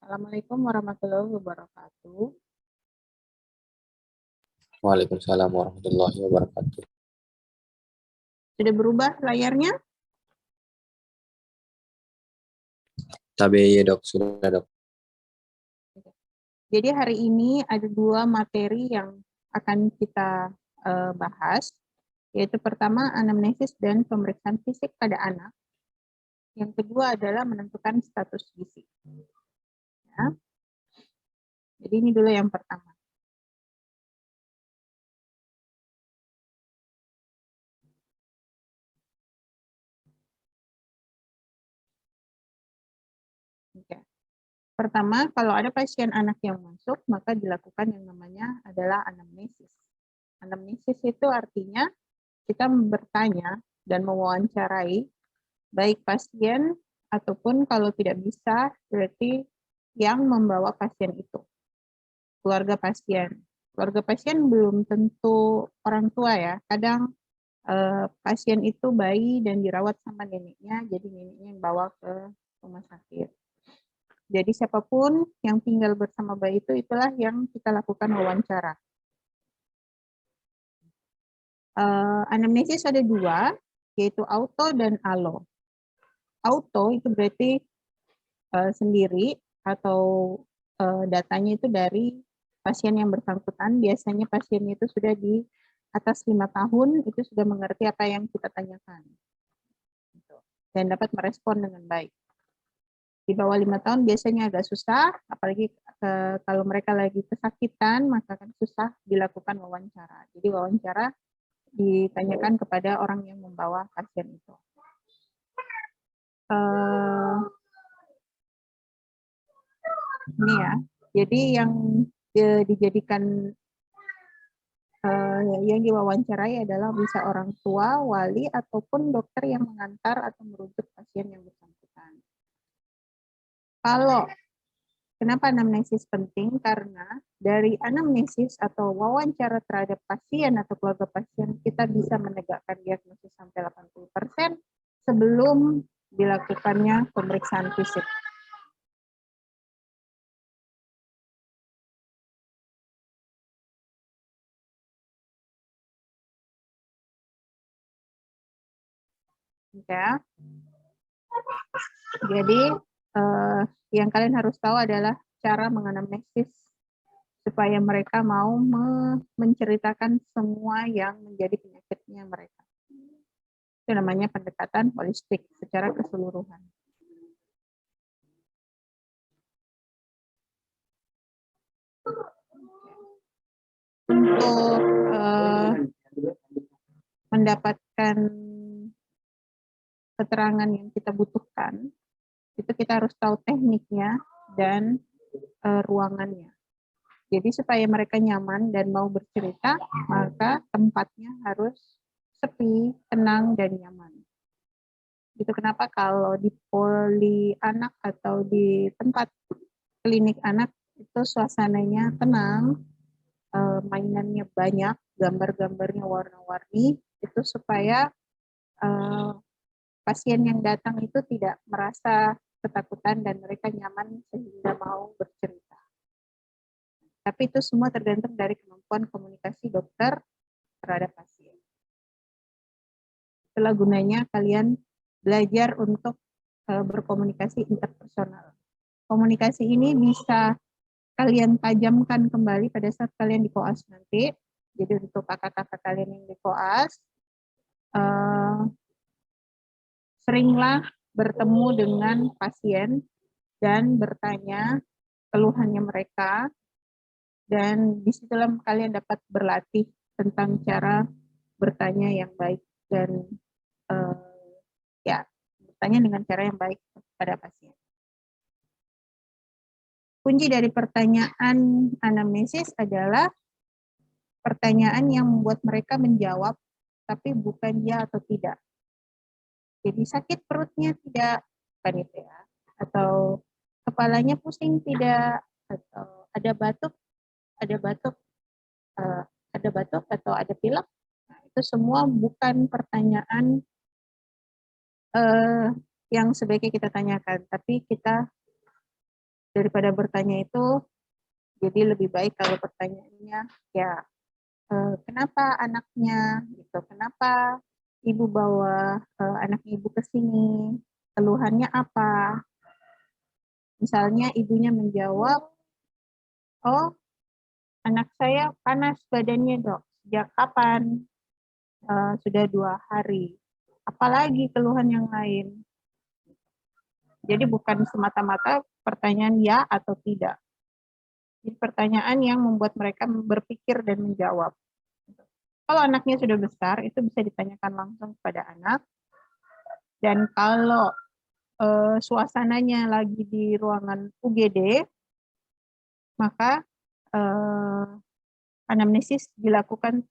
Assalamualaikum warahmatullahi wabarakatuh. Waalaikumsalam warahmatullahi wabarakatuh. Sudah berubah layarnya? Tabe ya dok, sudah dok. Jadi hari ini ada dua materi yang akan kita bahas, yaitu pertama anamnesis dan pemeriksaan fisik pada anak. Yang kedua adalah menentukan status gizi. Ya. Jadi ini dulu yang pertama. Oke. Pertama, kalau ada pasien anak yang masuk, maka dilakukan yang namanya adalah anamnesis. Anamnesis itu artinya kita bertanya dan mewawancarai baik pasien ataupun kalau tidak bisa berarti yang membawa pasien itu, keluarga pasien. Keluarga pasien belum tentu orang tua ya. Kadang pasien itu bayi dan dirawat sama neneknya, jadi neneknya yang bawa ke rumah sakit. Jadi siapapun yang tinggal bersama bayi itu, itulah yang kita lakukan wawancara. Anamnesis ada dua, yaitu auto dan alo. Auto itu berarti sendiri atau datanya itu dari pasien yang bersangkutan. Biasanya pasien itu sudah di atas 5 tahun, itu sudah mengerti apa yang kita tanyakan. Dan dapat merespon dengan baik. Di bawah 5 tahun biasanya agak susah, apalagi kalau mereka lagi kesakitan, maka akan susah dilakukan wawancara. Jadi wawancara ditanyakan kepada orang yang membawa pasien itu. Ini ya, jadi yang dijadikan yang diwawancarai adalah bisa orang tua, wali, ataupun dokter yang mengantar atau merujuk pasien yang bersangkutan. Kalau kenapa anamnesis penting? Karena dari anamnesis atau wawancara terhadap pasien atau keluarga pasien, kita bisa menegakkan diagnosis sampai 80% sebelum dilakukannya pemeriksaan fisik. Ya. Jadi yang kalian harus tahu adalah cara menganamnesis supaya mereka mau menceritakan semua yang menjadi penyakitnya mereka. Itu namanya pendekatan holistik secara keseluruhan. Untuk mendapatkan keterangan yang kita butuhkan, itu kita harus tahu tekniknya dan ruangannya. Jadi supaya mereka nyaman dan mau bercerita, maka tempatnya harus sepi, tenang, dan nyaman. Itu kenapa kalau di poli anak atau di tempat klinik anak itu suasananya tenang, mainannya banyak, gambar-gambarnya warna-warni, itu supaya pasien yang datang itu tidak merasa ketakutan dan mereka nyaman sehingga mau bercerita. Tapi itu semua tergantung dari kemampuan komunikasi dokter terhadap pasien. Itulah gunanya kalian belajar untuk berkomunikasi interpersonal. Komunikasi ini bisa kalian tajamkan kembali pada saat kalian di koas nanti. Jadi untuk kakak-kakak kalian yang di koas, seringlah bertemu dengan pasien dan bertanya keluhannya mereka, dan disitulah kalian dapat berlatih tentang cara bertanya yang baik dan ya bertanya dengan cara yang baik pada pasien. Kunci dari pertanyaan anamnesis adalah pertanyaan yang membuat mereka menjawab, tapi bukan ya atau tidak. Jadi sakit perutnya tidak, bukan itu ya. Atau kepalanya pusing tidak, atau ada batuk, ada batuk atau ada pilek. Nah, itu semua bukan pertanyaan yang sebaiknya kita tanyakan, tapi kita daripada bertanya itu, jadi lebih baik kalau pertanyaannya ya kenapa anaknya gitu, kenapa ibu bawa anak ibu ke sini, keluhannya apa? Misalnya ibunya menjawab, oh anak saya panas badannya dok, sejak kapan? Sudah 2 hari. Apalagi keluhan yang lain. Jadi bukan semata-mata pertanyaan ya atau tidak. Jadi pertanyaan yang membuat mereka berpikir dan menjawab. Kalau anaknya sudah besar, itu bisa ditanyakan langsung kepada anak. Dan kalau suasananya lagi di ruangan UGD, maka anamnesis dilakukan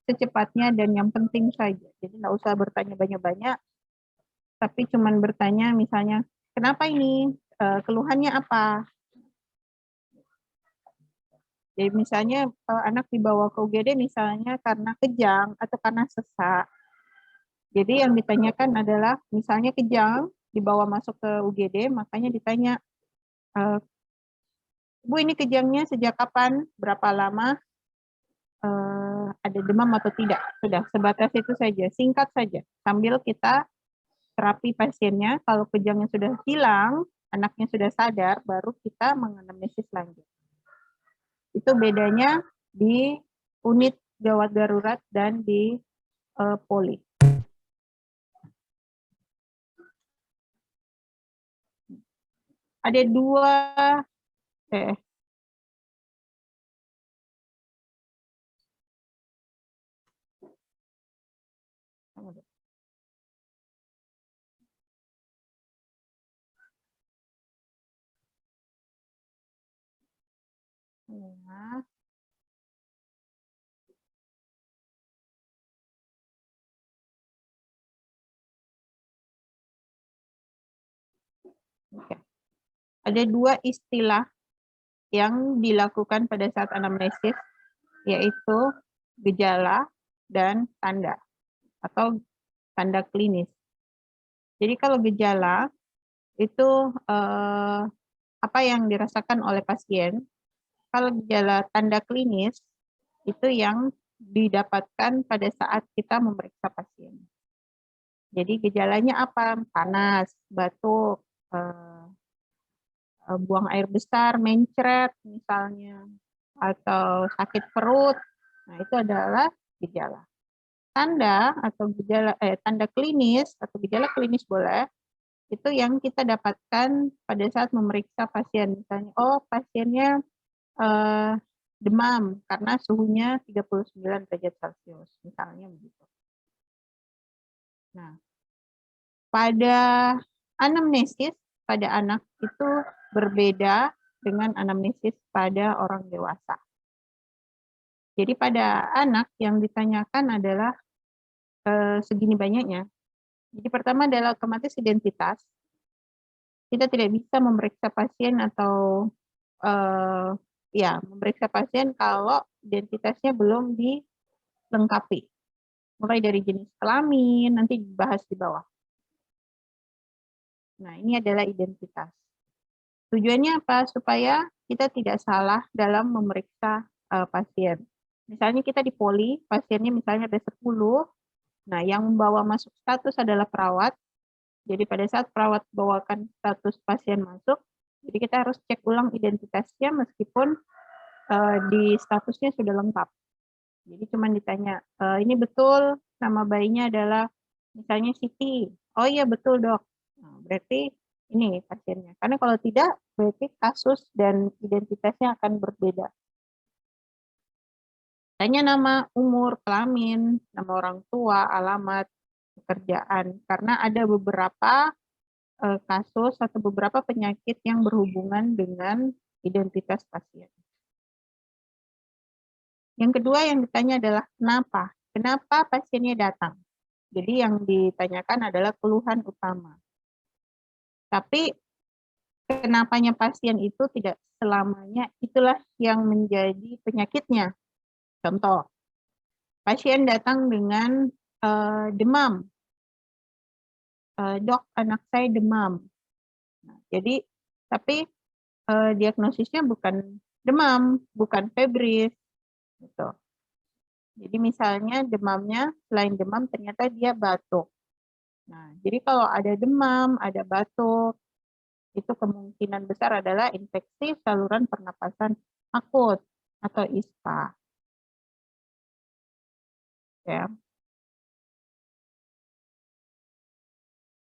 secepatnya dan yang penting saja. Jadi nggak usah bertanya banyak-banyak, tapi cuman bertanya misalnya, kenapa ini? Keluhannya apa? Jadi misalnya anak dibawa ke UGD misalnya karena kejang atau karena sesak. Jadi yang ditanyakan adalah misalnya kejang, dibawa masuk ke UGD, makanya ditanya, Bu ini kejangnya sejak kapan, berapa lama, ada demam atau tidak. Sudah, sebatas itu saja, singkat saja. Sambil kita terapi pasiennya, kalau kejangnya sudah hilang, anaknya sudah sadar, baru kita menganamnesis lanjut. Itu bedanya di unit gawat darurat dan di poli. Ada dua, ya. Oke. Ada dua istilah yang dilakukan pada saat anamnesis, yaitu gejala dan tanda atau tanda klinis. Jadi kalau gejala itu apa yang dirasakan oleh pasien. Kalau gejala tanda klinis itu yang didapatkan pada saat kita memeriksa pasien. Jadi gejalanya apa? Panas, batuk, buang air besar, mencret misalnya, atau sakit perut. Nah, itu adalah gejala. Tanda atau gejala tanda klinis atau gejala klinis boleh itu yang kita dapatkan pada saat memeriksa pasien. Misalnya, oh pasiennya demam karena suhunya 39 derajat Celcius, misalnya begitu. Nah, pada anamnesis pada anak itu berbeda dengan anamnesis pada orang dewasa. Jadi pada anak yang ditanyakan adalah segini banyaknya. Jadi pertama adalah otomatis identitas. Kita tidak bisa memeriksa pasien atau memeriksa pasien kalau identitasnya belum dilengkapi. Mulai dari jenis kelamin, nanti dibahas di bawah. Nah, ini adalah identitas. Tujuannya apa? Supaya kita tidak salah dalam memeriksa pasien. Misalnya kita di poli, pasiennya misalnya ada 10, nah yang membawa masuk status adalah perawat. Jadi pada saat perawat bawakan status pasien masuk, jadi kita harus cek ulang identitasnya meskipun di statusnya sudah lengkap. Jadi cuma ditanya, ini betul nama bayinya adalah misalnya Siti. Oh iya betul dok. Nah, berarti ini pasiennya. Karena kalau tidak, berarti kasus dan identitasnya akan berbeda. Tanya nama, umur, kelamin, nama orang tua, alamat, pekerjaan. Karena ada beberapa kasus atau beberapa penyakit yang berhubungan dengan identitas pasien. Yang kedua yang ditanya adalah kenapa? Kenapa pasiennya datang? Jadi yang ditanyakan adalah keluhan utama. Tapi kenapanya pasien itu tidak selamanya itulah yang menjadi penyakitnya. Contoh, pasien datang dengan demam. Dok, anak saya demam. Nah, jadi, tapi diagnosisnya bukan demam, bukan febris, gitu. Jadi misalnya demamnya selain demam ternyata dia batuk. Nah, jadi kalau ada demam, ada batuk, itu kemungkinan besar adalah infeksi saluran pernapasan akut atau ISPA. Ya.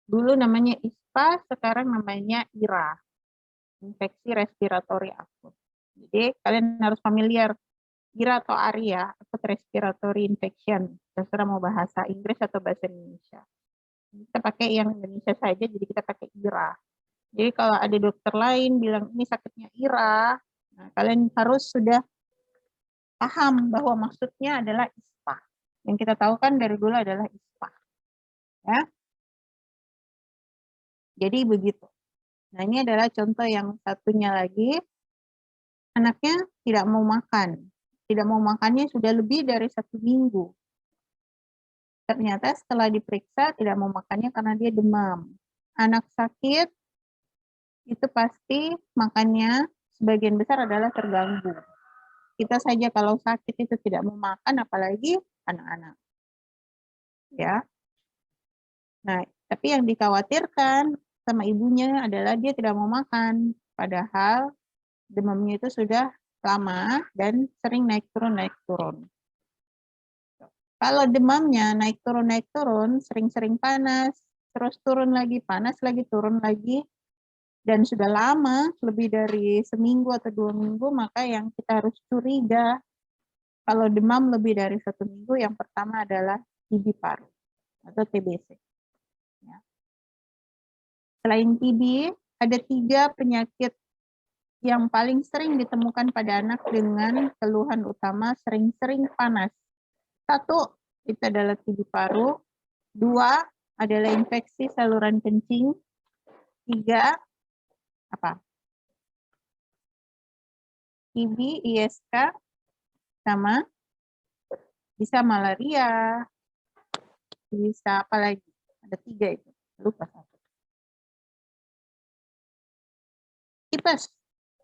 Dulu namanya ISPA, sekarang namanya IRA, infeksi respiratori akut. Jadi kalian harus familiar IRA atau ARIA, acute respiratory infection, terserah mau bahasa Inggris atau bahasa Indonesia. Kita pakai yang Indonesia saja, jadi kita pakai IRA. Jadi kalau ada dokter lain bilang ini sakitnya IRA, nah, kalian harus sudah paham bahwa maksudnya adalah ISPA. Yang kita tahu kan dari dulu adalah ISPA. Ya. Jadi begitu. Nah, ini adalah contoh yang satunya lagi. Anaknya tidak mau makan. Tidak mau makannya sudah lebih dari 1 minggu. Ternyata setelah diperiksa tidak mau makannya karena dia demam. Anak sakit itu pasti makannya sebagian besar adalah terganggu. Kita saja kalau sakit itu tidak mau makan, apalagi anak-anak. Ya. Nah, tapi yang dikhawatirkan sama ibunya adalah dia tidak mau makan, padahal demamnya itu sudah lama dan sering naik turun. Kalau demamnya naik turun, sering-sering panas, terus turun lagi, panas lagi, turun lagi, dan sudah lama, lebih dari seminggu atau 2 minggu, maka yang kita harus curiga, kalau demam lebih dari 1 minggu, yang pertama adalah TB paru atau TBC. Ya. Selain TB, ada 3 penyakit yang paling sering ditemukan pada anak dengan keluhan utama sering-sering panas. 1, itu adalah TB paru. 2, adalah infeksi saluran kencing. 3, apa? TB, ISK, sama bisa malaria, bisa apa lagi? Ada 3 itu, lupa 1. Tipes,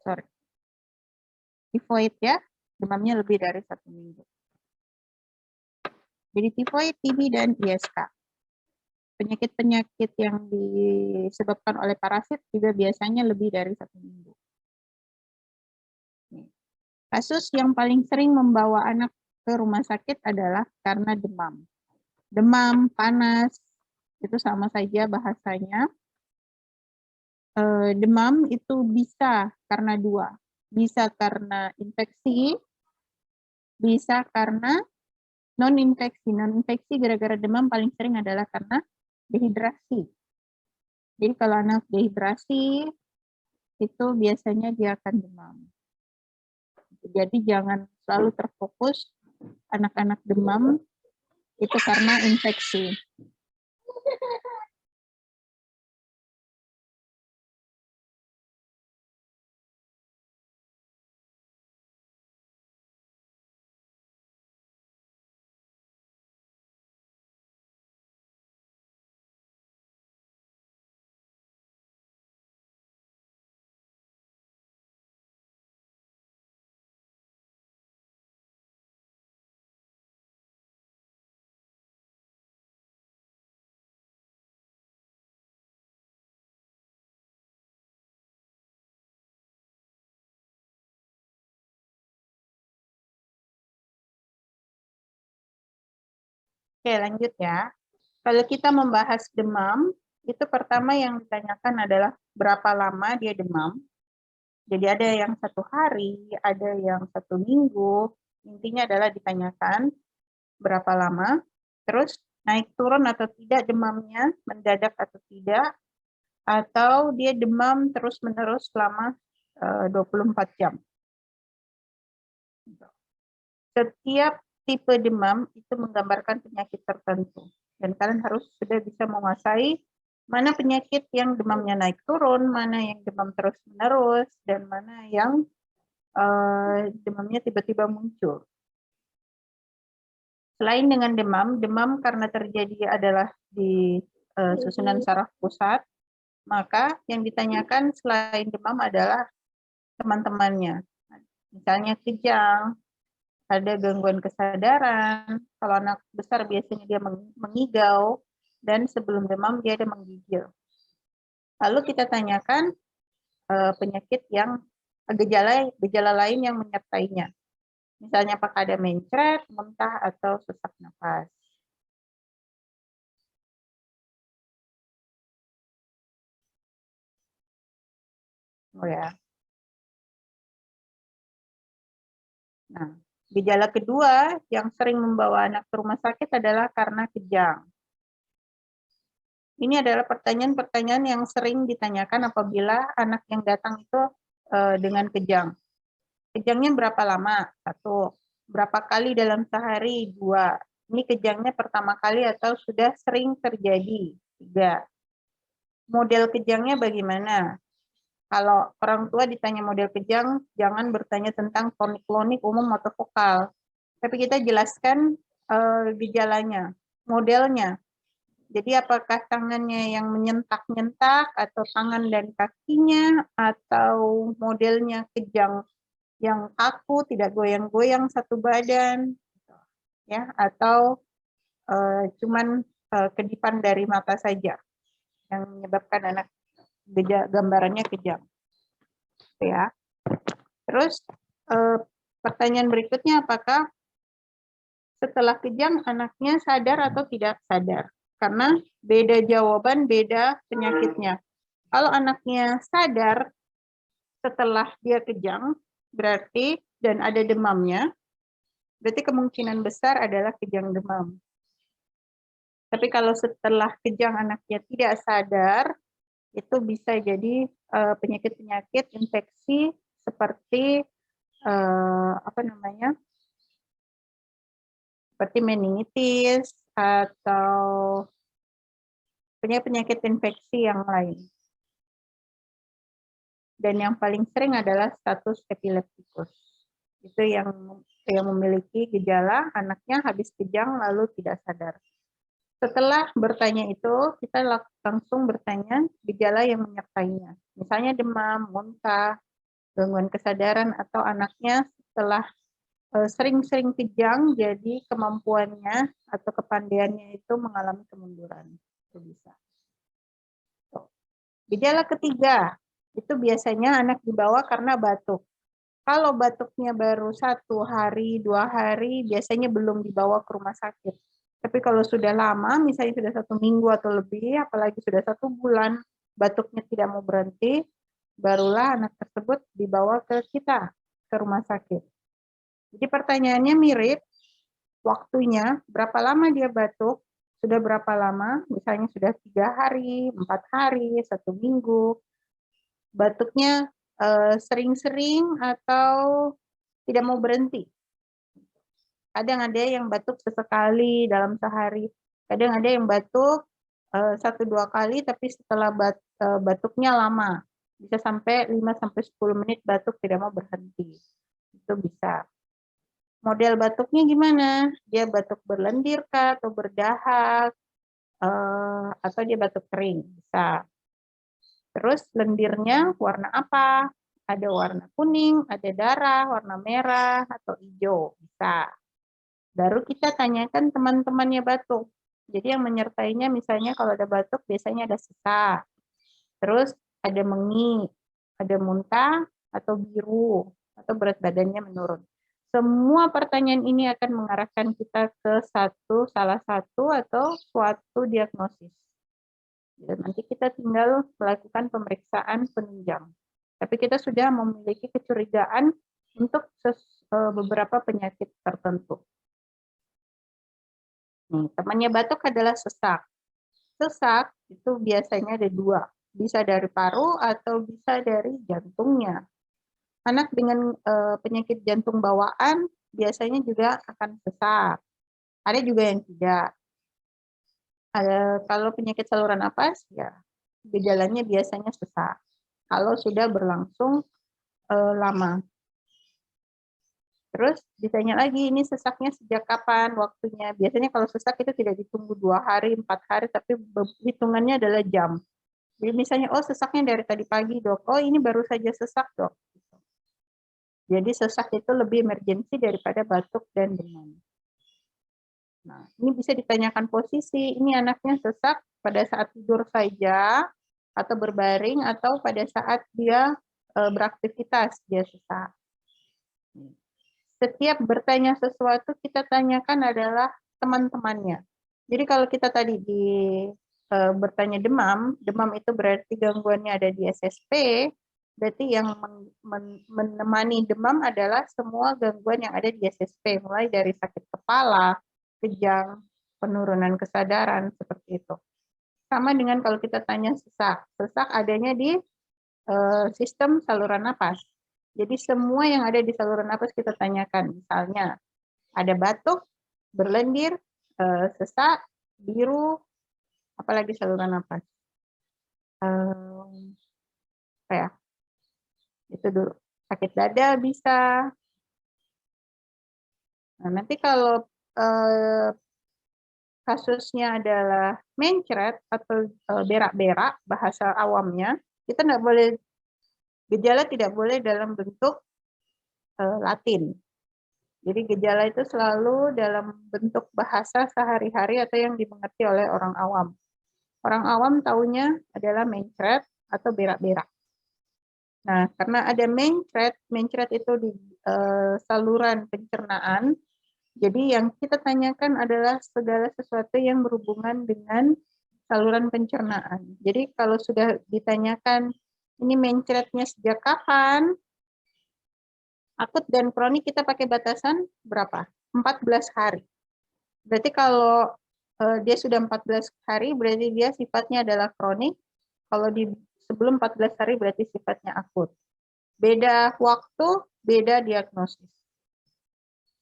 sorry. Tifoid ya, demamnya lebih dari 1 minggu. Jadi tifoid, TB, dan ISK. Penyakit-penyakit yang disebabkan oleh parasit juga biasanya lebih dari 1 minggu. Kasus yang paling sering membawa anak ke rumah sakit adalah karena demam. Demam, panas, itu sama saja bahasanya. Demam itu bisa karena 2. Bisa karena infeksi, bisa karena non-infeksi. Non-infeksi gara-gara demam paling sering adalah karena dehidrasi. Jadi kalau anak dehidrasi, itu biasanya dia akan demam. Jadi jangan selalu terfokus anak-anak demam itu karena infeksi. Oke, lanjut ya. Kalau kita membahas demam, itu pertama yang ditanyakan adalah berapa lama dia demam. Jadi ada yang 1 hari, ada yang 1 minggu. Intinya adalah ditanyakan berapa lama, terus naik turun atau tidak demamnya, mendadak atau tidak, atau dia demam terus-menerus selama 24 jam. Setiap tipe demam itu menggambarkan penyakit tertentu. Dan kalian harus sudah bisa menguasai mana penyakit yang demamnya naik turun, mana yang demam terus-menerus, dan mana yang demamnya tiba-tiba muncul. Selain dengan demam, demam karena terjadi adalah di susunan saraf pusat, maka yang ditanyakan selain demam adalah teman-temannya. Misalnya kejang, ada gangguan kesadaran. Kalau anak besar biasanya dia mengigau, dan sebelum demam dia ada menggigil. Lalu kita tanyakan penyakit yang gejala lain yang menyertainya. Misalnya apakah ada mencret, muntah, atau sesak nafas. Oh ya. Nah, gejala kedua yang sering membawa anak ke rumah sakit adalah karena kejang. Ini adalah pertanyaan-pertanyaan yang sering ditanyakan apabila anak yang datang itu dengan kejang. Kejangnya berapa lama? 1. Berapa kali dalam sehari? 2. Ini kejangnya pertama kali atau sudah sering terjadi? 3. Model kejangnya bagaimana? Kalau orang tua ditanya model kejang, jangan bertanya tentang tonik-klonik umum atau vokal. Tapi kita jelaskan gejalanya, modelnya. Jadi apakah tangannya yang menyentak-nyentak, atau tangan dan kakinya, atau modelnya kejang yang kaku, tidak goyang-goyang satu badan, ya, atau cuman kedipan dari mata saja yang menyebabkan anak gambarannya kejang. Ya. Terus pertanyaan berikutnya, apakah setelah kejang anaknya sadar atau tidak sadar? Karena beda jawaban, beda penyakitnya. Kalau anaknya sadar setelah dia kejang, berarti dan ada demamnya, berarti kemungkinan besar adalah kejang demam. Tapi kalau setelah kejang anaknya tidak sadar, itu bisa jadi penyakit-penyakit infeksi seperti seperti meningitis atau penyakit infeksi yang lain. Dan yang paling sering adalah status epileptikus. Itu yang memiliki gejala anaknya habis kejang lalu tidak sadar. Setelah bertanya itu, kita langsung bertanya gejala yang menyertainya. Misalnya demam, muntah, gangguan kesadaran, atau anaknya setelah sering-sering kejang, jadi kemampuannya atau kepandaiannya itu mengalami kemunduran. Itu bisa. Gejala ketiga, itu biasanya anak dibawa karena batuk. Kalau batuknya baru 1 hari, 2 hari, biasanya belum dibawa ke rumah sakit. Tapi kalau sudah lama, misalnya sudah 1 minggu atau lebih, apalagi sudah 1 bulan, batuknya tidak mau berhenti, barulah anak tersebut dibawa ke kita, ke rumah sakit. Jadi pertanyaannya mirip, waktunya, berapa lama dia batuk, sudah berapa lama, misalnya sudah 3 hari, 4 hari, 1 minggu, batuknya sering-sering atau tidak mau berhenti. Kadang ada yang batuk sesekali dalam sehari, kadang ada yang batuk 1-2 kali, tapi setelah batuknya lama, bisa sampai 5-10 menit batuk tidak mau berhenti. Itu bisa. Model batuknya gimana? Dia batuk berlendir kah, atau berdahak, atau dia batuk kering, bisa. Terus lendirnya warna apa? Ada warna kuning, ada darah, warna merah, atau hijau, bisa. Baru kita tanyakan teman-temannya batuk. Jadi yang menyertainya misalnya kalau ada batuk biasanya ada sesak, terus ada mengi, ada muntah, atau biru, atau berat badannya menurun. Semua pertanyaan ini akan mengarahkan kita ke salah satu atau suatu diagnosis. Dan nanti kita tinggal melakukan pemeriksaan penunjang. Tapi kita sudah memiliki kecurigaan untuk beberapa penyakit tertentu. Nih, temannya batuk adalah sesak. Sesak itu biasanya ada 2. Bisa dari paru atau bisa dari jantungnya. Anak dengan penyakit jantung bawaan biasanya juga akan sesak. Ada juga yang tidak. Kalau penyakit saluran napas, ya gejalanya biasanya sesak. Kalau sudah berlangsung lama. Terus ditanya lagi, ini sesaknya sejak kapan waktunya? Biasanya kalau sesak itu tidak ditunggu 2 hari, 4 hari, tapi hitungannya adalah jam. Jadi misalnya, oh sesaknya dari tadi pagi dok, oh ini baru saja sesak dok. Jadi sesak itu lebih emergensi daripada batuk dan demam. Nah, ini bisa ditanyakan posisi, ini anaknya sesak pada saat tidur saja, atau berbaring, atau pada saat dia beraktivitas, dia sesak. Setiap bertanya sesuatu, kita tanyakan adalah teman-temannya. Jadi kalau kita tadi bertanya demam, demam itu berarti gangguannya ada di SSP, berarti yang menemani demam adalah semua gangguan yang ada di SSP, mulai dari sakit kepala, kejang, penurunan kesadaran, seperti itu. Sama dengan kalau kita tanya sesak. Sesak adanya di sistem saluran napas. Jadi semua yang ada di saluran napas kita tanyakan. Misalnya ada batuk, berlendir, sesak, biru, apalagi saluran napas. Apa ya? Itu dulu. Sakit dada bisa. Nah, nanti kalau kasusnya adalah mencret atau berak-berak, bahasa awamnya, kita tidak boleh, gejala tidak boleh dalam bentuk Latin. Jadi gejala itu selalu dalam bentuk bahasa sehari-hari atau yang dimengerti oleh orang awam. Orang awam taunya adalah mencret atau berak-berak. Nah, karena ada mencret itu di saluran pencernaan, jadi yang kita tanyakan adalah segala sesuatu yang berhubungan dengan saluran pencernaan. Jadi kalau sudah ditanyakan, ini mencretnya sejak kapan, akut dan kronik kita pakai batasan berapa? 14 hari. Berarti kalau dia sudah 14 hari, berarti dia sifatnya adalah kronik. Kalau di sebelum 14 hari berarti sifatnya akut. Beda waktu, beda diagnosis.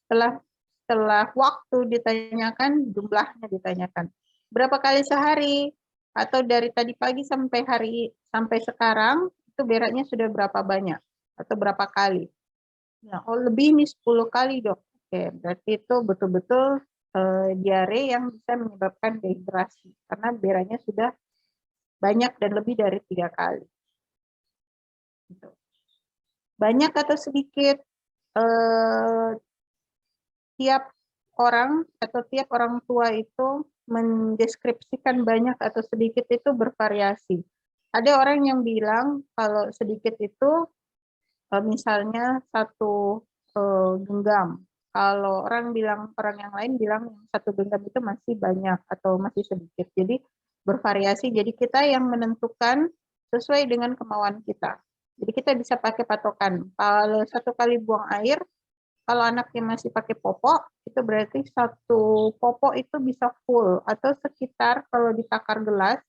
Setelah waktu ditanyakan, jumlahnya ditanyakan. Berapa kali sehari? Atau dari tadi pagi sampai sekarang, itu beraknya sudah berapa banyak? Atau berapa kali? Nah, lebih nih 10 kali, Dok. Oke, berarti itu betul-betul diare yang bisa menyebabkan dehidrasi. Karena beraknya sudah banyak dan lebih dari 3 kali. Gitu. Banyak atau sedikit, tiap orang atau tiap orang tua itu mendeskripsikan banyak atau sedikit itu bervariasi. Ada orang yang bilang kalau sedikit itu misalnya 1 genggam. Kalau orang yang lain bilang 1 genggam itu masih banyak atau masih sedikit. Jadi bervariasi. Jadi kita yang menentukan sesuai dengan kemauan kita. Jadi kita bisa pakai patokan. Kalau 1 kali buang air, kalau anaknya masih pakai popok, itu berarti 1 popok itu bisa full atau sekitar kalau ditakar gelas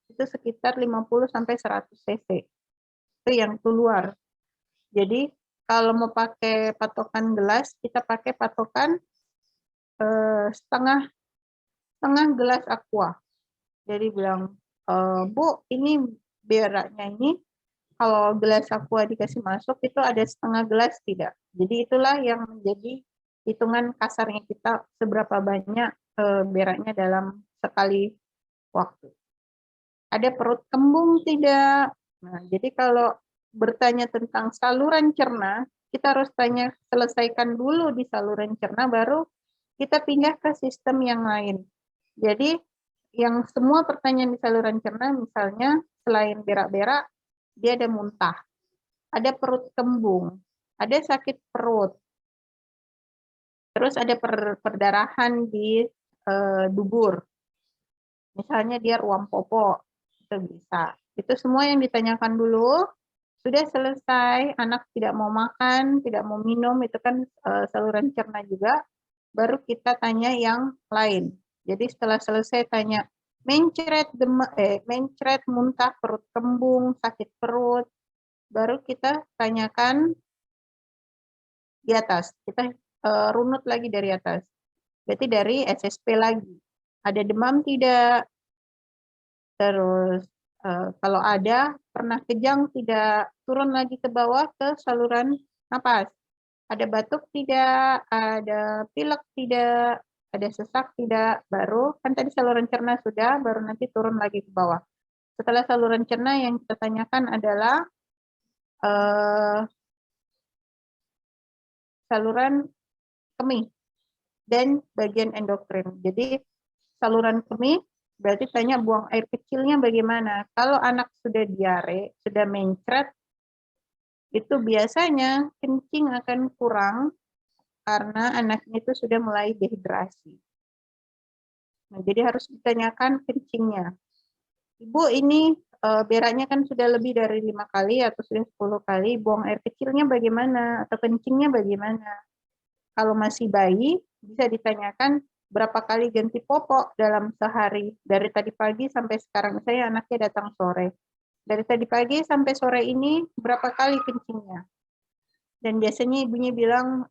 itu sekitar 50 sampai 100 cc. Itu yang keluar. Jadi kalau mau pakai patokan gelas, kita pakai patokan setengah gelas aqua. Jadi bilang, Bu, ini beraknya ini kalau gelas aqua dikasih masuk itu ada setengah gelas tidak. Jadi itulah yang menjadi hitungan kasarnya kita seberapa banyak beraknya dalam sekali waktu. Ada perut kembung tidak? Nah, jadi kalau bertanya tentang saluran cerna, kita harus selesaikan dulu di saluran cerna, baru kita pindah ke sistem yang lain. Jadi yang semua pertanyaan di saluran cerna, misalnya selain berak-berak, dia ada muntah, ada perut kembung, ada sakit perut, terus ada perdarahan di dubur, misalnya dia ruam popok, itu bisa. Itu semua yang ditanyakan dulu. Sudah selesai, anak tidak mau makan, tidak mau minum, itu kan saluran cerna juga, baru kita tanya yang lain. Jadi setelah selesai tanya mencret, muntah, perut kembung, sakit perut, baru kita tanyakan di atas. Kita runut lagi dari atas. Berarti dari SSP lagi. Ada demam tidak? Terus kalau ada, pernah kejang tidak, turun lagi ke bawah ke saluran napas. Ada batuk tidak, ada pilek tidak, ada sesak tidak, baru, kan tadi saluran cerna sudah, baru nanti turun lagi ke bawah. Setelah saluran cerna yang kita tanyakan adalah saluran kemih dan bagian endokrin. Jadi saluran kemih berarti tanya buang air kecilnya bagaimana. Kalau anak sudah diare, sudah mencret, itu biasanya kencing akan kurang karena anaknya itu sudah mulai dehidrasi. Nah, jadi harus ditanyakan kencingnya. Ibu ini beraknya kan sudah lebih dari 5 kali atau sudah 10 kali, buang air kecilnya bagaimana atau kencingnya bagaimana. Kalau masih bayi, bisa ditanyakan berapa kali ganti popok dalam sehari. Dari tadi pagi sampai sekarang, saya anaknya datang sore. Dari tadi pagi sampai sore ini, berapa kali kencingnya. Dan biasanya ibunya bilang,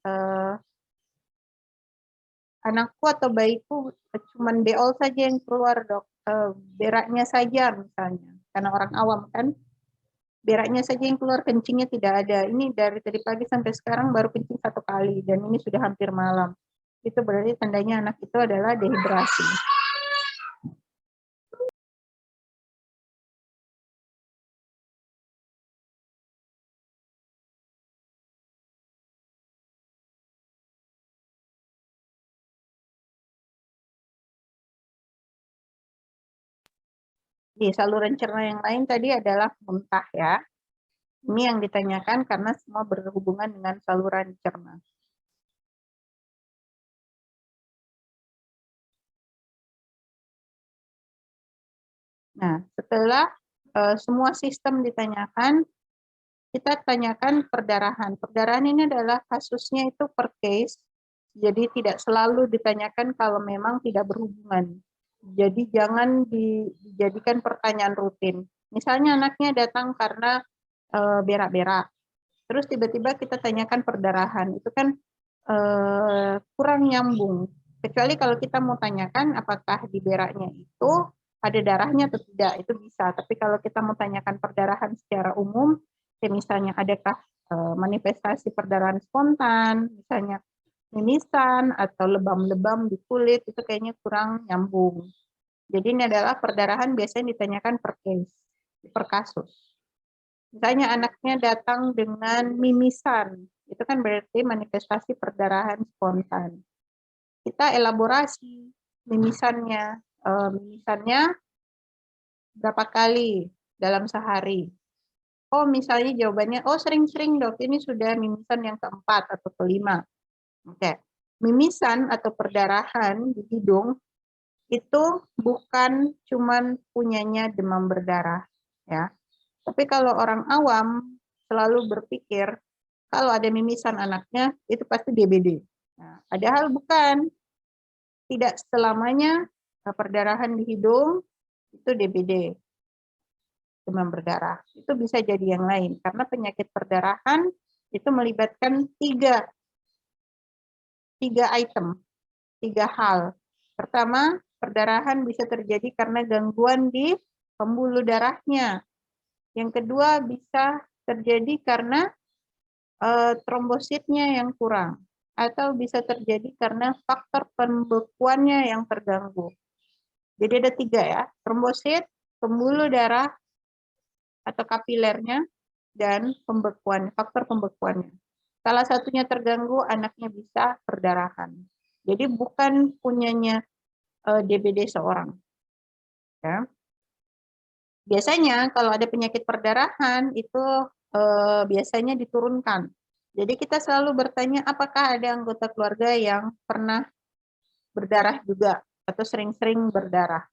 anakku atau bayiku cuma beol saja yang keluar, dok. Beraknya saja misalnya. Karena orang awam kan, beraknya saja yang keluar, kencingnya tidak ada. Ini dari tadi pagi sampai sekarang baru kencing 1 kali, dan ini sudah hampir malam. Itu berarti tandanya anak itu adalah dehidrasi. Di saluran cerna yang lain tadi adalah muntah ya. Ini yang ditanyakan karena semua berhubungan dengan saluran cerna. Nah, setelah semua sistem ditanyakan, kita tanyakan perdarahan. Perdarahan ini adalah kasusnya itu per case, jadi tidak selalu ditanyakan kalau memang tidak berhubungan. Jadi jangan dijadikan pertanyaan rutin. Misalnya anaknya datang karena berak-berak, terus tiba-tiba kita tanyakan perdarahan, itu kan kurang nyambung. Kecuali kalau kita mau tanyakan apakah di beraknya itu ada darahnya atau tidak, itu bisa. Tapi kalau kita mau tanyakan perdarahan secara umum, kayak misalnya adakah manifestasi perdarahan spontan, misalnya mimisan atau lebam-lebam di kulit, itu kayaknya kurang nyambung. Jadi ini adalah perdarahan biasanya ditanyakan per case, per kasus. Misalnya anaknya datang dengan mimisan, itu kan berarti manifestasi perdarahan spontan. Kita elaborasi mimisannya. Mimisannya berapa kali dalam sehari? Oh, misalnya jawabannya, oh sering-sering dok, ini sudah mimisan yang keempat atau kelima. Oke. Mimisan atau perdarahan di hidung itu bukan cuman punyanya demam berdarah, ya. Tapi kalau orang awam selalu berpikir kalau ada mimisan anaknya itu pasti DBD. Nah, padahal bukan. Tidak selamanya perdarahan di hidung itu DBD, demam berdarah. Itu bisa jadi yang lain karena penyakit perdarahan itu melibatkan tiga item, 3 hal. Pertama, perdarahan bisa terjadi karena gangguan di pembuluh darahnya. Yang kedua bisa terjadi karena trombositnya yang kurang, atau bisa terjadi karena faktor pembekuannya yang terganggu. Jadi ada 3 ya, trombosit, pembuluh darah atau kapilernya, dan pembekuan, faktor pembekuannya. Salah satunya terganggu, anaknya bisa perdarahan. Jadi bukan punyanya DBD seorang. Ya. Biasanya kalau ada penyakit perdarahan itu biasanya diturunkan. Jadi kita selalu bertanya apakah ada anggota keluarga yang pernah berdarah juga atau sering-sering berdarah.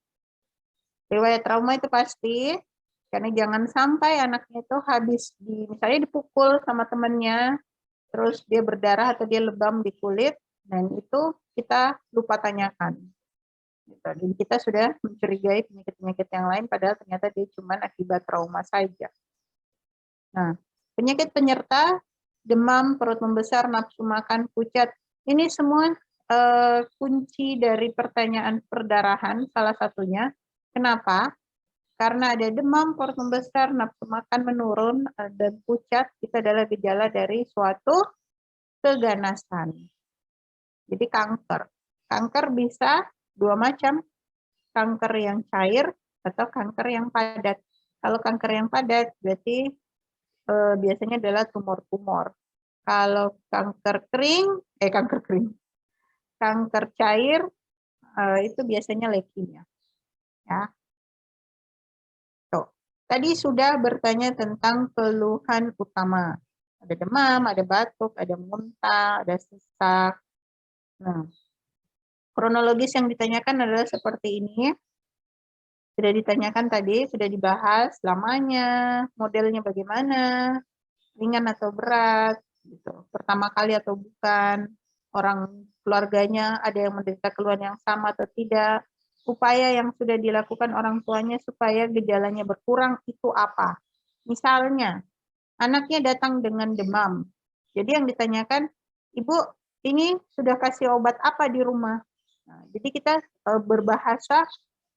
Riwayat trauma itu pasti, karena jangan sampai anaknya itu habis misalnya dipukul sama temannya, terus dia berdarah atau dia lebam di kulit, dan itu kita lupa tanyakan. Jadi kita sudah mencurigai penyakit-penyakit yang lain, padahal ternyata dia cuma akibat trauma saja. Nah, penyakit penyerta, demam, perut membesar, nafsu makan, pucat, ini semua kunci dari pertanyaan perdarahan, salah satunya. Kenapa? Karena ada demam, perut membesar, nafsu makan menurun, dan pucat, itu adalah gejala dari suatu keganasan. Jadi kanker. Kanker bisa 2 macam, kanker yang cair atau kanker yang padat. Kalau kanker yang padat berarti biasanya adalah tumor-tumor. Kalau kanker cair itu biasanya leukemia. Ya. Tuh. Tadi sudah bertanya tentang keluhan utama. Ada demam, ada batuk, ada muntah, ada sesak. Nah, kronologis yang ditanyakan adalah seperti ini. Sudah ditanyakan tadi, sudah dibahas lamanya, modelnya bagaimana, ringan atau berat, gitu. Pertama kali atau bukan, orang keluarganya ada yang menderita keluhan yang sama atau tidak, upaya yang sudah dilakukan orang tuanya supaya gejalanya berkurang itu apa. Misalnya, anaknya datang dengan demam. Jadi yang ditanyakan, Ibu, ini sudah kasih obat apa di rumah? Nah, jadi kita berbahasa,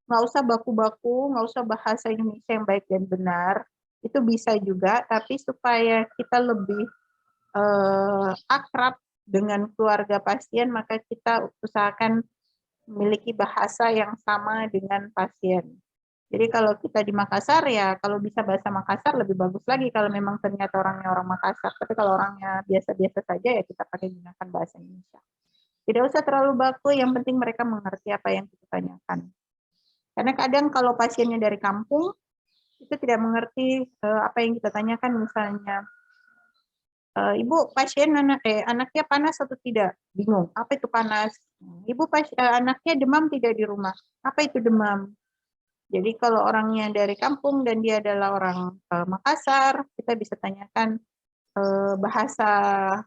nggak usah baku-baku, nggak usah bahasa Indonesia yang baik dan benar. Itu bisa juga, tapi supaya kita lebih akrab dengan keluarga pasien, maka kita usahakan memiliki bahasa yang sama dengan pasien. Jadi kalau kita di Makassar, ya kalau bisa bahasa Makassar lebih bagus lagi kalau memang ternyata orangnya orang Makassar. Tapi kalau orangnya biasa-biasa saja, ya kita pakai gunakan bahasa Indonesia. Tidak usah terlalu baku, yang penting mereka mengerti apa yang kita tanyakan. Karena kadang kalau pasiennya dari kampung, itu tidak mengerti apa yang kita tanyakan, misalnya, Ibu, anaknya panas atau tidak? Bingung, apa itu panas? Ibu, anaknya demam tidak di rumah? Apa itu demam? Jadi kalau orangnya dari kampung dan dia adalah orang Makassar, kita bisa tanyakan bahasa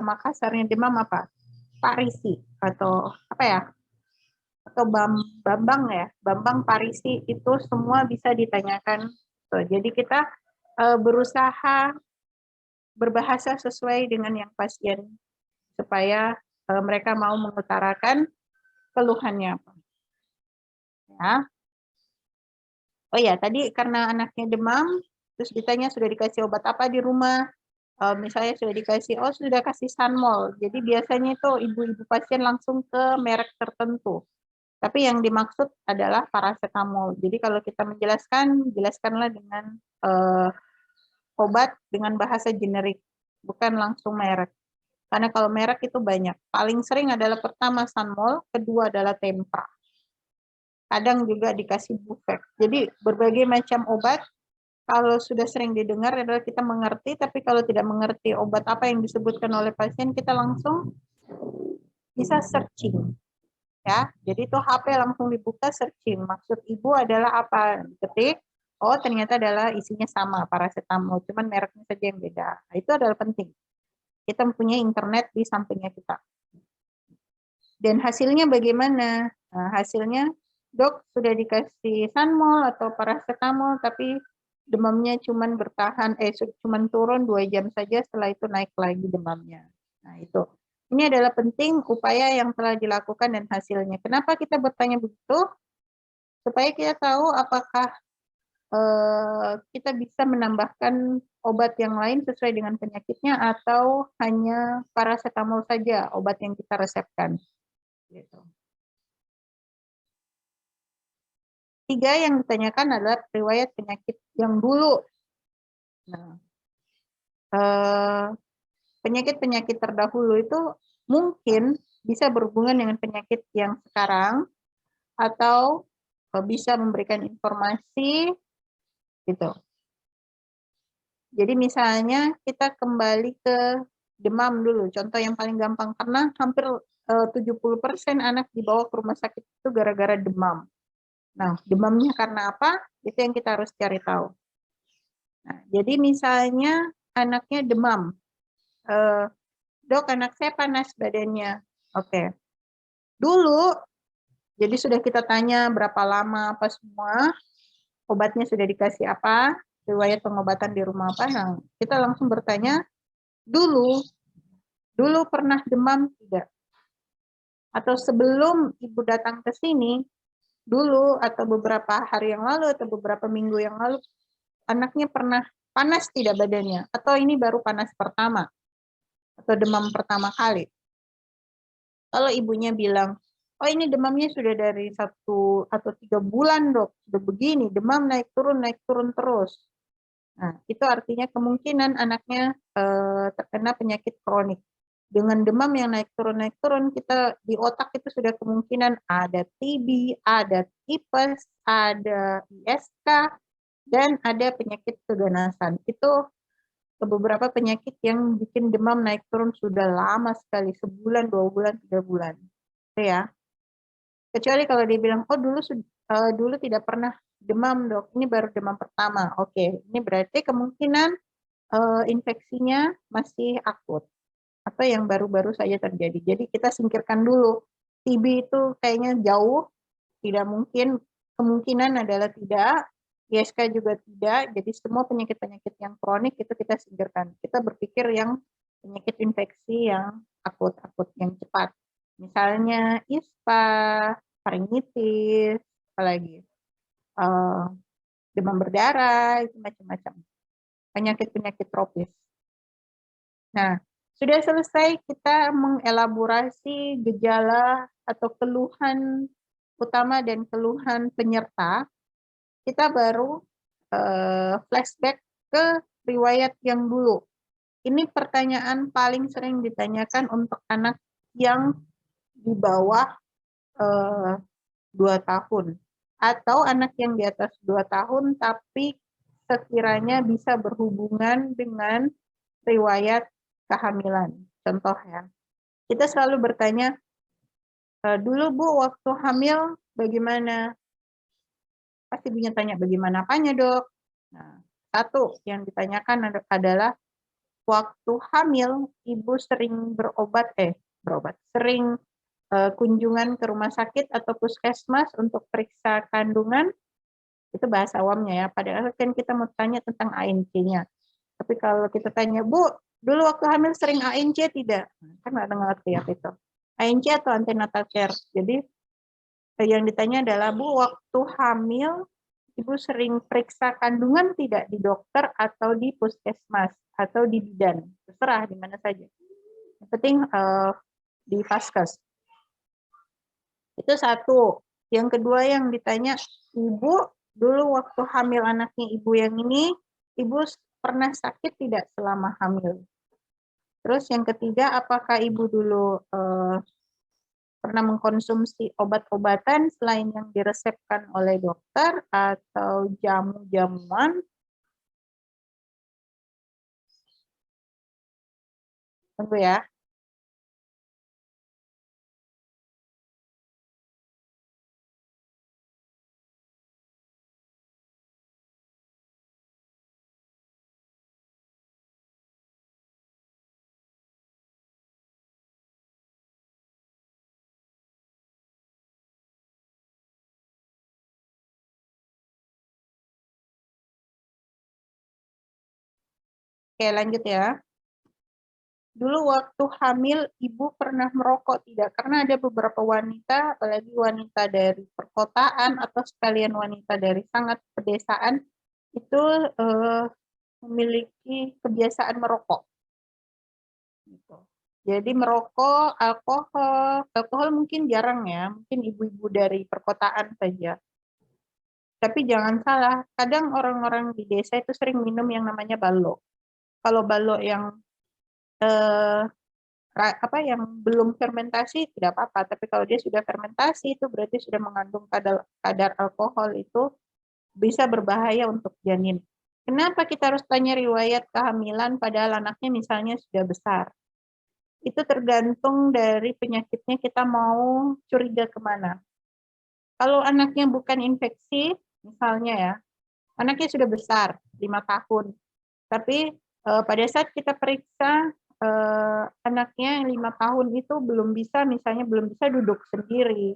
Makassarnya demam apa? Parisi atau apa ya? Atau Bambang ya, Bambang Parisi, itu semua bisa ditanyakan. Jadi kita berusaha berbahasa sesuai dengan yang pasien supaya mereka mau mengutarakan keluhannya apa. Ya. Oh ya, tadi karena anaknya demam, terus ditanya sudah dikasih obat apa di rumah. Misalnya sudah dikasih, sudah kasih Sanmol. Jadi biasanya itu ibu-ibu pasien langsung ke merek tertentu. Tapi yang dimaksud adalah paracetamol. Jadi kalau kita menjelaskan, jelaskanlah dengan obat dengan bahasa generik, bukan langsung merek. Karena kalau merek itu banyak. Paling sering adalah pertama Sanmol, kedua adalah Tempra. Kadang juga dikasih Bufex. Jadi berbagai macam obat, kalau sudah sering didengar adalah kita mengerti, tapi kalau tidak mengerti obat apa yang disebutkan oleh pasien, kita langsung bisa searching. Ya, jadi itu HP langsung dibuka searching. Maksud ibu adalah apa? Ketik, oh ternyata adalah isinya sama, paracetamol, cuman mereknya saja yang beda. Nah, itu adalah penting. Kita mempunyai internet di sampingnya kita. Dan hasilnya bagaimana? Nah, hasilnya, dok sudah dikasih Sanmol atau paracetamol, tapi demamnya cuman cuman turun 2 jam saja, setelah itu naik lagi demamnya. Nah itu. Ini adalah penting upaya yang telah dilakukan dan hasilnya. Kenapa kita bertanya begitu? Supaya kita tahu apakah kita bisa menambahkan obat yang lain sesuai dengan penyakitnya atau hanya paracetamol saja obat yang kita resepkan. Gitu. 3 yang ditanyakan adalah riwayat penyakit yang dulu. Nah, penyakit-penyakit terdahulu itu mungkin bisa berhubungan dengan penyakit yang sekarang atau bisa memberikan informasi gitu. Jadi misalnya kita kembali ke demam dulu, contoh yang paling gampang, karena hampir 70% anak dibawa ke rumah sakit itu gara-gara demam. Nah, demamnya karena apa? Itu yang kita harus cari tahu. Nah, jadi misalnya anaknya demam, dok anak saya panas badannya. Oke. Dulu, jadi sudah kita tanya berapa lama, apa semua, obatnya sudah dikasih apa, riwayat pengobatan di rumah apa. Nah, kita langsung bertanya, dulu pernah demam tidak? Atau sebelum ibu datang ke sini, dulu atau beberapa hari yang lalu atau beberapa minggu yang lalu, anaknya pernah panas tidak badannya? Atau ini baru panas pertama? Atau demam pertama kali? Kalau ibunya bilang, oh ini demamnya sudah dari 1 atau 3 bulan dok, sudah begini, demam naik turun terus. Nah, itu artinya kemungkinan anaknya terkena penyakit kronik. Dengan demam yang naik turun, kita di otak itu sudah kemungkinan ada TB, ada tipes, ada ISK, dan ada penyakit keganasan. Itu beberapa penyakit yang bikin demam naik turun sudah lama sekali, sebulan, 2 bulan, 3 bulan. Itu ya. Kecuali kalau dia bilang, oh dulu tidak pernah demam dok, ini baru demam pertama. Oke, ini berarti kemungkinan infeksinya masih akut atau yang baru-baru saja terjadi. Jadi kita singkirkan dulu. TB itu kayaknya jauh, tidak mungkin. Kemungkinan adalah tidak. ISK juga tidak. Jadi semua penyakit-penyakit yang kronik itu kita singkirkan. Kita berpikir yang penyakit infeksi yang akut-akut, yang cepat. Misalnya ISPA, faringitis, apalagi demam berdarah, itu macam-macam. Penyakit-penyakit tropis. Nah, sudah selesai kita mengelaborasi gejala atau keluhan utama dan keluhan penyerta. Kita baru flashback ke riwayat yang dulu. Ini pertanyaan paling sering ditanyakan untuk anak yang di bawah 2 tahun. Atau anak yang di atas 2 tahun tapi sekiranya bisa berhubungan dengan riwayat kehamilan. Contoh ya, kita selalu bertanya, dulu Bu waktu hamil bagaimana? Pasti punya tanya, bagaimana apanya dok? Nah, satu yang ditanyakan adalah waktu hamil ibu sering sering kunjungan ke rumah sakit atau puskesmas untuk periksa kandungan. Itu bahasa awamnya ya, padahal kan kita mau tanya tentang ANC-nya. Tapi kalau kita tanya, Bu, dulu waktu hamil sering ANC tidak? Kan nggak ngerti apa itu. ANC atau antenatal care. Jadi yang ditanya adalah, Bu, waktu hamil Ibu sering periksa kandungan tidak di dokter atau di puskesmas atau di bidan, terserah di mana saja. Yang penting di Vaskes. Itu satu. Yang kedua yang ditanya, Ibu dulu waktu hamil anaknya Ibu yang ini, Ibu pernah sakit tidak selama hamil? Terus yang ketiga, apakah Ibu dulu pernah mengkonsumsi obat-obatan selain yang diresepkan oleh dokter atau jamu-jamuan? Tunggu ya. Oke, lanjut ya. Dulu waktu hamil, Ibu pernah merokok tidak? Karena ada beberapa wanita, apalagi wanita dari perkotaan atau sekalian wanita dari sangat pedesaan, itu memiliki kebiasaan merokok. Gitu. Jadi merokok, alkohol mungkin jarang ya, mungkin ibu-ibu dari perkotaan saja. Tapi jangan salah, kadang orang-orang di desa itu sering minum yang namanya balok. Kalau balok yang yang belum fermentasi tidak apa-apa, tapi kalau dia sudah fermentasi itu berarti sudah mengandung kadar alkohol, itu bisa berbahaya untuk janin. Kenapa kita harus tanya riwayat kehamilan padahal anaknya misalnya sudah besar? Itu tergantung dari penyakitnya kita mau curiga kemana. Kalau anaknya bukan infeksi, misalnya ya, anaknya sudah besar, 5 tahun, tapi pada saat kita periksa anaknya yang 5 tahun itu belum bisa, misalnya belum bisa duduk sendiri,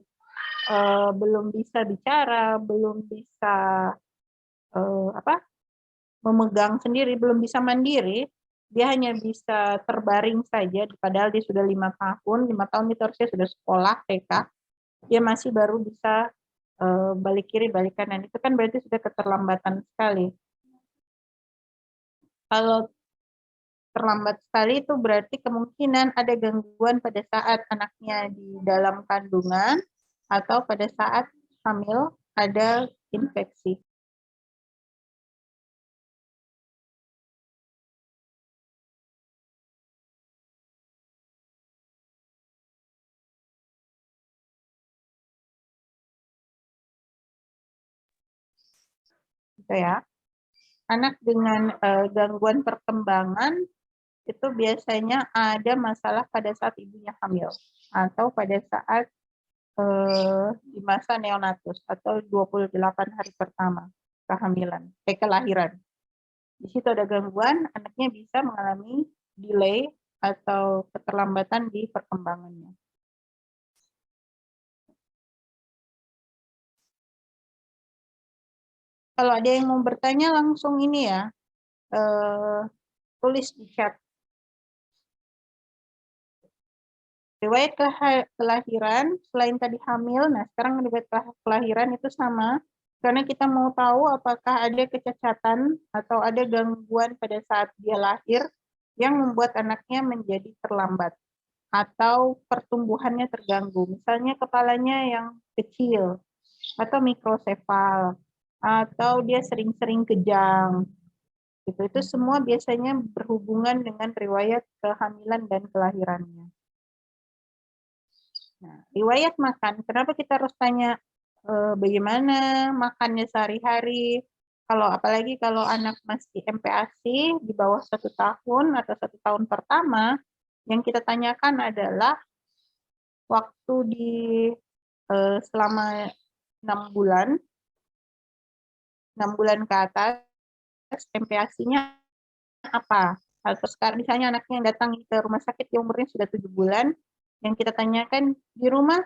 belum bisa bicara, belum bisa memegang sendiri, belum bisa mandiri, dia hanya bisa terbaring saja, padahal dia sudah 5 tahun, 5 tahun itu harusnya sudah sekolah TK, dia masih baru bisa balik kiri, balik kanan, itu kan berarti sudah keterlambatan sekali. Kalau terlambat sekali itu berarti kemungkinan ada gangguan pada saat anaknya di dalam kandungan atau pada saat hamil ada infeksi. gitu ya. Anak dengan gangguan perkembangan itu biasanya ada masalah pada saat ibunya hamil atau pada saat di masa neonatus atau 28 hari pertama kelahiran. Di situ ada gangguan, anaknya bisa mengalami delay atau keterlambatan di perkembangannya. Kalau ada yang mau bertanya langsung ini ya, tulis di chat. Riwayat kelahiran, selain tadi hamil, nah sekarang riwayat kelahiran itu sama, karena kita mau tahu apakah ada kecacatan atau ada gangguan pada saat dia lahir yang membuat anaknya menjadi terlambat atau pertumbuhannya terganggu. Misalnya kepalanya yang kecil atau mikrosefal atau dia sering-sering kejang. Itu semua biasanya berhubungan dengan riwayat kehamilan dan kelahirannya. Nah, riwayat makan, kenapa kita harus tanya bagaimana makannya sehari-hari? Apalagi kalau anak masih MPASI di bawah 1 tahun atau 1 tahun pertama, yang kita tanyakan adalah waktu selama 6 bulan, 6 bulan ke atas, MPASI-nya apa? Atau sekarang misalnya anaknya yang datang ke rumah sakit yang umurnya sudah 7 bulan, yang kita tanyakan di rumah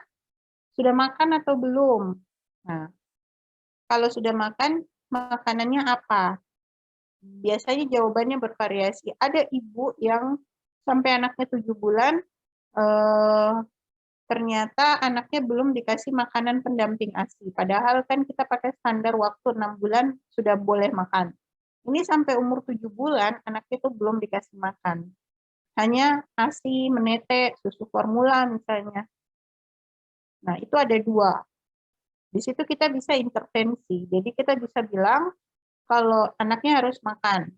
sudah makan atau belum? Nah, kalau sudah makan, makanannya apa? Biasanya jawabannya bervariasi. Ada ibu yang sampai anaknya 7 bulan, ternyata anaknya belum dikasih makanan pendamping ASI. Padahal kan kita pakai standar waktu 6 bulan sudah boleh makan. Ini sampai umur 7 bulan, anaknya itu belum dikasih makan. Hanya ASI, menete, susu formula misalnya. Nah, itu ada 2. Di situ kita bisa intervensi. Jadi kita bisa bilang kalau anaknya harus makan.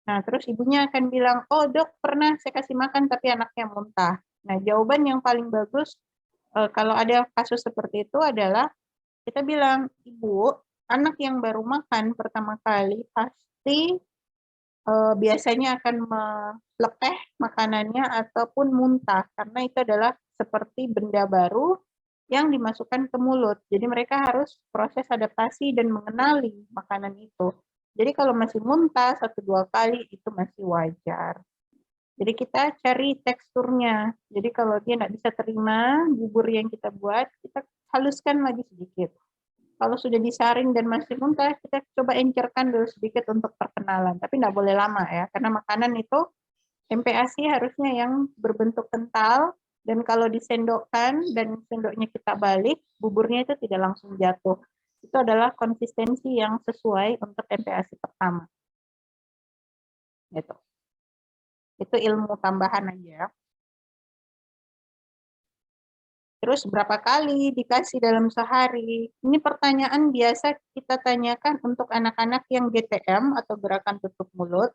Nah, terus ibunya akan bilang, oh dok pernah saya kasih makan tapi anaknya muntah. Nah, jawaban yang paling bagus kalau ada kasus seperti itu adalah kita bilang, ibu, anak yang baru makan pertama kali pasti biasanya akan melepeh makanannya ataupun muntah karena itu adalah seperti benda baru yang dimasukkan ke mulut. Jadi mereka harus proses adaptasi dan mengenali makanan itu. Jadi kalau masih muntah 1-2 kali itu masih wajar. Jadi kita cari teksturnya. Jadi kalau dia nggak bisa terima bubur yang kita buat, kita haluskan lagi sedikit. Kalau sudah disaring dan masih muntah, kita coba encerkan dulu sedikit untuk perkenalan. Tapi nggak boleh lama ya, karena makanan itu MPASI harusnya yang berbentuk kental, dan kalau disendokkan dan sendoknya kita balik, buburnya itu tidak langsung jatuh. Itu adalah konsistensi yang sesuai untuk MPASI pertama. Gitu. Itu ilmu tambahan aja. Terus berapa kali dikasih dalam sehari? Ini pertanyaan biasa kita tanyakan untuk anak-anak yang GTM atau gerakan tutup mulut,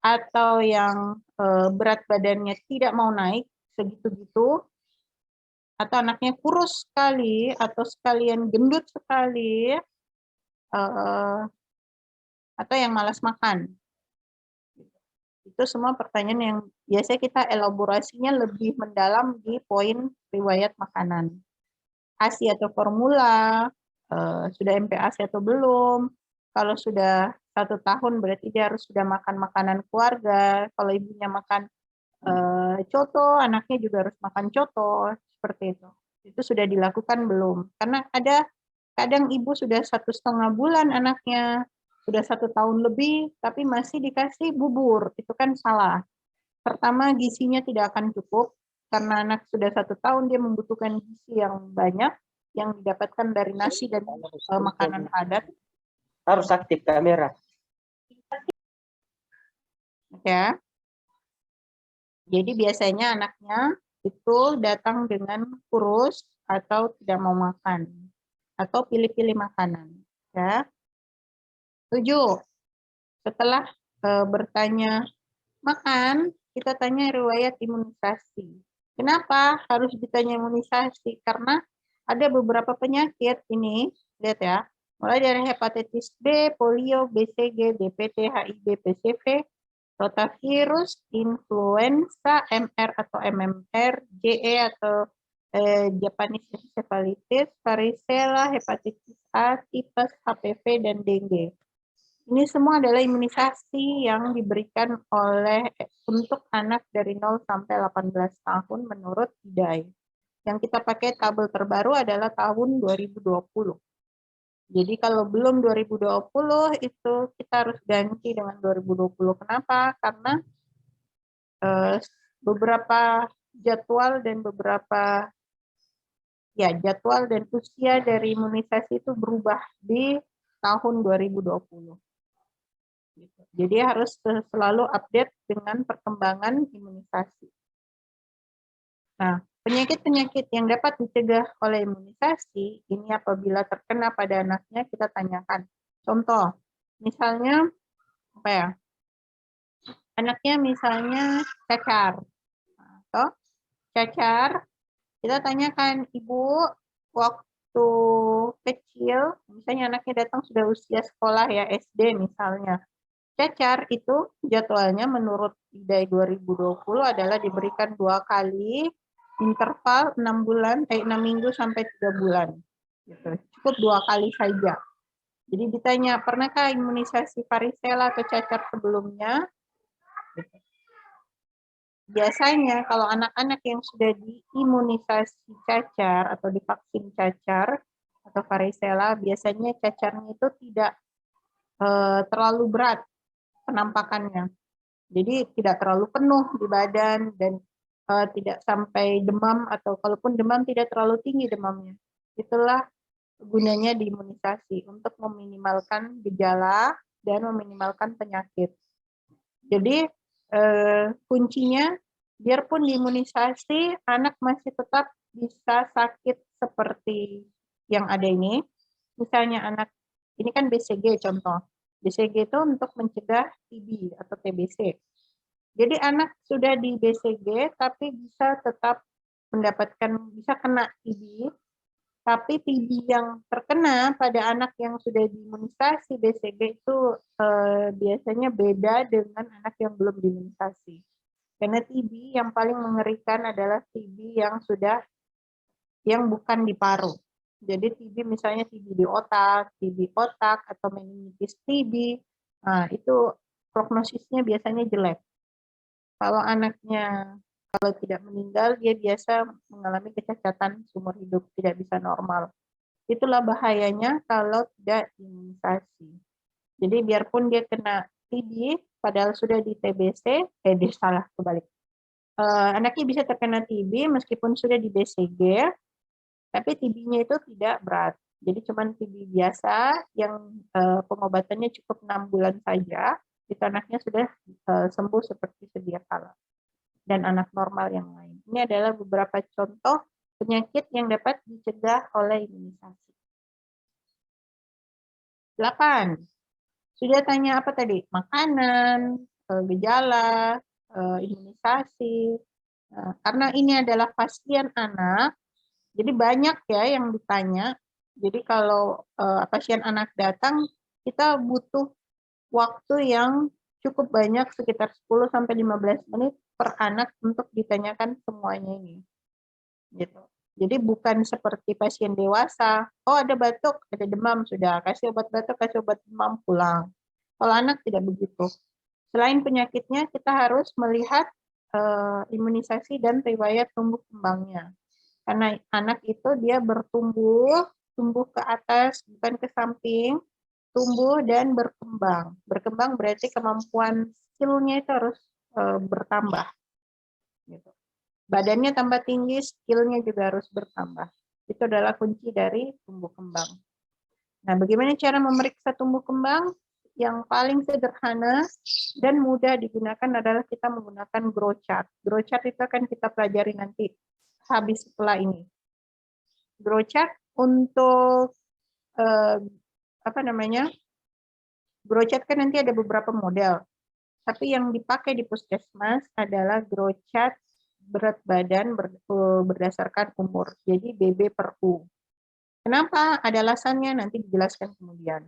atau yang berat badannya tidak mau naik segitu-gitu, atau anaknya kurus sekali, atau sekalian gendut sekali, atau yang malas makan. Itu semua pertanyaan yang biasanya kita elaborasinya lebih mendalam di poin riwayat makanan. ASI atau formula, sudah MPASI atau belum. Kalau sudah 1 tahun berarti dia harus sudah makan makanan keluarga. Kalau ibunya makan coto, anaknya juga harus makan coto, seperti itu. Itu sudah dilakukan belum? Karena ada kadang ibu sudah 1,5 bulan anaknya, sudah 1 tahun lebih, tapi masih dikasih bubur. Itu kan salah. Pertama, gizinya tidak akan cukup, karena anak sudah 1 tahun, dia membutuhkan gizi yang banyak, yang didapatkan dari nasi dan makanan padat. Harus aktif kamera. Ya. Jadi biasanya anaknya itu datang dengan kurus atau tidak mau makan, atau pilih-pilih makanan. Ya. 7. Setelah bertanya makan, kita tanya riwayat imunisasi. Kenapa harus ditanya imunisasi? Karena ada beberapa penyakit ini, lihat ya, Mulai dari hepatitis B, polio, BCG, DPT, HIV, PCV, rotavirus, influenza, MR atau MMR, JE atau Japanese encephalitis, varicella, hepatitis A, tipes, HPV, dan dengue. Ini semua adalah imunisasi yang diberikan untuk anak dari 0 sampai 18 tahun menurut IDAI. Yang kita pakai tabel terbaru adalah tahun 2020. Jadi kalau belum 2020 itu kita harus ganti dengan 2020. Kenapa? Karena beberapa jadwal dan jadwal dan usia dari imunisasi itu berubah di tahun 2020. Jadi harus selalu update dengan perkembangan imunisasi. Nah, penyakit-penyakit yang dapat dicegah oleh imunisasi, ini apabila terkena pada anaknya, kita tanyakan. Contoh, misalnya, apa ya? Anaknya misalnya cacar. Atau cacar, kita tanyakan, Ibu, waktu kecil, misalnya anaknya datang sudah usia sekolah ya, SD misalnya. Cacar itu jadwalnya menurut IDAI 2020 adalah diberikan 2 kali interval 6 minggu sampai 3 bulan. Gitu. Cukup 2 kali saja. Jadi ditanya, pernahkah imunisasi varicella atau cacar sebelumnya? Gitu. Biasanya kalau anak-anak yang sudah diimunisasi cacar atau divaksin cacar atau varicella, biasanya cacarnya itu tidak terlalu berat penampakannya. Jadi tidak terlalu penuh di badan dan tidak sampai demam, atau kalaupun demam tidak terlalu tinggi demamnya. Itulah gunanya diimunisasi untuk meminimalkan gejala dan meminimalkan penyakit. Jadi kuncinya biarpun diimunisasi anak masih tetap bisa sakit seperti yang ada ini. Misalnya anak ini kan BCG contoh. BCG itu untuk mencegah TB atau TBC. Jadi anak sudah di BCG tapi bisa tetap bisa kena TB, tapi TB yang terkena pada anak yang sudah diimunisasi BCG itu biasanya beda dengan anak yang belum diimunisasi. Karena TB yang paling mengerikan adalah TB yang bukan di paru. Jadi TB misalnya TB di otak, atau meningitis TB, nah itu prognosisnya biasanya jelek. Kalau anaknya tidak meninggal, dia biasa mengalami kecacatan seumur hidup, tidak bisa normal. Itulah bahayanya kalau tidak imunisasi. Jadi biarpun dia kena TB, padahal sudah di TBC, dia salah kebalik. Anaknya bisa terkena TB meskipun sudah di BCG, tapi TB-nya itu tidak berat. Jadi cuma TB biasa yang pengobatannya cukup 6 bulan saja, itu anaknya sudah sembuh seperti sedia kala. Dan anak normal yang lain. Ini adalah beberapa contoh penyakit yang dapat dicegah oleh imunisasi. 8. Sudah tanya apa tadi? Makanan, gejala, imunisasi. Karena ini adalah pasien anak, jadi banyak ya yang ditanya. Jadi kalau pasien anak datang, kita butuh waktu yang cukup banyak, sekitar 10-15 menit per anak untuk ditanyakan semuanya ini. Gitu. Jadi bukan seperti pasien dewasa, oh ada batuk, ada demam, sudah kasih obat batuk, kasih obat demam, pulang. Kalau anak tidak begitu. Selain penyakitnya, kita harus melihat imunisasi dan riwayat tumbuh kembangnya. Karena anak itu dia tumbuh ke atas, bukan ke samping, tumbuh dan berkembang. Berkembang berarti kemampuan skill-nya itu harus bertambah. Gitu. Badannya tambah tinggi, skill-nya juga harus bertambah. Itu adalah kunci dari tumbuh kembang. Nah, bagaimana cara memeriksa tumbuh kembang? Yang paling sederhana dan mudah digunakan adalah kita menggunakan grow chart. Grow chart itu akan kita pelajari nanti habis setelah ini. Grow chart untuk grow chart kan nanti ada beberapa model. Tapi yang dipakai di puskesmas adalah grow chart berat badan berdasarkan umur. Jadi BB per U. Kenapa? Ada alasannya, nanti dijelaskan kemudian.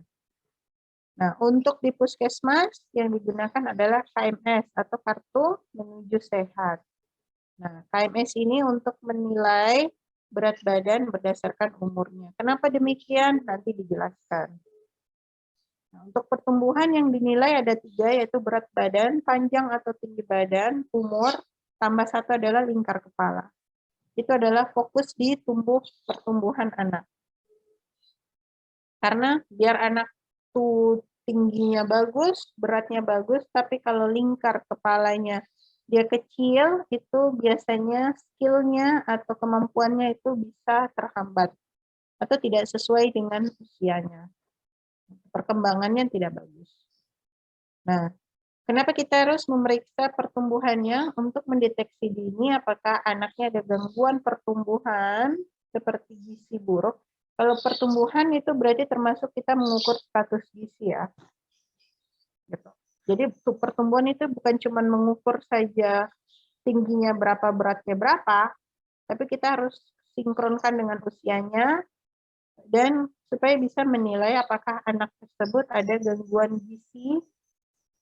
Nah, untuk di puskesmas yang digunakan adalah KMS atau Kartu Menuju Sehat. Nah, KMS ini untuk menilai berat badan berdasarkan umurnya. Kenapa demikian? Nanti dijelaskan. Nah, untuk pertumbuhan yang dinilai ada 3, yaitu berat badan, panjang atau tinggi badan, umur, tambah 1 adalah lingkar kepala. Itu adalah fokus di pertumbuhan anak. Karena biar anak tuh tingginya bagus, beratnya bagus, tapi kalau lingkar kepalanya dia kecil, itu biasanya skill-nya atau kemampuannya itu bisa terhambat atau tidak sesuai dengan usianya. Perkembangannya tidak bagus. Nah, kenapa kita harus memeriksa pertumbuhannya untuk mendeteksi dini apakah anaknya ada gangguan pertumbuhan seperti gizi buruk. Kalau pertumbuhan itu berarti termasuk kita mengukur status gizi ya. Gitu. Jadi pertumbuhan itu bukan cuma mengukur saja tingginya berapa, beratnya berapa, tapi kita harus sinkronkan dengan usianya dan supaya bisa menilai apakah anak tersebut ada gangguan gizi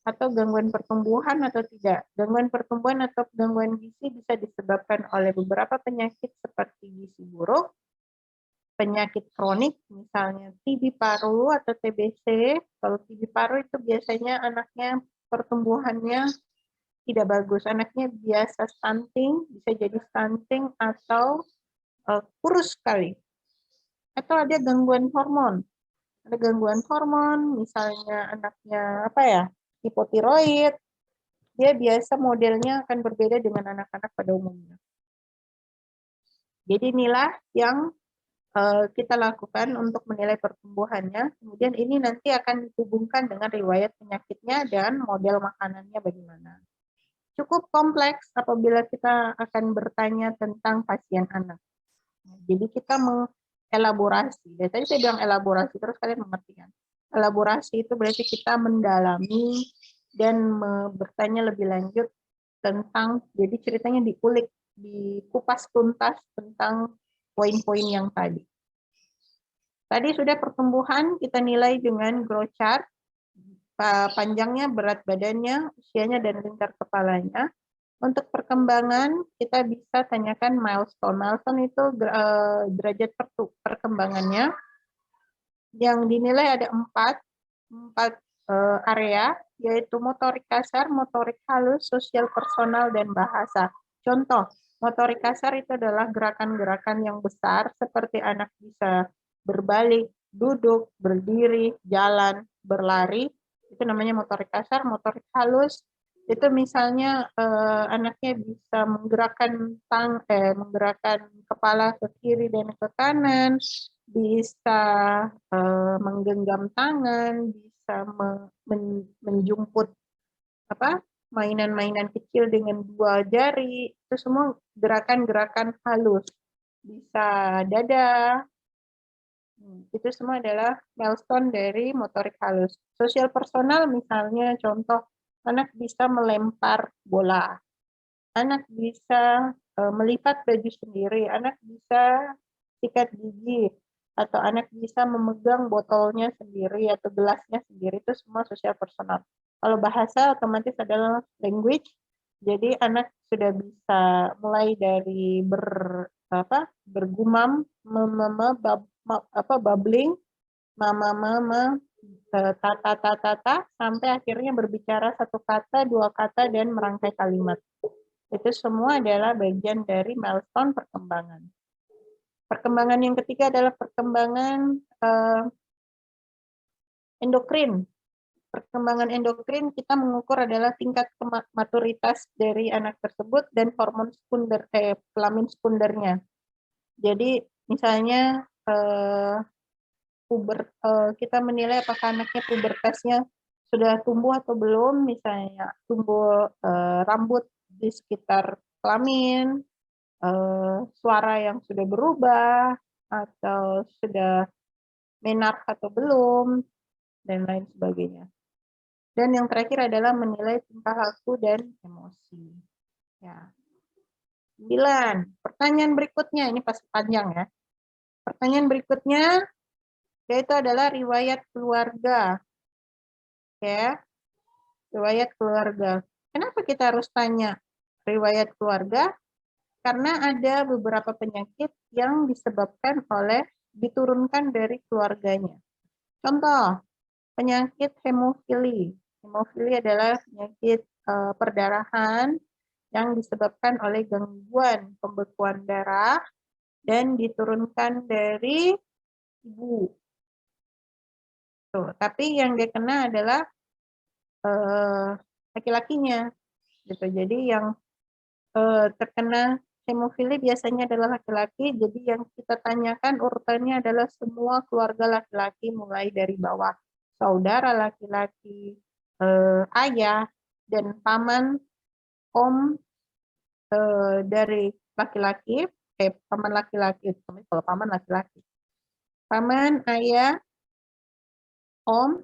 atau gangguan pertumbuhan atau tidak. Gangguan pertumbuhan atau gangguan gizi bisa disebabkan oleh beberapa penyakit seperti gizi buruk, penyakit kronik, misalnya TB paru atau TBC. Kalau TB paru itu biasanya anaknya pertumbuhannya tidak bagus. Anaknya biasa stunting, bisa jadi stunting atau kurus sekali. Atau ada gangguan hormon. Ada gangguan hormon, misalnya anaknya hipotiroid, dia biasa modelnya akan berbeda dengan anak-anak pada umumnya. Jadi inilah yang kita lakukan untuk menilai pertumbuhannya. Kemudian ini nanti akan dihubungkan dengan riwayat penyakitnya dan model makanannya bagaimana. Cukup kompleks apabila kita akan bertanya tentang pasien anak. Jadi kita mengelaborasi. Tadi saya bilang elaborasi, terus kalian mengerti kan? Elaborasi itu berarti kita mendalami dan bertanya lebih lanjut tentang, jadi ceritanya dikulik, dikupas tuntas tentang poin-poin yang tadi. Tadi sudah pertumbuhan, kita nilai dengan growth chart, panjangnya, berat badannya, usianya, dan lingkar kepalanya. Untuk perkembangan, kita bisa tanyakan milestone. Milestone itu derajat perkembangannya. Yang dinilai ada 4 area, yaitu motorik kasar, motorik halus, sosial personal, dan bahasa. Contoh, motorik kasar itu adalah gerakan-gerakan yang besar, seperti anak bisa berbalik, duduk, berdiri, jalan, berlari, itu namanya motorik kasar. Motorik halus itu misalnya anaknya bisa menggerakkan kepala ke kiri dan ke kanan, bisa menggenggam tangan, bisa menjumput mainan-mainan kecil dengan 2 jari, itu semua gerakan-gerakan halus. Bisa dada. Itu semua adalah milestone dari motorik halus. Sosial personal misalnya contoh, anak bisa melempar bola, anak bisa melipat baju sendiri, anak bisa sikat gigi, atau anak bisa memegang botolnya sendiri atau gelasnya sendiri, itu semua sosial personal. Kalau bahasa otomatis adalah language, jadi anak sudah bisa mulai dari bergumam, babbling, mama, tata, sampai akhirnya berbicara 1 kata, 2 kata, dan merangkai kalimat. Itu semua adalah bagian dari milestone perkembangan. Perkembangan yang ketiga adalah perkembangan endokrin. Perkembangan endokrin kita mengukur adalah tingkat maturitas dari anak tersebut dan hormon kelamin sekundernya. Jadi misalnya kita menilai apakah anaknya pubertasnya sudah tumbuh atau belum, misalnya tumbuh rambut di sekitar kelamin, suara yang sudah berubah, atau sudah menark atau belum, dan lain sebagainya. Dan yang terakhir adalah menilai tingkah laku dan emosi. Ya. 9. Pertanyaan berikutnya, ini pasti panjang ya. Pertanyaan berikutnya yaitu adalah riwayat keluarga. Ya, riwayat keluarga. Kenapa kita harus tanya riwayat keluarga? Karena ada beberapa penyakit yang diturunkan dari keluarganya. Contoh, penyakit hemofili. Hemofili adalah penyakit perdarahan yang disebabkan oleh gangguan pembekuan darah dan diturunkan dari ibu. Tuh, tapi yang dia kena adalah laki-lakinya. Gitu. Jadi yang terkena hemofili biasanya adalah laki-laki. Jadi yang kita tanyakan urutannya adalah semua keluarga laki-laki mulai dari bawah. Saudara laki-laki, ayah, dan paman, om dari laki-laki, paman laki-laki, kalau paman laki-laki. Paman, ayah, om,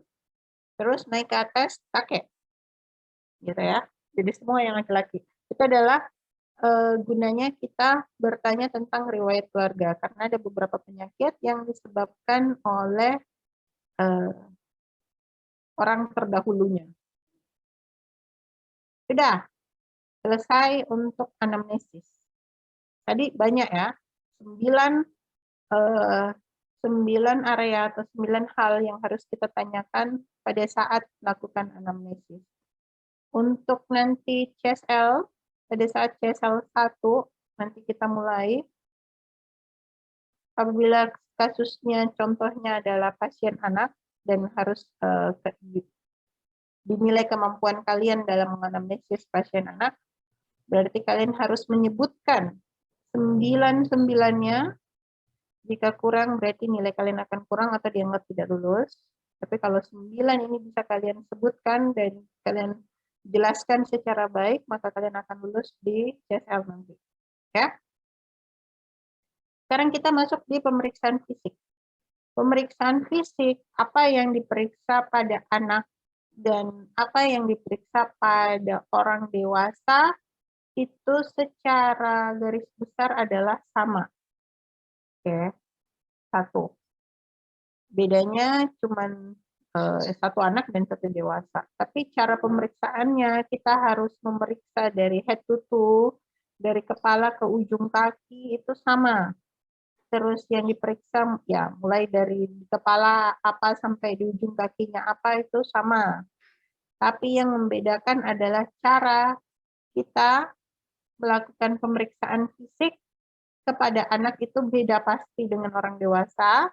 terus naik ke atas kakek. Gitu ya. Jadi semua yang laki-laki. Itu adalah gunanya kita bertanya tentang riwayat keluarga karena ada beberapa penyakit yang disebabkan oleh orang terdahulunya. Sudah selesai untuk anamnesis. Tadi banyak ya, 9 area atau 9 hal yang harus kita tanyakan pada saat melakukan anamnesis. Untuk nanti CSL, pada saat CSL 1, nanti kita mulai. Apabila kasusnya contohnya adalah pasien anak dan harus dinilai kemampuan kalian dalam menganamnesis pasien anak, berarti kalian harus menyebutkan 9-9-nya. Jika kurang berarti nilai kalian akan kurang atau dianggap tidak lulus. Tapi kalau 9 ini bisa kalian sebutkan dan kalian jelaskan secara baik, maka kalian akan lulus di CSL nanti. Ya. Sekarang kita masuk di pemeriksaan fisik. Pemeriksaan fisik, apa yang diperiksa pada anak dan apa yang diperiksa pada orang dewasa, itu secara garis besar adalah sama. Oke, satu. Bedanya cuma satu anak dan satu dewasa. Tapi cara pemeriksaannya kita harus memeriksa dari head to toe, dari kepala ke ujung kaki itu sama. Terus yang diperiksa ya mulai dari kepala apa sampai di ujung kakinya apa itu sama. Tapi yang membedakan adalah cara kita melakukan pemeriksaan fisik kepada anak itu beda pasti dengan orang dewasa.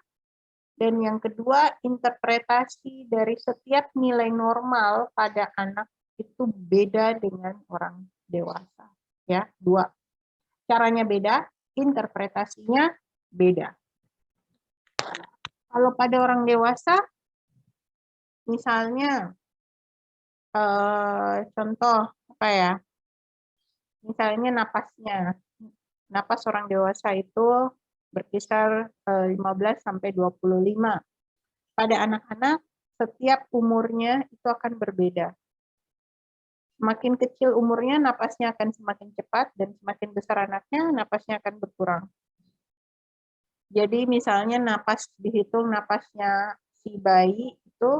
Dan yang kedua, interpretasi dari setiap nilai normal pada anak itu beda dengan orang dewasa. Ya, dua. Caranya beda, interpretasinya beda. Kalau pada orang dewasa, misalnya, contoh apa ya? Misalnya napasnya. Napas orang dewasa itu berkisar 15 sampai 25. Pada anak-anak, setiap umurnya itu akan berbeda. Semakin kecil umurnya, napasnya akan semakin cepat, dan semakin besar anaknya, napasnya akan berkurang. Jadi misalnya dihitung napasnya si bayi itu,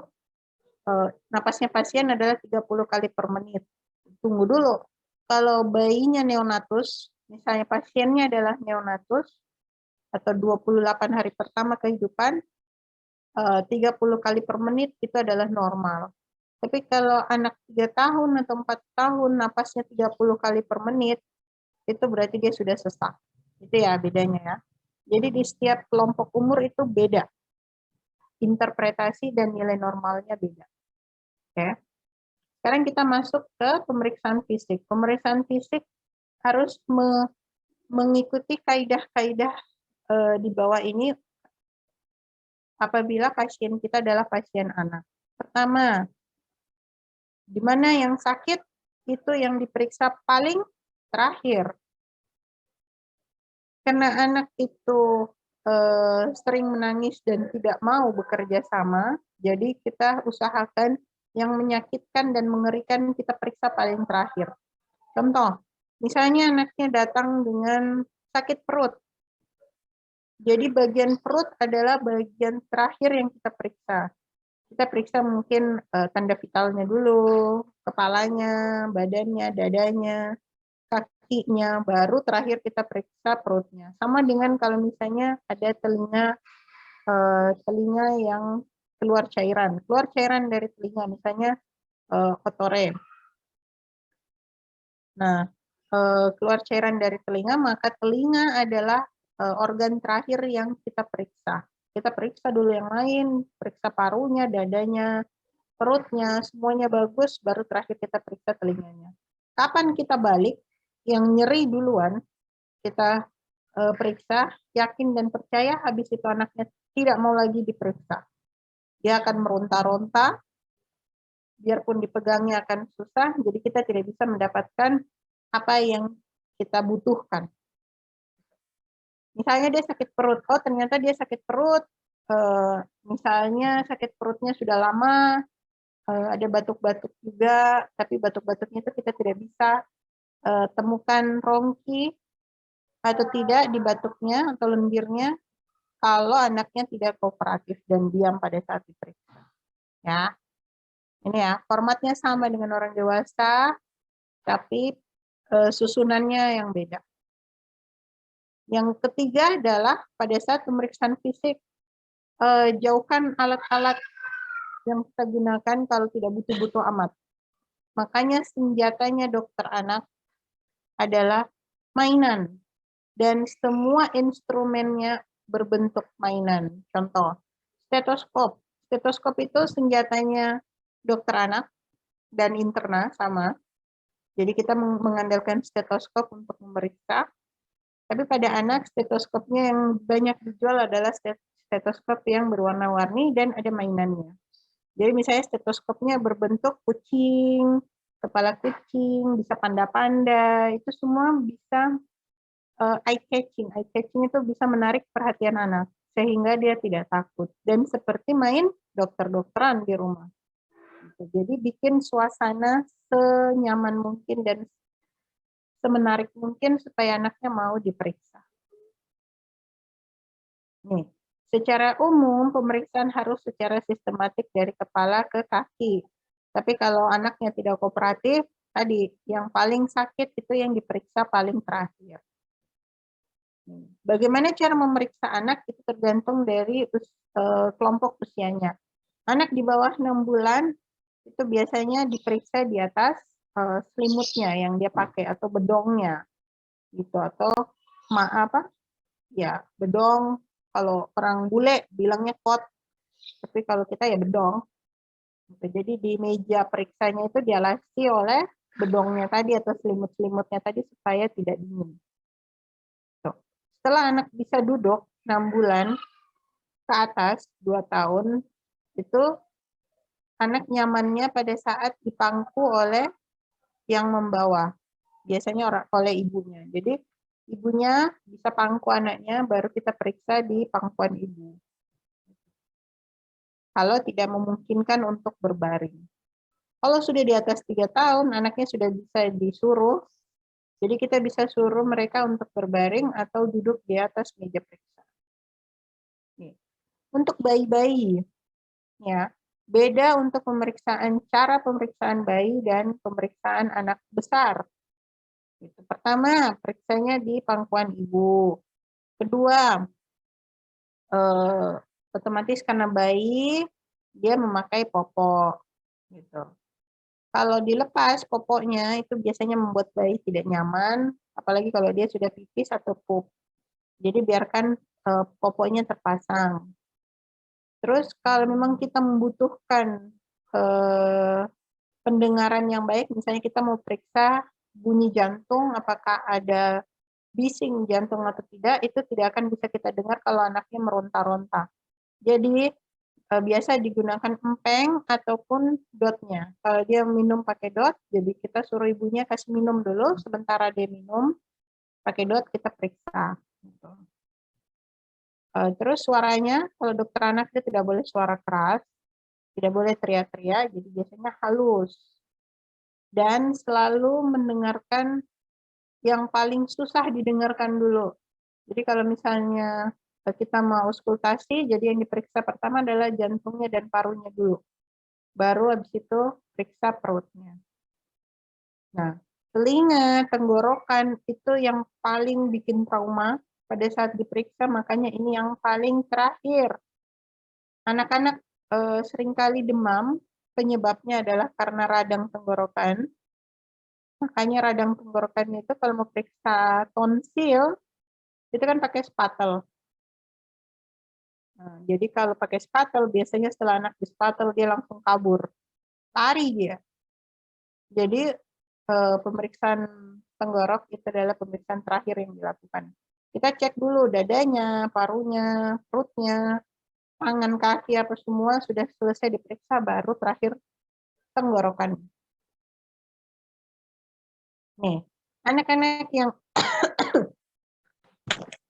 napasnya pasien adalah 30 kali per menit. Tunggu dulu, kalau bayinya neonatus, misalnya pasiennya adalah neonatus, atau 28 hari pertama kehidupan, 30 kali per menit itu adalah normal. Tapi kalau anak 3 tahun atau 4 tahun napasnya 30 kali per menit, itu berarti dia sudah sesak. Itu ya bedanya ya. Jadi di setiap kelompok umur itu beda. Interpretasi dan nilai normalnya beda. Oke. Sekarang kita masuk ke pemeriksaan fisik. Pemeriksaan fisik harus mengikuti kaidah-kaidah di bawah ini apabila pasien kita adalah pasien anak. Pertama, di mana yang sakit itu yang diperiksa paling terakhir. Karena anak itu sering menangis dan tidak mau bekerja sama, jadi kita usahakan yang menyakitkan dan mengerikan kita periksa paling terakhir. Contoh, misalnya anaknya datang dengan sakit perut. Jadi bagian perut adalah bagian terakhir yang kita periksa. Kita periksa mungkin tanda vitalnya dulu, kepalanya, badannya, dadanya, kakinya, baru terakhir kita periksa perutnya. Sama dengan kalau misalnya ada telinga yang keluar cairan dari telinga, misalnya otore. Nah, keluar cairan dari telinga, maka telinga adalah organ terakhir yang kita periksa. Kita periksa dulu yang lain, periksa parunya, dadanya, perutnya, semuanya bagus, baru terakhir kita periksa telinganya. Kapan kita balik, yang nyeri duluan, kita periksa, yakin dan percaya, habis itu anaknya tidak mau lagi diperiksa. Dia akan meronta-ronta, biarpun dipegangnya akan susah, jadi kita tidak bisa mendapatkan apa yang kita butuhkan. Misalnya dia sakit perut, oh ternyata dia sakit perut, misalnya sakit perutnya sudah lama, ada batuk-batuk juga, tapi batuk-batuknya itu kita tidak bisa temukan rongki atau tidak di batuknya atau lendirnya kalau anaknya tidak kooperatif dan diam pada saat diperiksa. Ya, ini ya formatnya sama dengan orang dewasa, tapi susunannya yang beda. Yang ketiga adalah pada saat pemeriksaan fisik, jauhkan alat-alat yang kita gunakan kalau tidak butuh-butuh amat. Makanya senjatanya dokter anak adalah mainan. Dan semua instrumennya berbentuk mainan. Contoh, stetoskop. Stetoskop itu senjatanya dokter anak dan interna sama. Jadi kita mengandalkan stetoskop untuk memeriksa. Tapi pada anak, stetoskopnya yang banyak dijual adalah stetoskop yang berwarna-warni dan ada mainannya. Jadi misalnya stetoskopnya berbentuk kucing, kepala kucing, bisa panda-panda, itu semua bisa eye-catching. Eye-catching itu bisa menarik perhatian anak, sehingga dia tidak takut. Dan seperti main dokter-dokteran di rumah. Jadi bikin suasana senyaman mungkin dan semenarik mungkin supaya anaknya mau diperiksa. Nih, secara umum pemeriksaan harus secara sistematik dari kepala ke kaki. Tapi kalau anaknya tidak kooperatif, tadi yang paling sakit itu yang diperiksa paling terakhir. Bagaimana cara memeriksa anak itu tergantung dari kelompok usianya. Anak di bawah 6 bulan itu biasanya diperiksa di atas selimutnya yang dia pakai atau bedongnya gitu, atau bedong. Kalau orang bule bilangnya kot, tapi kalau kita ya bedong. Jadi di meja periksanya itu dialasi oleh bedongnya tadi atau selimut-selimutnya tadi supaya tidak dingin. Setelah anak bisa duduk 6 bulan ke atas 2 tahun, itu anak nyamannya pada saat dipangku oleh yang membawa, biasanya oleh ibunya. Jadi ibunya bisa pangku anaknya, baru kita periksa di pangkuan ibu. Kalau tidak memungkinkan untuk berbaring. Kalau sudah di atas 3 tahun, anaknya sudah bisa disuruh, jadi kita bisa suruh mereka untuk berbaring atau duduk di atas meja periksa. Untuk bayi-bayi, ya, beda untuk cara pemeriksaan bayi dan pemeriksaan anak besar. Pertama, periksanya di pangkuan ibu. Kedua, otomatis karena bayi dia memakai popok. Gitu. Kalau dilepas popoknya itu biasanya membuat bayi tidak nyaman, apalagi kalau dia sudah pipis atau pup. Jadi biarkan popoknya terpasang. Terus kalau memang kita membutuhkan pendengaran yang baik, misalnya kita mau periksa bunyi jantung, apakah ada bising jantung atau tidak, itu tidak akan bisa kita dengar kalau anaknya meronta-ronta. Jadi biasa digunakan empeng ataupun dotnya. Kalau dia minum pakai dot, jadi kita suruh ibunya kasih minum dulu, sementara dia minum, pakai dot kita periksa. Terus suaranya, kalau dokter anak dia tidak boleh suara keras, tidak boleh teriak-teriak, jadi biasanya halus. Dan selalu mendengarkan yang paling susah didengarkan dulu. Jadi kalau misalnya kita mau auskultasi, jadi yang diperiksa pertama adalah jantungnya dan parunya dulu. Baru habis itu periksa perutnya. Nah, telinga, tenggorokan itu yang paling bikin trauma pada saat diperiksa, makanya ini yang paling terakhir. Anak-anak seringkali demam, penyebabnya adalah karena radang tenggorokan. Makanya radang tenggorokan itu kalau mau periksa tonsil, itu kan pakai spatel. Nah, jadi kalau pakai spatel, biasanya setelah anak di spatel, dia langsung kabur. Lari dia. Jadi pemeriksaan tenggorok itu adalah pemeriksaan terakhir yang dilakukan. Kita cek dulu dadanya, parunya, perutnya, tangan, kaki, apa semua sudah selesai diperiksa, baru terakhir tenggorokan. Nih, anak-anak yang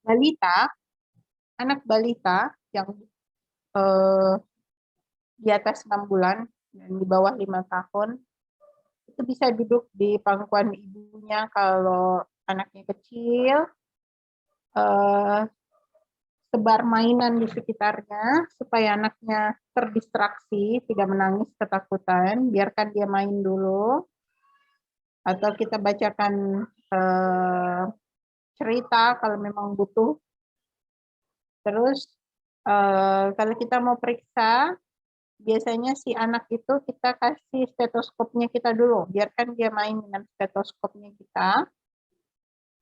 balita, anak balita yang di atas 6 bulan dan di bawah 5 tahun, itu bisa duduk di pangkuan ibunya kalau anaknya kecil, sebar mainan di sekitarnya supaya anaknya terdistraksi, tidak menangis ketakutan, biarkan dia main dulu, atau kita bacakan cerita kalau memang butuh. Terus kalau kita mau periksa, biasanya si anak itu kita kasih stetoskopnya kita dulu, biarkan dia main dengan stetoskopnya kita.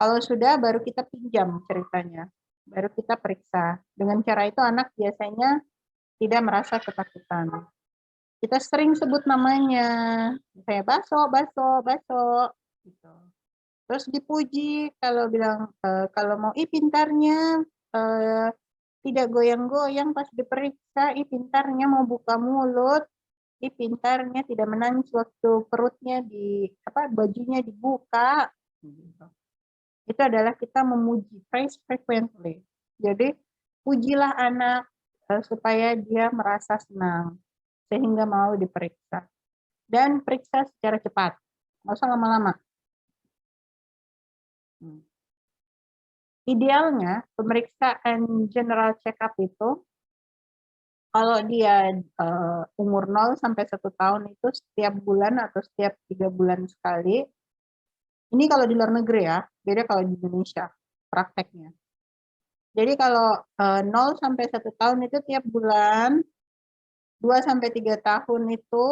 Kalau sudah, baru kita pinjam ceritanya, baru kita periksa. Dengan cara itu anak biasanya tidak merasa ketakutan. Kita sering sebut namanya, misalnya baso, baso, baso, gitu. Terus dipuji kalau bilang kalau mau pintarnya tidak goyang-goyang pas diperiksa, pintarnya mau buka mulut, pintarnya tidak menangis waktu perutnya bajunya dibuka. Gitu. Itu adalah kita memuji, praise frequently. Jadi pujilah anak supaya dia merasa senang sehingga mau diperiksa. Dan periksa secara cepat, nggak usah lama-lama. Idealnya pemeriksaan general check-up itu kalau dia umur 0 sampai 1 tahun itu setiap bulan atau setiap 3 bulan sekali. Ini kalau di luar negeri ya, beda kalau di Indonesia prakteknya. Jadi kalau 0 sampai 1 tahun itu tiap bulan, 2 sampai 3 tahun itu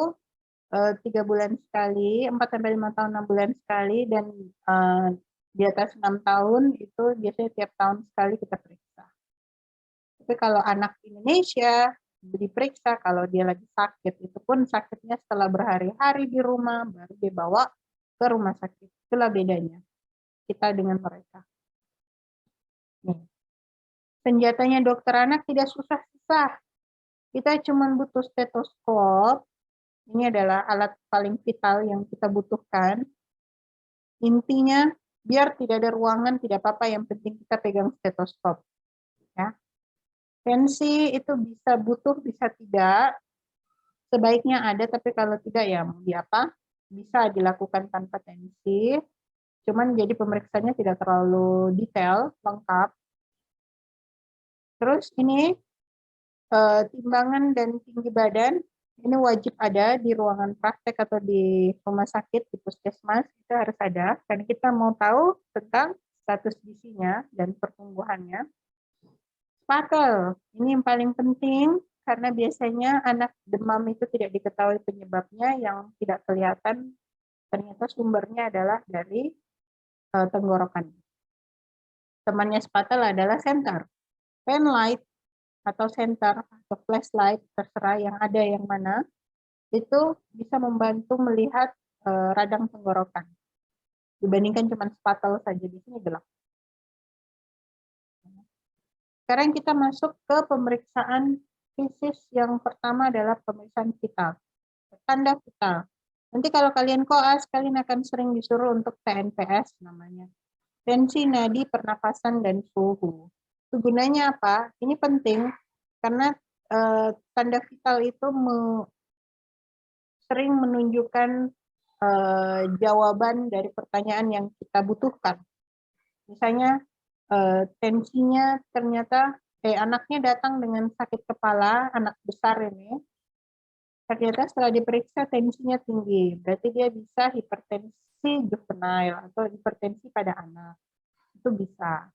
3 bulan sekali, 4 sampai 5 tahun 6 bulan sekali, dan di atas 6 tahun itu biasanya tiap tahun sekali kita periksa. Tapi kalau anak Indonesia diperiksa kalau dia lagi sakit, itu pun sakitnya setelah berhari-hari di rumah, baru dibawa ke rumah sakit. Itulah bedanya kita dengan mereka. Nih. Senjatanya dokter anak tidak susah-susah. Kita cuma butuh stetoskop. Ini adalah alat paling vital yang kita butuhkan. Intinya, biar tidak ada ruangan, tidak apa-apa. Yang penting kita pegang stetoskop. Ya. Tensi itu bisa butuh, bisa tidak. Sebaiknya ada, tapi kalau tidak ya mau di apa? Bisa dilakukan tanpa tensi. Cuman jadi pemeriksaannya tidak terlalu detail, lengkap. Terus ini timbangan dan tinggi badan, ini wajib ada di ruangan praktek atau di rumah sakit, di puskesmas, itu harus ada. Karena kita mau tahu tentang status gizinya dan pertumbuhannya. Spatel, ini yang paling penting karena biasanya anak demam itu tidak diketahui penyebabnya, yang tidak kelihatan ternyata sumbernya adalah dari tenggorokan. Temannya spatel adalah senter, pen light atau senter atau flashlight, terserah yang ada yang mana, itu bisa membantu melihat radang tenggorokan dibandingkan cuma spatel saja. Di sini gelap. Sekarang kita masuk ke pemeriksaan fisik. Yang pertama adalah pemeriksaan vital, tanda vital. Nanti kalau kalian koas, kalian akan sering disuruh untuk TNPS namanya, tensi nadi pernapasan dan suhu. Itu gunanya apa? Ini penting karena tanda vital itu sering menunjukkan jawaban dari pertanyaan yang kita butuhkan. Misalnya tensinya ternyata anaknya datang dengan sakit kepala, anak besar ini, ternyata setelah diperiksa tensinya tinggi, berarti dia bisa hipertensi juvenile atau hipertensi pada anak. Itu bisa.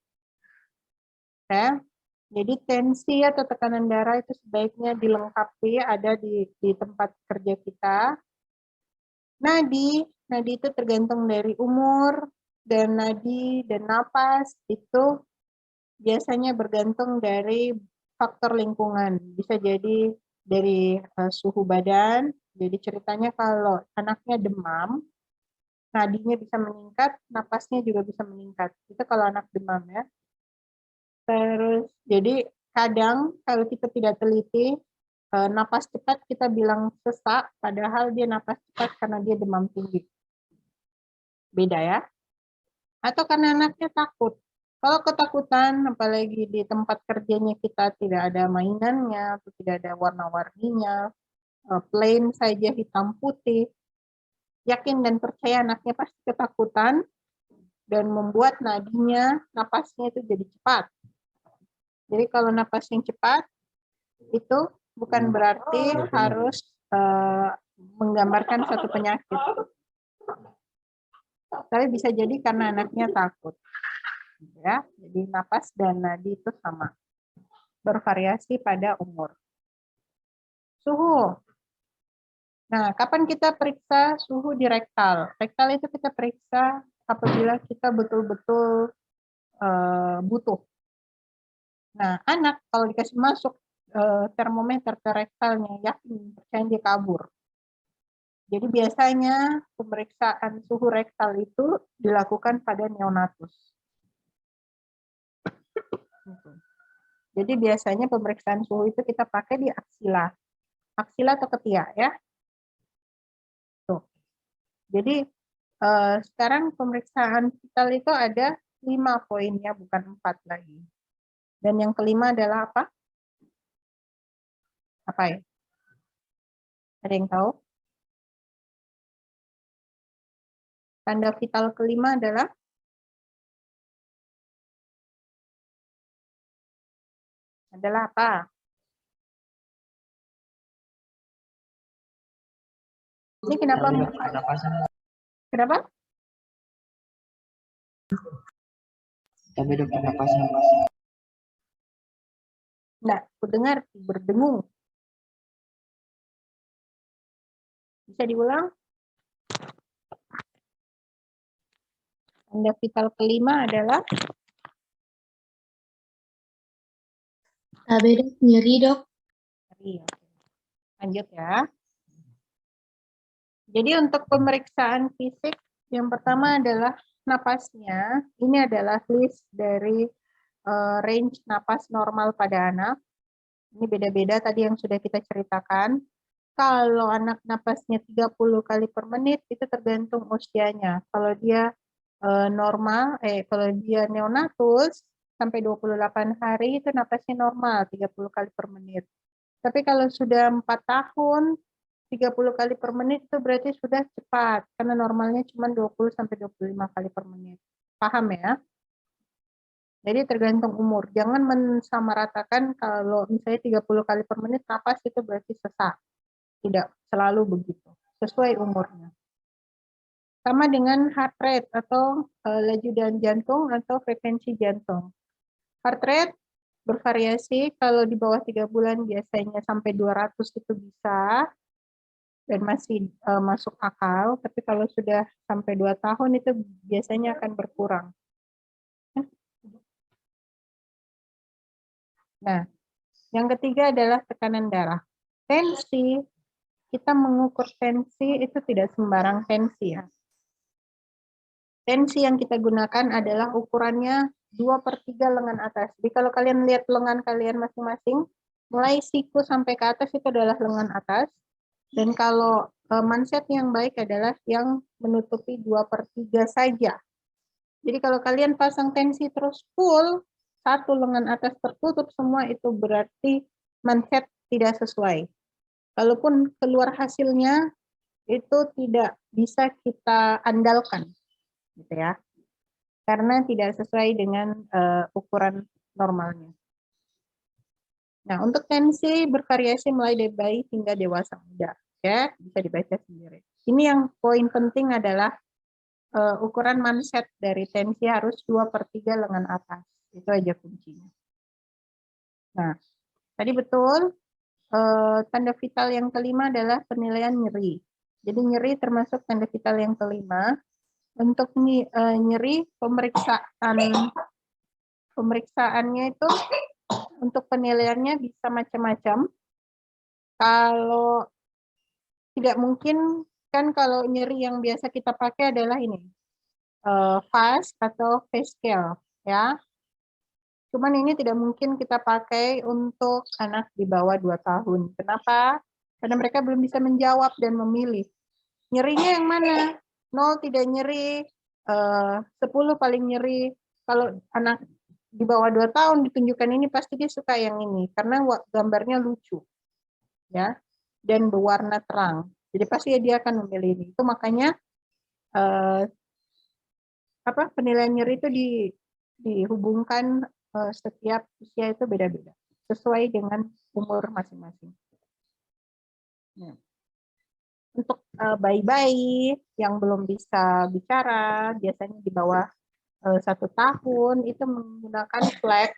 Ya. Jadi tensi atau tekanan darah itu sebaiknya dilengkapi ada di tempat kerja kita. Nadi itu tergantung dari umur, dan nadi dan napas itu biasanya bergantung dari faktor lingkungan. Bisa jadi dari suhu badan. Jadi ceritanya kalau anaknya demam, nadinya bisa meningkat, napasnya juga bisa meningkat. Itu kalau anak demam ya. Terus, jadi kadang kalau kita tidak teliti, napas cepat kita bilang sesak, padahal dia napas cepat karena dia demam tinggi. Beda ya. Atau karena anaknya takut. Kalau ketakutan, apalagi di tempat kerjanya kita tidak ada mainannya, atau tidak ada warna-warninya, plain saja hitam putih, yakin dan percaya anaknya pasti ketakutan, dan membuat nadinya, napasnya itu jadi cepat. Jadi kalau napas yang cepat, itu bukan berarti harus menggambarkan satu penyakit. Tapi bisa jadi karena anaknya takut. Ya, jadi napas dan nadi itu sama. Bervariasi pada umur. Suhu. Nah, kapan kita periksa suhu di rektal? Rektal itu kita periksa apabila kita betul-betul butuh. Nah, anak kalau dikasih masuk termometer ke rektalnya, yakin percaya dia kabur. Jadi biasanya pemeriksaan suhu rektal itu dilakukan pada neonatus. Jadi biasanya pemeriksaan suhu itu kita pakai di aksila. Aksila atau ketiak ya. Tuh. Jadi sekarang pemeriksaan vital itu ada 5 poinnya, bukan 4 lagi. Dan yang kelima adalah apa? Apa ya? Ada yang tahu? Tanda vital kelima adalah apa? Ini kenapa? Kenapa? Tapi dok, napasan. Enggak, aku dengar berdengung. Bisa diulang? Tanda vital kelima adalah? Beda nyeri dok. Nyeri. Lanjut ya. Jadi untuk pemeriksaan fisik, yang pertama adalah napasnya. Ini adalah list dari range napas normal pada anak. Ini beda-beda tadi yang sudah kita ceritakan. Kalau anak napasnya 30 kali per menit, itu tergantung usianya. Kalau dia kalau dia neonatus, sampai 28 hari, itu napasnya normal, 30 kali per menit. Tapi kalau sudah 4 tahun, 30 kali per menit itu berarti sudah cepat, karena normalnya cuma 20 sampai 25 kali per menit. Paham ya? Jadi tergantung umur. Jangan mensamaratakan kalau misalnya 30 kali per menit napas itu berarti sesak. Tidak selalu begitu. Sesuai umurnya. Sama dengan heart rate atau laju dan jantung atau frekuensi jantung. Heart rate bervariasi, kalau di bawah 3 bulan biasanya sampai 200 itu bisa dan masih masuk akal, tapi kalau sudah sampai 2 tahun itu biasanya akan berkurang. Nah, yang ketiga adalah tekanan darah. Tensi, kita mengukur tensi itu tidak sembarang tensi ya. Tensi yang kita gunakan adalah ukurannya 2/3 lengan atas. Jadi kalau kalian lihat lengan kalian masing-masing, mulai siku sampai ke atas itu adalah lengan atas. Dan kalau manset yang baik adalah yang menutupi 2/3 saja. Jadi kalau kalian pasang tensi terus full, satu lengan atas tertutup semua, itu berarti manset tidak sesuai. Kalaupun keluar hasilnya, itu tidak bisa kita andalkan, gitu ya, karena tidak sesuai dengan ukuran normalnya. Nah, untuk tensi bervariasi mulai dari bayi hingga dewasa muda. Ya, bisa dibaca sendiri. Ini yang poin penting adalah ukuran manset dari tensi harus 2/3 lengan atas. Itu aja kuncinya. Nah, tadi betul, tanda vital yang kelima adalah penilaian nyeri. Jadi nyeri termasuk tanda vital yang kelima. Untuk nyeri, pemeriksaannya itu untuk penilaiannya bisa macam-macam. Kalau tidak mungkin, kan kalau nyeri yang biasa kita pakai adalah ini, VAS atau face scale, ya. Cuman ini tidak mungkin kita pakai untuk anak di bawah 2 tahun. Kenapa? Karena mereka belum bisa menjawab dan memilih. Nyerinya yang mana? 0 tidak nyeri, 10 paling nyeri. Kalau anak di bawah 2 tahun ditunjukkan ini, pasti dia suka yang ini. Karena gambarnya lucu, ya, dan berwarna terang. Jadi pasti dia akan memilih ini. Itu makanya penilaian nyeri itu dihubungkan setiap usia itu beda-beda sesuai dengan umur masing-masing. Nah, untuk bayi-bayi yang belum bisa bicara, biasanya di bawah 1 tahun itu menggunakan flag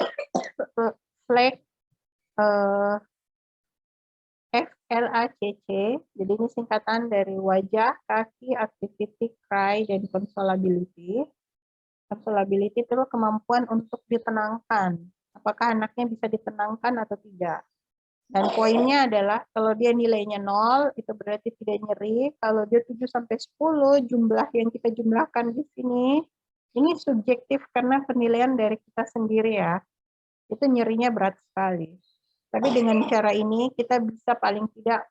FLACC. Jadi ini singkatan dari wajah, kaki, activity, cry, dan consolability. Consolability itu kemampuan untuk ditenangkan. Apakah anaknya bisa ditenangkan atau tidak. Dan poinnya adalah kalau dia nilainya 0, itu berarti tidak nyeri. Kalau dia 7-10, jumlah yang kita jumlahkan di sini, ini subjektif karena penilaian dari kita sendiri ya. Itu nyerinya berat sekali. Tapi dengan cara ini kita bisa paling tidak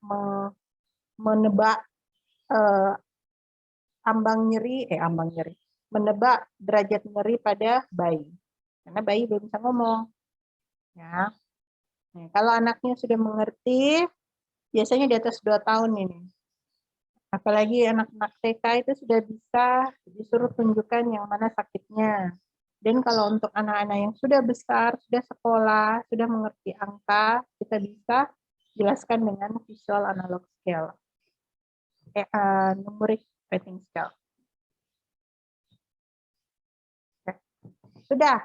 menebak menebak derajat nyeri pada bayi. Karena bayi belum bisa ngomong. Ya. Nah, kalau anaknya sudah mengerti, biasanya di atas 2 tahun ini. Apalagi anak-anak TK itu sudah bisa disuruh tunjukkan yang mana sakitnya. Dan kalau untuk anak-anak yang sudah besar, sudah sekolah, sudah mengerti angka, kita bisa jelaskan dengan visual analog scale. Numeric rating scale. Sudah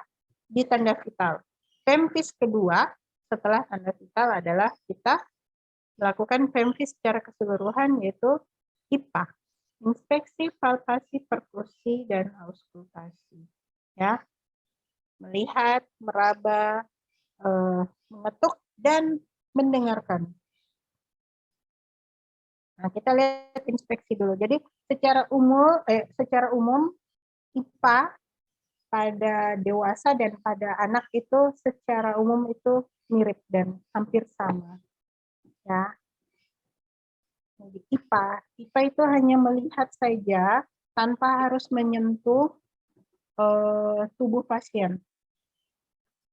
di tanda vital. FEMVIS kedua setelah tanda vital adalah kita melakukan FEMVIS secara keseluruhan, yaitu IPA, inspeksi, palpasi, perkusi, dan auskultasi. Ya, melihat, meraba, mengetuk, dan mendengarkan. Nah, kita lihat inspeksi dulu. Jadi secara umum IPA pada dewasa dan pada anak itu secara umum itu mirip dan hampir sama. Ya. Jadi IPA itu hanya melihat saja tanpa harus menyentuh tubuh pasien.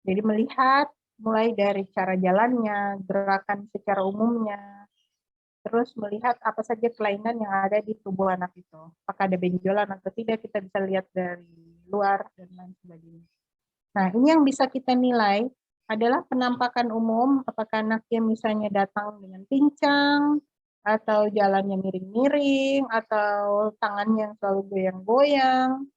Jadi melihat mulai dari cara jalannya, gerakan secara umumnya, terus melihat apa saja kelainan yang ada di tubuh anak itu. Apakah ada benjolan atau tidak, kita bisa lihat dari luar dan lain sebagainya. Nah, ini yang bisa kita nilai adalah penampakan umum, apakah anaknya misalnya datang dengan pincang, atau jalannya miring-miring, atau tangannya yang selalu goyang-goyang,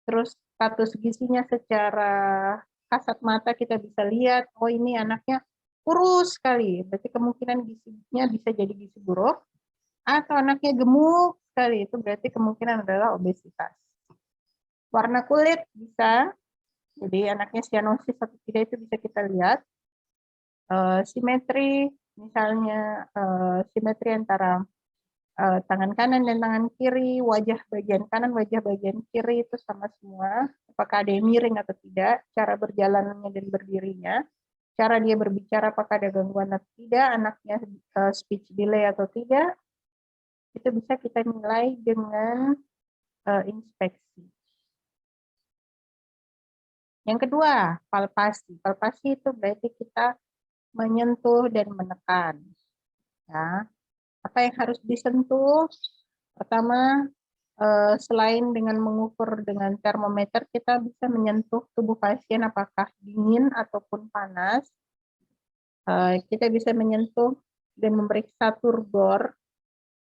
terus status gizinya secara kasat mata kita bisa lihat, oh ini anaknya kurus sekali, berarti kemungkinan gizinya bisa jadi gizi buruk, atau anaknya gemuk sekali, itu berarti kemungkinan adalah obesitas. Warna kulit bisa, jadi anaknya sianosis atau tidak itu bisa kita lihat. Simetri, misalnya simetri antara tangan kanan dan tangan kiri, wajah bagian kanan, wajah bagian kiri itu sama semua. Apakah ada yang miring atau tidak, cara berjalannya dan berdirinya, cara dia berbicara apakah ada gangguan atau tidak, anaknya speech delay atau tidak, itu bisa kita nilai dengan inspeksi. Yang kedua, palpasi. Palpasi itu berarti kita menyentuh dan menekan. Ya. Apa yang harus disentuh? Pertama, selain dengan mengukur dengan termometer, kita bisa menyentuh tubuh pasien apakah dingin ataupun panas. Kita bisa menyentuh dan memeriksa turgor.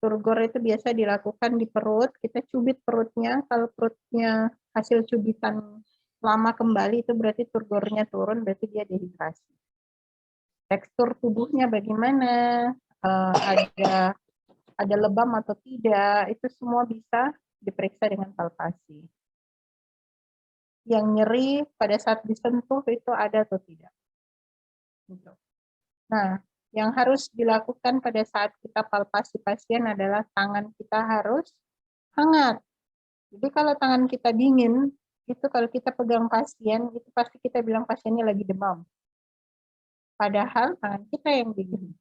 Turgor itu biasa dilakukan di perut. Kita cubit perutnya. Kalau perutnya hasil cubitan lama kembali, itu berarti turgornya turun, berarti dia dehidrasi. Tekstur tubuhnya bagaimana, ada lebam atau tidak, itu semua bisa diperiksa dengan palpasi. Yang nyeri pada saat disentuh itu ada atau tidak. Nah, yang harus dilakukan pada saat kita palpasi pasien adalah tangan kita harus hangat. Jadi kalau tangan kita dingin, itu kalau kita pegang pasien, itu pasti kita bilang pasiennya lagi demam. Padahal tangan kita yang dingin.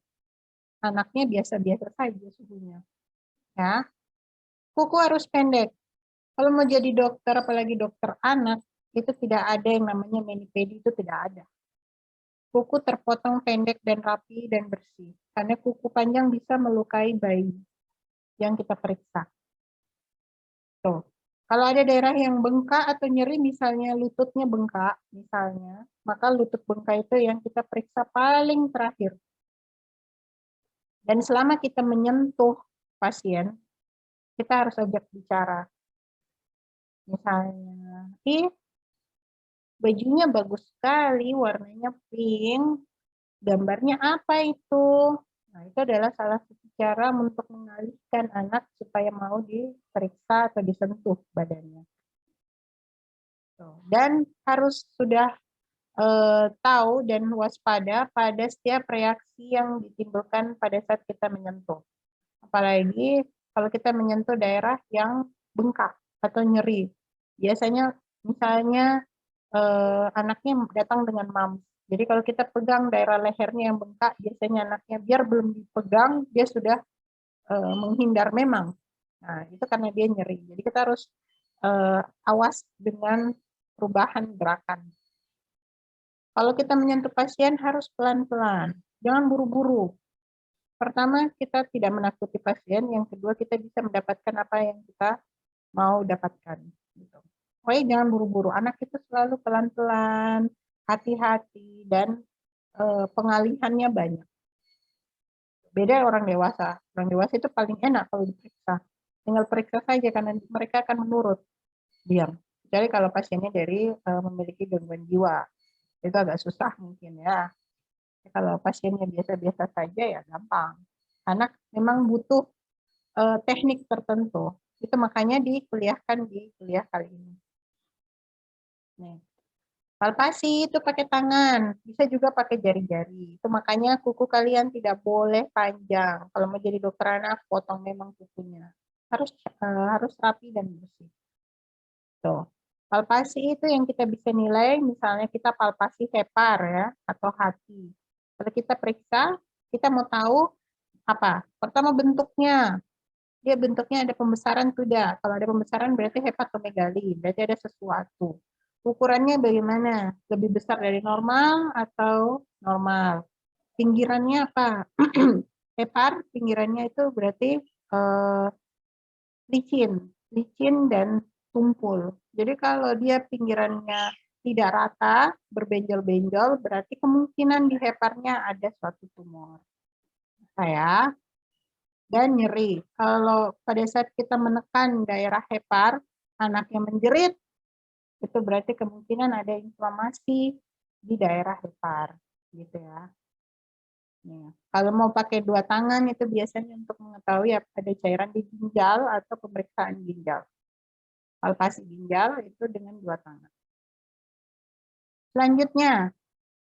Anaknya biasa-biasa saja suhunya. Ya. Kuku harus pendek. Kalau mau jadi dokter, apalagi dokter anak, itu tidak ada yang namanya mani-pedi, itu tidak ada. Kuku terpotong pendek dan rapi dan bersih. Karena kuku panjang bisa melukai bayi yang kita periksa. Tuh. Kalau ada daerah yang bengkak atau nyeri, misalnya lututnya bengkak, misalnya, maka lutut bengkak itu yang kita periksa paling terakhir. Dan selama kita menyentuh pasien, kita harus ajak bicara. Misalnya, bajunya bagus sekali, warnanya pink, gambarnya apa itu? Nah, itu adalah salah satu cara untuk mengalihkan anak supaya mau diperiksa atau disentuh badannya. Dan harus sudah tahu dan waspada pada setiap reaksi yang ditimbulkan pada saat kita menyentuh. Apalagi kalau kita menyentuh daerah yang bengkak atau nyeri. Biasanya misalnya anaknya datang dengan mams. Jadi kalau kita pegang daerah lehernya yang bengkak, biasanya anaknya biar belum dipegang, dia sudah menghindar memang. Nah, itu karena dia nyeri. Jadi kita harus awas dengan perubahan gerakan. Kalau kita menyentuh pasien harus pelan-pelan, jangan buru-buru. Pertama, kita tidak menakuti pasien. Yang kedua, kita bisa mendapatkan apa yang kita mau dapatkan. Gitu. Pokoknya jangan buru-buru. Anak itu selalu pelan-pelan, hati-hati, dan pengalihannya banyak. Beda orang dewasa. Orang dewasa itu paling enak kalau diperiksa. Tinggal periksa saja karena mereka akan menurut. Diam. Kecuali kalau pasiennya dari memiliki gangguan jiwa. Itu agak susah mungkin ya. Kalau pasiennya biasa-biasa saja ya gampang. Anak memang butuh teknik tertentu. Itu makanya dikuliahkan di kuliah kali ini. Nih. Palpasi itu pakai tangan, bisa juga pakai jari-jari. Itu makanya kuku kalian tidak boleh panjang. Kalau mau jadi dokter anak, potong memang kukunya. Harus rapi dan bersih. Tuh. Palpasi itu yang kita bisa nilai, misalnya kita palpasi hepar ya, atau hati. Kalau kita periksa, kita mau tahu apa? Pertama bentuknya. Dia bentuknya ada pembesaran tidak? Kalau ada pembesaran berarti hepatomegali, berarti ada sesuatu. Ukurannya bagaimana? Lebih besar dari normal atau normal? Pinggirannya apa? Hepar, pinggirannya itu berarti licin dan tumpul. Jadi kalau dia pinggirannya tidak rata, berbenjol-benjol, berarti kemungkinan di heparnya ada suatu tumor. Ya. Dan nyeri. Kalau pada saat kita menekan daerah hepar, anaknya menjerit, itu berarti kemungkinan ada inflamasi di daerah hepar, gitu ya. Nih, kalau mau pakai dua tangan itu biasanya untuk mengetahui ada cairan di ginjal atau pemeriksaan ginjal. Palpasi ginjal itu dengan dua tangan. Selanjutnya,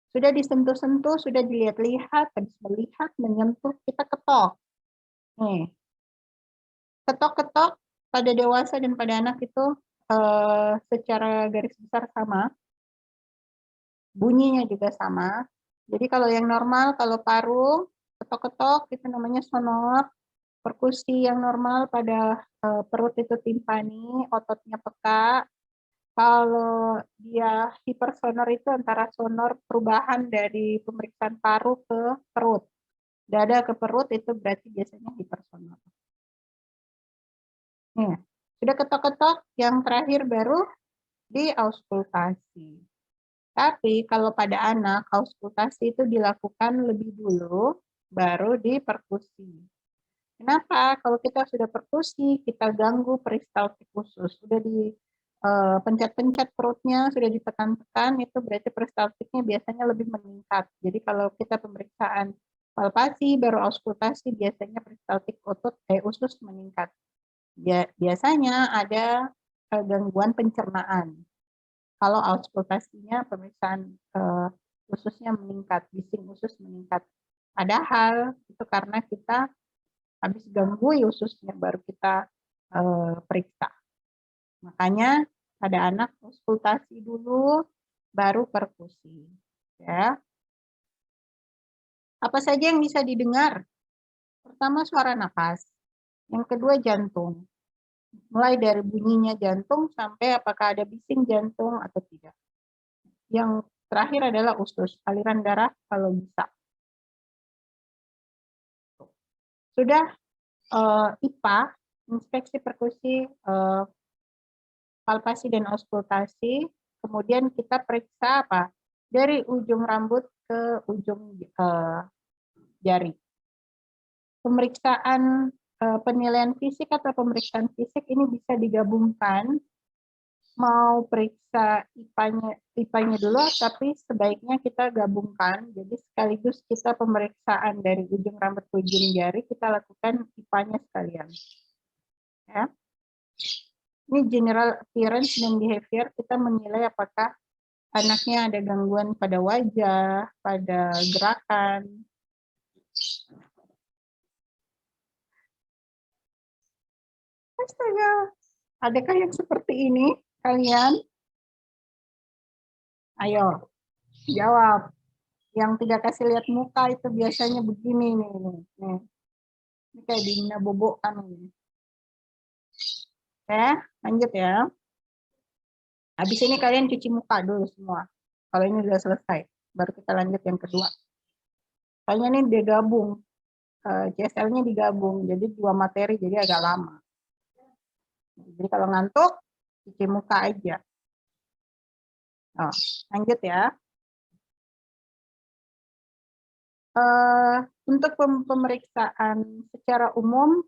sudah disentuh-sentuh, sudah dilihat-lihat, habis melihat, menyentuh, kita ketok. Nih, ketok-ketok pada dewasa dan pada anak itu secara garis besar sama. Bunyinya juga sama. Jadi kalau yang normal, kalau paru, ketok-ketok, itu namanya sonor. Perkusi yang normal pada perut itu timpani, ototnya peka. Kalau dia hipersonor itu antara sonor perubahan dari pemeriksaan paru ke perut. Dada ke perut itu berarti biasanya hipersonor. Nih, sudah ketok-ketok, yang terakhir baru diauskultasi. Tapi kalau pada anak, auskultasi itu dilakukan lebih dulu, baru diperkusi. Kenapa? Kalau kita sudah perkusi, kita ganggu peristaltik usus. Sudah pencet-pencet perutnya, sudah ditekan-tekan, itu berarti peristaltiknya biasanya lebih meningkat. Jadi kalau kita pemeriksaan palpasi, baru auskultasi, biasanya peristaltik usus meningkat. Biasanya ada gangguan pencernaan. Kalau auskultasinya pemeriksaan ususnya meningkat, bising usus meningkat. Padahal itu karena kita habis ganggu ususnya baru kita periksa. Makanya pada anak auskultasi dulu, baru perkusi. Ya. Apa saja yang bisa didengar? Pertama suara nafas, yang kedua jantung. Mulai dari bunyinya jantung sampai apakah ada bising jantung atau tidak. Yang terakhir adalah usus, aliran darah kalau bisa. Sudah IPA, inspeksi perkusi, palpasi dan auskultasi, kemudian kita periksa apa? Dari ujung rambut ke ujung jari. Pemeriksaan penilaian fisik atau pemeriksaan fisik ini bisa digabungkan. Mau periksa IPA-nya dulu, tapi sebaiknya kita gabungkan. Jadi sekaligus kita pemeriksaan dari ujung rambut ke ujung jari, kita lakukan IPA-nya sekalian. Ya. Ini general appearance dan behavior, kita menilai apakah anaknya ada gangguan pada wajah, pada gerakan. Astaga, adakah yang seperti ini kalian? Ayo, jawab. Yang tidak kasih lihat muka itu biasanya begini nih. Ini kayak Dina Bobo kan ini. Oke, lanjut ya. Habis ini kalian cuci muka dulu semua. Kalau ini sudah selesai, baru kita lanjut yang kedua. Kayaknya ini digabung, CSL-nya digabung, jadi 2 materi, jadi agak lama. Jadi kalau ngantuk, cuci muka aja. Oh, lanjut ya. Untuk pemeriksaan secara umum,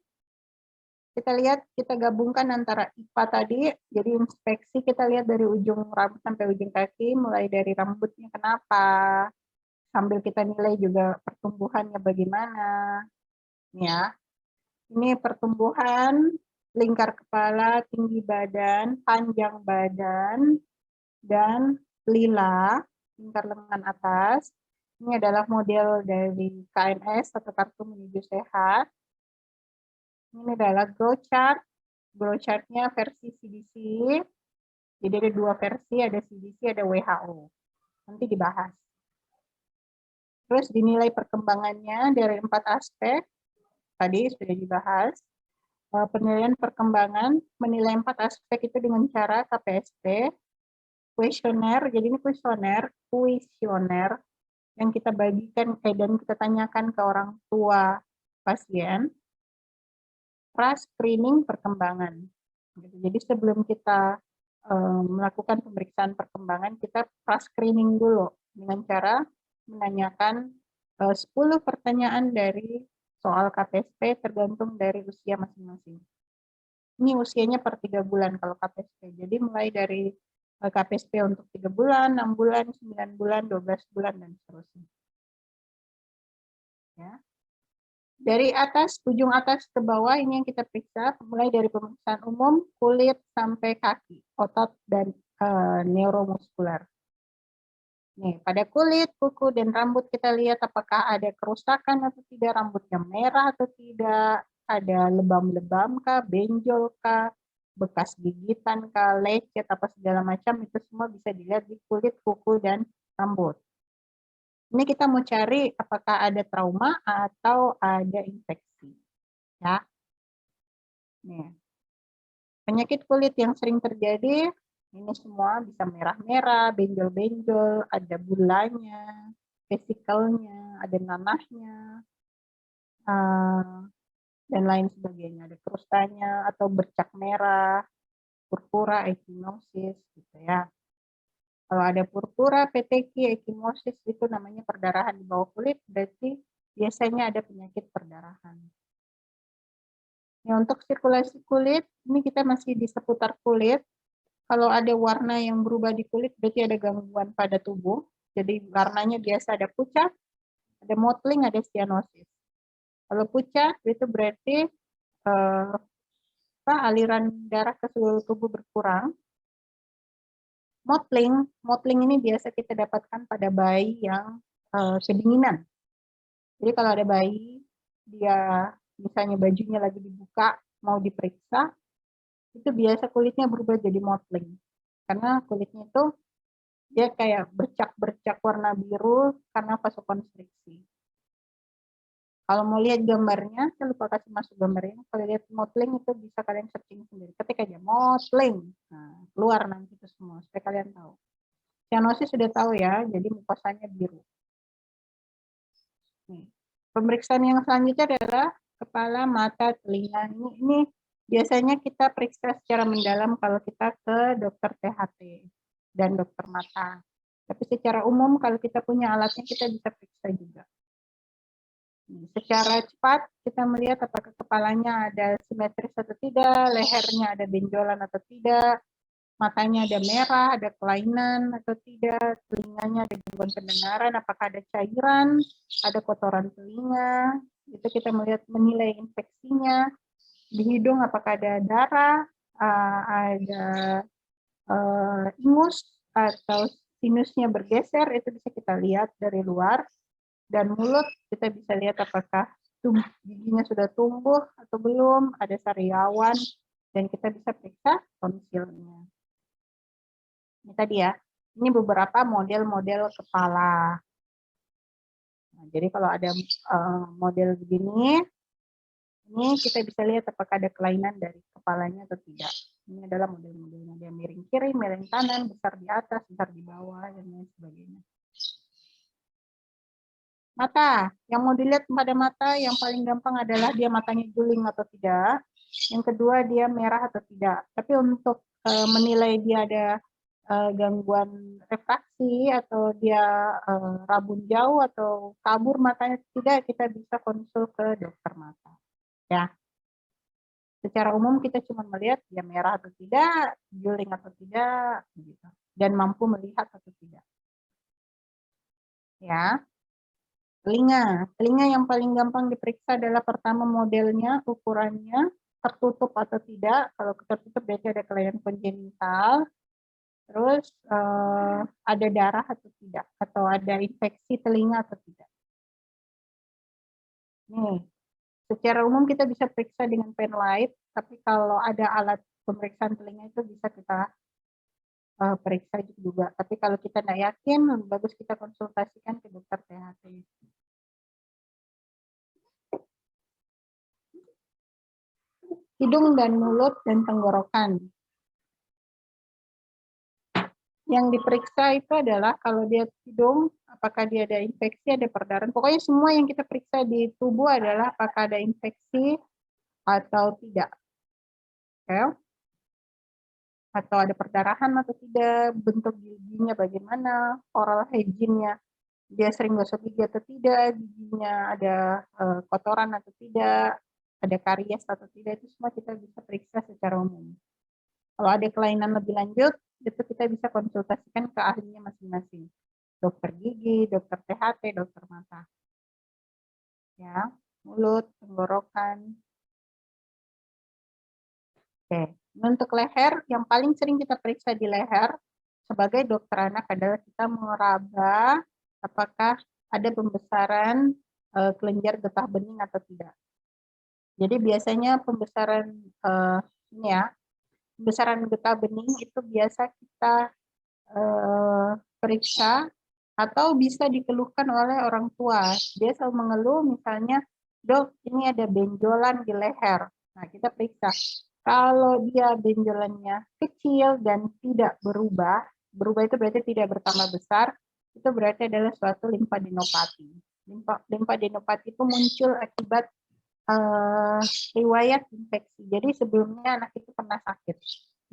kita lihat, kita gabungkan antara IPA tadi, jadi inspeksi kita lihat dari ujung rambut sampai ujung kaki, mulai dari rambutnya kenapa, sambil kita nilai juga pertumbuhannya bagaimana. Ya, ini pertumbuhan lingkar kepala, tinggi badan, panjang badan, dan lila, lingkar lengan atas. Ini adalah model dari KNS atau Kartu Menuju Sehat. Ini adalah growth chart. Growth chart-nya versi CDC. Jadi ada 2 versi, ada CDC, ada WHO. Nanti dibahas. Terus dinilai perkembangannya dari 4 aspek. Tadi sudah dibahas. Penilaian perkembangan, menilai 4 aspek itu dengan cara KPSP, kuesioner, jadi ini kuesioner yang kita bagikan dan kita tanyakan ke orang tua pasien, pra-screening perkembangan. Jadi sebelum kita melakukan pemeriksaan perkembangan, kita pra-screening dulu dengan cara menanyakan 10 pertanyaan dari soal KPSP tergantung dari usia masing-masing. Ini usianya per 3 bulan kalau KPSP. Jadi mulai dari KPSP untuk 3 bulan, 6 bulan, 9 bulan, 12 bulan, dan seterusnya. Ya. Dari atas, ujung atas ke bawah ini yang kita periksa, mulai dari pemeriksaan umum, kulit sampai kaki, otot, dan neuromuskular. Nih, pada kulit, kuku, dan rambut kita lihat apakah ada kerusakan atau tidak, rambutnya merah atau tidak, ada lebam-lebam kah, benjol kah, bekas gigitan kah, lecet, apa segala macam, itu semua bisa dilihat di kulit, kuku, dan rambut. Ini kita mau cari apakah ada trauma atau ada infeksi. Ya. Nih. Penyakit kulit yang sering terjadi, ini semua bisa merah-merah, benjol-benjol, ada bulanya, vesikelnya, ada nanahnya, dan lain sebagainya. Ada krustanya atau bercak merah, purpura, echinosis, gitu ya. Kalau ada purpura, peteki, ekimosis itu namanya perdarahan di bawah kulit, berarti biasanya ada penyakit perdarahan. Ya, untuk sirkulasi kulit, ini kita masih di seputar kulit. Kalau ada warna yang berubah di kulit, berarti ada gangguan pada tubuh. Jadi warnanya biasa ada pucat, ada mottling, ada cyanosis. Kalau pucat, itu berarti aliran darah ke seluruh tubuh berkurang. Mottling ini biasa kita dapatkan pada bayi yang kedinginan. Jadi kalau ada bayi, dia misalnya bajunya lagi dibuka, mau diperiksa, itu biasa kulitnya berubah jadi mottling. Karena kulitnya itu dia kayak bercak-bercak warna biru karena vasokonstriksi. Kalau mau lihat gambarnya, saya lupa kasih masuk gambarnya. Kalau lihat mottling itu bisa kalian searching sendiri. Ketik aja mottling, nah, keluar nanti itu semua supaya kalian tahu. Cyanosis sudah tahu ya, jadi mukosanya biru. Nih. Pemeriksaan yang selanjutnya adalah kepala, mata, telinga. Ini biasanya kita periksa secara mendalam kalau kita ke dokter THT dan dokter mata. Tapi secara umum kalau kita punya alatnya kita bisa periksa juga. Secara cepat kita melihat apakah kepalanya ada simetris atau tidak, lehernya ada benjolan atau tidak, matanya ada merah, ada kelainan atau tidak, telinganya ada gangguan pendengaran, apakah ada cairan, ada kotoran telinga, itu kita menilai infeksinya. Di hidung apakah ada darah, ada ingus atau sinusnya bergeser, itu bisa kita lihat dari luar. Dan mulut kita bisa lihat apakah giginya sudah tumbuh atau belum, ada sariawan, dan kita bisa periksa tonsilnya. Ini tadi ya, ini beberapa model-model kepala. Nah, jadi kalau ada model begini, ini kita bisa lihat apakah ada kelainan dari kepalanya atau tidak. Ini adalah model-modelnya, dia miring kiri, miring kanan, besar di atas, besar di bawah, dan lain sebagainya. Mata, yang mau dilihat pada mata yang paling gampang adalah dia matanya juling atau tidak. Yang kedua dia merah atau tidak. Tapi untuk menilai dia ada gangguan refraksi atau dia rabun jauh atau kabur matanya tidak, kita bisa konsul ke dokter mata. Ya. Secara umum kita cuma melihat dia merah atau tidak, juling atau tidak, gitu. Dan mampu melihat atau tidak. Ya. Telinga yang paling gampang diperiksa adalah pertama modelnya, ukurannya, tertutup atau tidak. Kalau tertutup berarti ada kelainan kongenital. Terus ada darah atau tidak, atau ada infeksi telinga atau tidak. Nih, secara umum kita bisa periksa dengan pen light, tapi kalau ada alat pemeriksaan telinga itu bisa kita periksa juga. Tapi kalau kita tidak yakin, bagus kita konsultasikan ke dokter THT. Hidung dan mulut dan tenggorokan. Yang diperiksa itu adalah kalau dia hidung, apakah dia ada infeksi, ada perdarahan. Pokoknya semua yang kita periksa di tubuh adalah apakah ada infeksi atau tidak. Okay? Atau ada perdarahan atau tidak, bentuk giginya bagaimana, oral hygiene-nya, dia sering gosok gigi atau tidak, giginya ada kotoran atau tidak, ada karies atau tidak, itu semua kita bisa periksa secara umum. Kalau ada kelainan lebih lanjut, itu kita bisa konsultasikan ke ahlinya masing-masing. Dokter gigi, dokter THT, dokter mata. Ya, mulut, tenggorokan. Oke, untuk leher, yang paling sering kita periksa di leher sebagai dokter anak adalah kita meraba apakah ada pembesaran kelenjar getah bening atau tidak. Jadi biasanya pembesaran ini ya, pembesaran getah bening itu biasa kita periksa atau bisa dikeluhkan oleh orang tua. Dia selalu mengeluh misalnya, dok ini ada benjolan di leher. Nah kita periksa. Kalau dia benjolannya kecil dan tidak berubah itu berarti tidak bertambah besar, itu berarti adalah suatu limfadenopati. Limfadenopati itu muncul akibat riwayat infeksi. Jadi sebelumnya anak itu pernah sakit.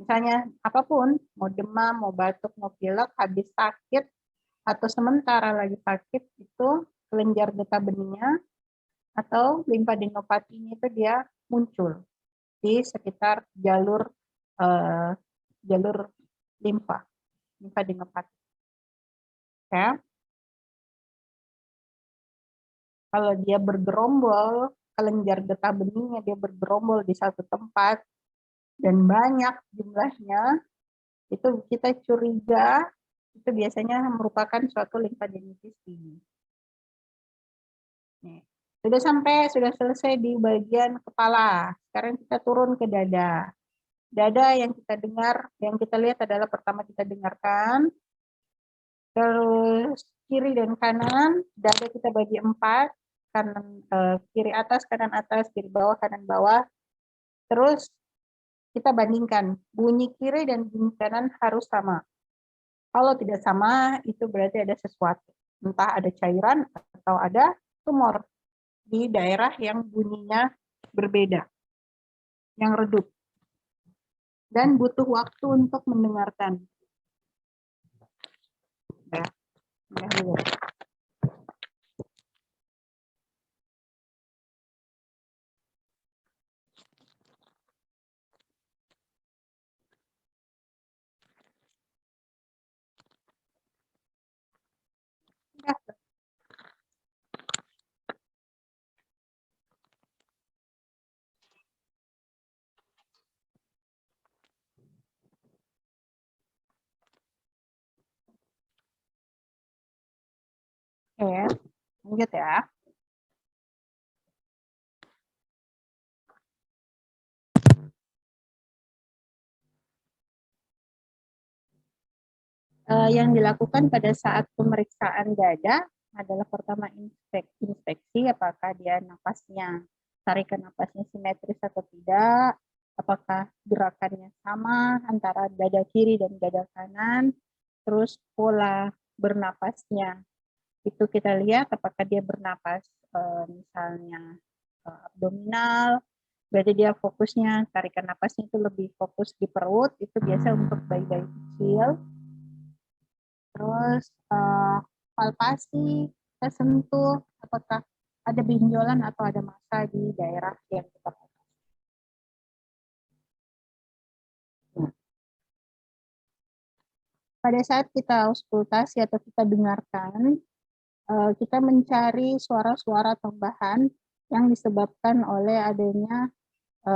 Misalnya apapun, mau demam, mau batuk, mau pilek, habis sakit, atau sementara lagi sakit, itu kelenjar getah benihnya atau limfadenopatinya itu dia muncul di sekitar jalur jalur limfadenopati. Ya. Kalau dia bergerombol, kelenjar getah benihnya dia bergerombol di satu tempat dan banyak jumlahnya, itu kita curiga itu biasanya merupakan suatu limfadenitis tinggi. Sudah selesai di bagian kepala. Sekarang kita turun ke dada. Dada yang kita dengar, yang kita lihat adalah pertama kita dengarkan, terus kiri dan kanan, dada kita bagi 4, kiri atas, kiri bawah, kanan bawah. Terus kita bandingkan, bunyi kiri dan bunyi kanan harus sama. Kalau tidak sama, itu berarti ada sesuatu. Entah ada cairan atau ada tumor di daerah yang bunyinya berbeda, yang redup. Dan butuh waktu untuk mendengarkan. Ya, dulu. Ya. Oke, lanjut ya. Yang dilakukan pada saat pemeriksaan dada adalah pertama inspeksi apakah dia napasnya, tarikan napasnya simetris atau tidak, apakah gerakannya sama antara dada kiri dan dada kanan, terus pola bernapasnya. Itu kita lihat apakah dia bernapas misalnya abdominal, berarti dia fokusnya tarikan napasnya itu lebih fokus di perut, itu biasa untuk bayi-bayi kecil. Terus palpasi, kita sentuh, apakah ada benjolan atau ada massa di daerah yang kita palpasi. Pada saat kita auskultasi atau kita dengarkan, kita mencari suara-suara tambahan yang disebabkan oleh adanya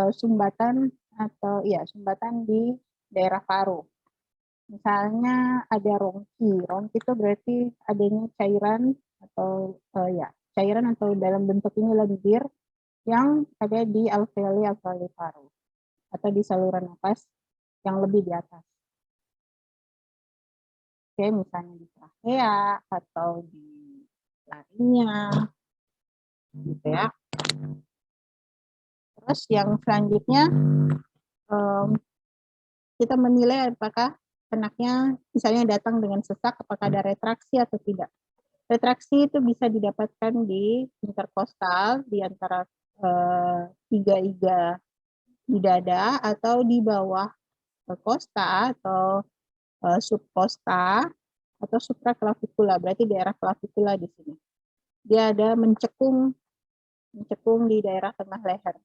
sumbatan atau sumbatan di daerah paru. Misalnya ada rongki. Rongki itu berarti adanya cairan atau cairan atau dalam bentuk ini lendir yang ada di alveoli paru atau di saluran napas yang lebih di atas. Oke, misalnya di trachea atau di laringnya, gitu ya. Terus yang selanjutnya kita menilai apakah anaknya misalnya datang dengan sesak, apakah ada retraksi atau tidak. Retraksi itu bisa didapatkan di interkostal, di antara iga-iga di dada, atau di bawah kosta atau subkosta, atau supraklavikula, berarti daerah klavikula di sini. Dia ada mencekung di daerah tengah leher.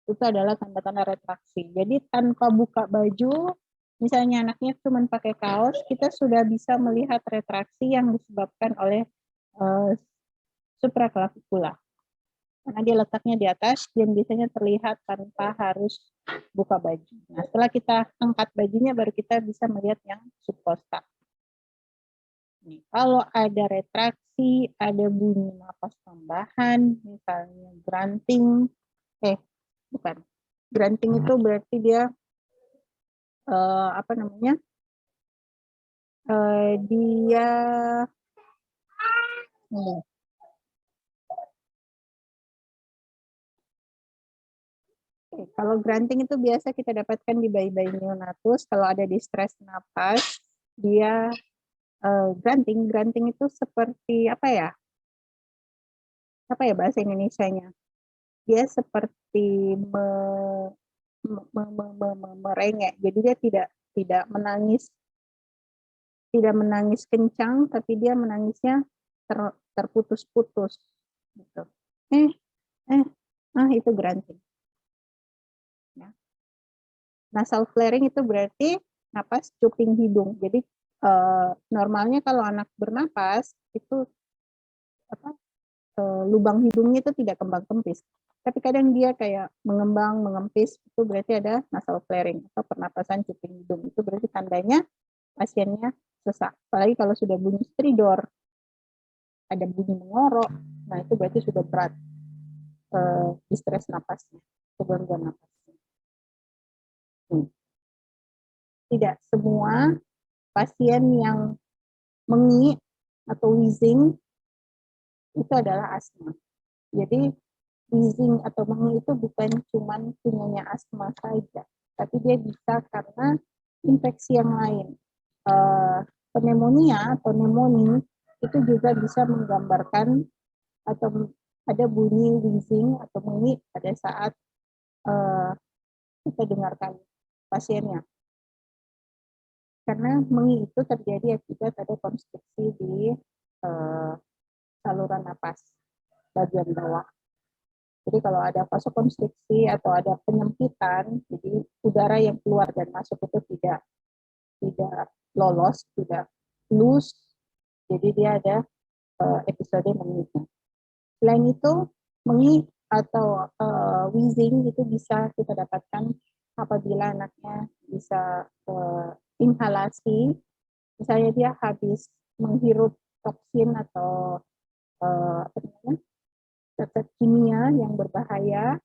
Itu adalah tanda-tanda retraksi. Jadi tanpa buka baju, misalnya anaknya cuma pakai kaos, kita sudah bisa melihat retraksi yang disebabkan oleh supraklavikula. Karena dia letaknya di atas, dia biasanya terlihat tanpa harus buka baju. Nah, setelah kita angkat bajunya, baru kita bisa melihat yang subkosta. Nih, kalau ada retraksi, ada bunyi napas tambahan, misalnya grunting, grunting itu berarti dia dia kalau grunting itu biasa kita dapatkan di bayi-bayi neonatus. Kalau ada distres napas, dia grunting. Grunting itu seperti apa ya bahasa Indonesianya? Dia seperti merengek. Jadi dia tidak menangis kencang, tapi dia menangisnya terputus-putus gitu. Itu grunting. Ya. Nasal flaring itu berarti napas cuping hidung. Jadi normalnya kalau anak bernapas itu lubang hidungnya itu tidak kembang kempis. Tapi kadang dia kayak mengembang, mengempis, itu berarti ada nasal flaring atau pernapasan cuping hidung. Itu berarti tandanya pasiennya sesak. Apalagi kalau sudah bunyi stridor, ada bunyi mengorok, nah itu berarti sudah berat distres napasnya, gangguan napasnya. Tidak semua pasien yang mengi atau wheezing itu adalah asma. Jadi wheezing atau mengi itu bukan cuma punyanya asma saja, tapi dia bisa karena infeksi yang lain. Pneumonia atau pneumonia itu juga bisa menggambarkan atau ada bunyi wheezing atau mengi pada saat kita dengarkan pasiennya. Karena mengi itu terjadi akibat ada konstriksi di saluran napas bagian bawah. Jadi kalau ada vasokonstriksi atau ada penyempitan, jadi udara yang keluar dan masuk itu tidak lolos, tidak loose, jadi dia ada episode menginya. Selain itu, mengi atau wheezing itu bisa kita dapatkan apabila anaknya bisa inhalasi, misalnya dia habis menghirup toksin atau zat kimia yang berbahaya,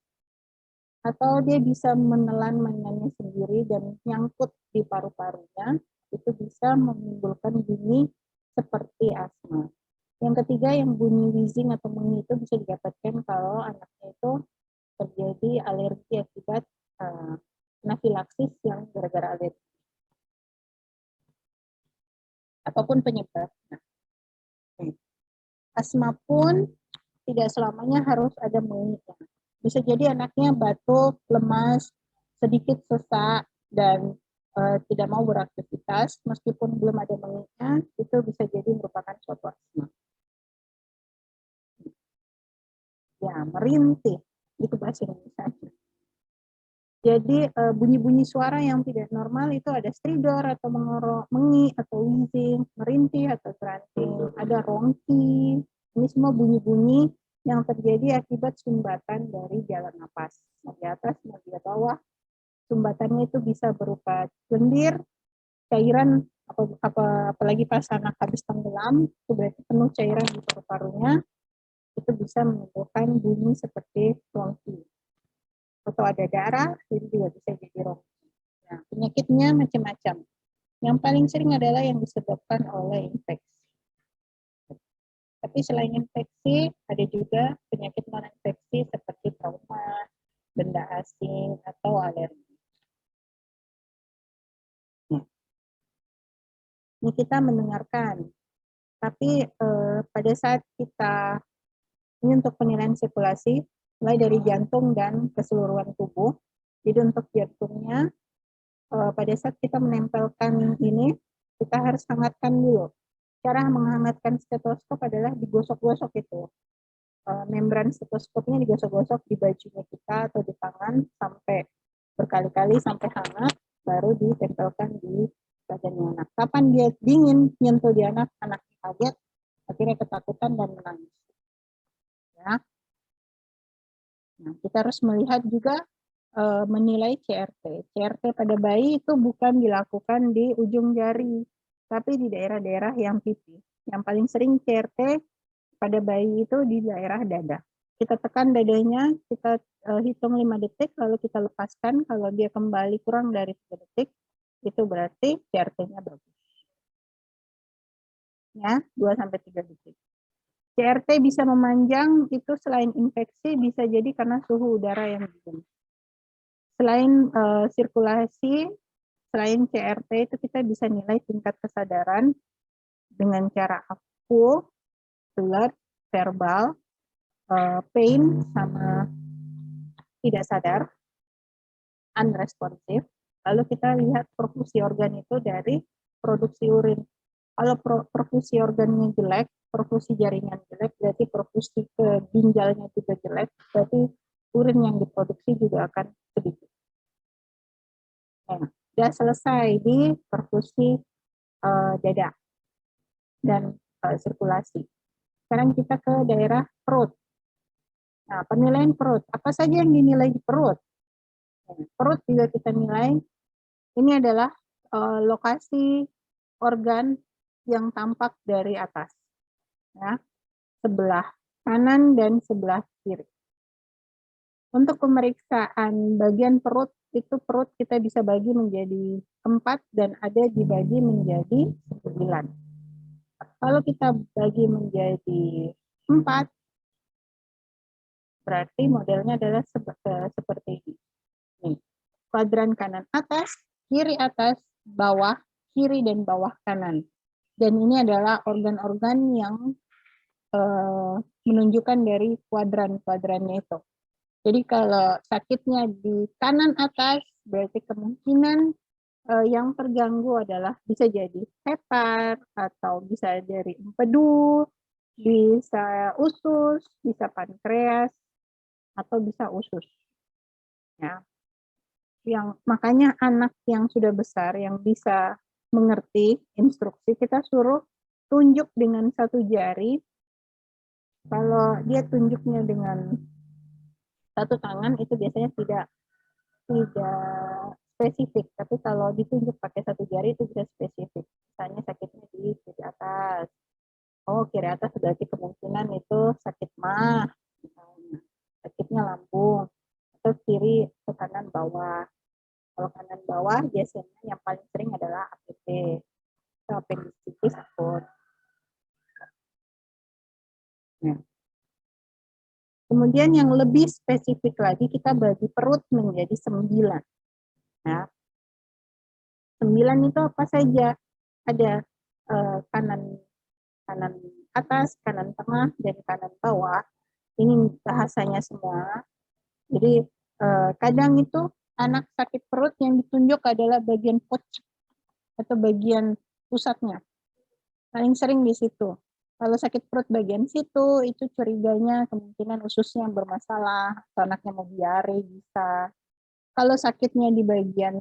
atau dia bisa menelan mainannya sendiri dan nyangkut di paru-parunya, itu bisa menimbulkan bunyi seperti asma. Yang ketiga, yang bunyi wheezing atau mengi itu bisa didapatkan kalau anaknya itu terjadi alergi akibat anafilaksis yang gara-gara alergi ataupun penyebabnya. Asma pun tidak selamanya harus ada mengi. Bisa jadi anaknya batuk, lemas, sedikit sesak, dan tidak mau beraktivitas, meskipun belum ada menginya, itu bisa jadi merupakan suatu asma. Ya, merintih, itu bahasa Indonesia. Jadi bunyi-bunyi suara yang tidak normal itu ada stridor atau mengorok, mengi atau wheezing, merintih atau grunting, ada rongki. Ini semua bunyi-bunyi yang terjadi akibat sumbatan dari jalan napas. Nah, di atas, nah, di bawah, sumbatannya itu bisa berupa lendir, cairan, apalagi pas anak habis tenggelam, itu berarti penuh cairan di paru-parunya, itu bisa menimbulkan bunyi seperti rongki. Atau ada darah, itu juga bisa jadi rongki. Nah, penyakitnya macam-macam. Yang paling sering adalah yang disebabkan oleh infeksi. Tapi selain infeksi, ada juga penyakit non-infeksi seperti trauma, benda asing, atau alergi. Nah, ini kita mendengarkan. Tapi pada saat kita, ini untuk penilaian sirkulasi, mulai dari jantung dan keseluruhan tubuh. Jadi untuk jantungnya, pada saat kita menempelkan ini, kita harus hangatkan dulu. Cara menghangatkan stetoskop adalah digosok-gosok itu. Membran stetoskopnya digosok-gosok di bajunya kita atau di tangan sampai berkali-kali sampai hangat, baru ditempelkan di badannya anak. Kapan dia dingin nyentuh di anak, anaknya kaget, akhirnya ketakutan dan menangis. Ya. Nah, kita harus melihat juga menilai CRT. CRT pada bayi itu bukan dilakukan di ujung jari, tapi di daerah-daerah yang pipi. Yang paling sering CRT pada bayi itu di daerah dada. Kita tekan dadanya, kita hitung 5 detik, lalu kita lepaskan. Kalau dia kembali kurang dari 3 detik, itu berarti CRT-nya bagus. Ya, 2-3 detik. CRT bisa memanjang, itu selain infeksi, bisa jadi karena suhu udara yang dingin. Selain sirkulasi, selain CRT itu kita bisa nilai tingkat kesadaran dengan cara aku, alert, verbal, pain, sama tidak sadar. unresponsive. Lalu kita lihat perfusi organ itu dari produksi urin. Kalau perfusi organnya jelek, perfusi jaringan jelek, berarti perfusi ke ginjalnya juga jelek, berarti urin yang diproduksi juga akan sedikit. Nah, sudah selesai di perfusi dada dan sirkulasi. Sekarang kita ke daerah perut. Nah, penilaian perut. Apa saja yang dinilai di perut? Perut juga kita nilai. Ini adalah lokasi organ yang tampak dari atas. Ya, sebelah kanan dan sebelah kiri. Untuk pemeriksaan bagian perut, itu perut kita bisa bagi menjadi 4 dan ada dibagi menjadi 9. Kalau kita bagi menjadi 4, berarti modelnya adalah seperti ini. Nih, kuadran kanan atas, kiri atas, bawah, kiri dan bawah kanan. Dan ini adalah organ-organ yang menunjukkan dari kuadran-kuadrannya itu. Jadi kalau sakitnya di kanan atas, berarti kemungkinan yang terganggu adalah bisa jadi hepar, atau bisa dari empedu, bisa usus, bisa pankreas, atau bisa usus. Ya. Yang makanya anak yang sudah besar yang bisa mengerti instruksi, kita suruh tunjuk dengan satu jari. Kalau dia tunjuknya dengan satu tangan itu biasanya tidak spesifik, tapi kalau ditunjuk pakai satu jari itu bisa spesifik. Misalnya sakitnya di kiri atas. Oh, kiri atas berarti kemungkinan itu sakit mah, misalnya. Sakitnya lambung. Atau kiri ke kanan bawah. Kalau kanan bawah biasanya yang paling sering adalah APP. Atau apendisitis akut. Nah. Kemudian yang lebih spesifik lagi, kita bagi perut menjadi 9. Ya. 9 itu apa saja? Ada kanan atas, kanan tengah, dan kanan bawah. Ini bahasanya semua. Jadi kadang itu anak sakit perut yang ditunjuk adalah bagian pocok atau bagian pusatnya. Paling sering di situ. Kalau sakit perut bagian situ, itu curiganya kemungkinan ususnya yang bermasalah, atau anaknya mau diare bisa. Kalau sakitnya di bagian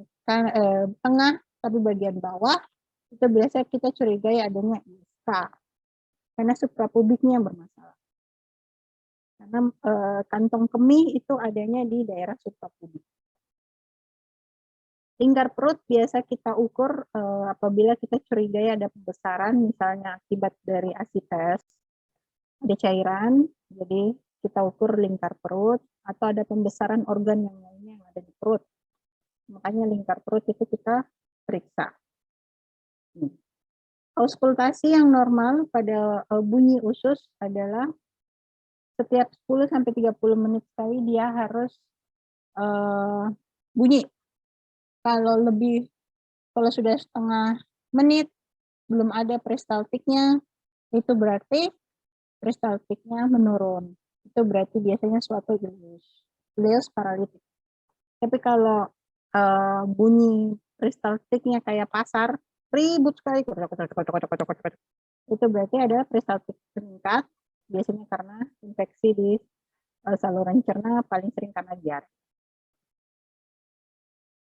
tengah, tapi bagian bawah, itu biasanya kita curigai adanya ISA. Karena suprapubiknya yang bermasalah. Karena kantong kemih itu adanya di daerah suprapubik. Lingkar perut biasa kita ukur apabila kita curigai ada pembesaran, misalnya akibat dari asites, ada cairan, jadi kita ukur lingkar perut, atau ada pembesaran organ yang lainnya yang ada di perut. Makanya lingkar perut itu kita periksa. Auskultasi yang normal pada bunyi usus adalah setiap 10-30 menit sekali dia harus bunyi. Kalau sudah setengah menit belum ada peristaltiknya, itu berarti peristaltiknya menurun. Itu berarti biasanya suatu ileus paralitik. Tapi kalau bunyi peristaltiknya kayak pasar, ribut sekali, itu berarti ada peristaltik meningkat, biasanya karena infeksi di saluran cerna, paling sering karena diare.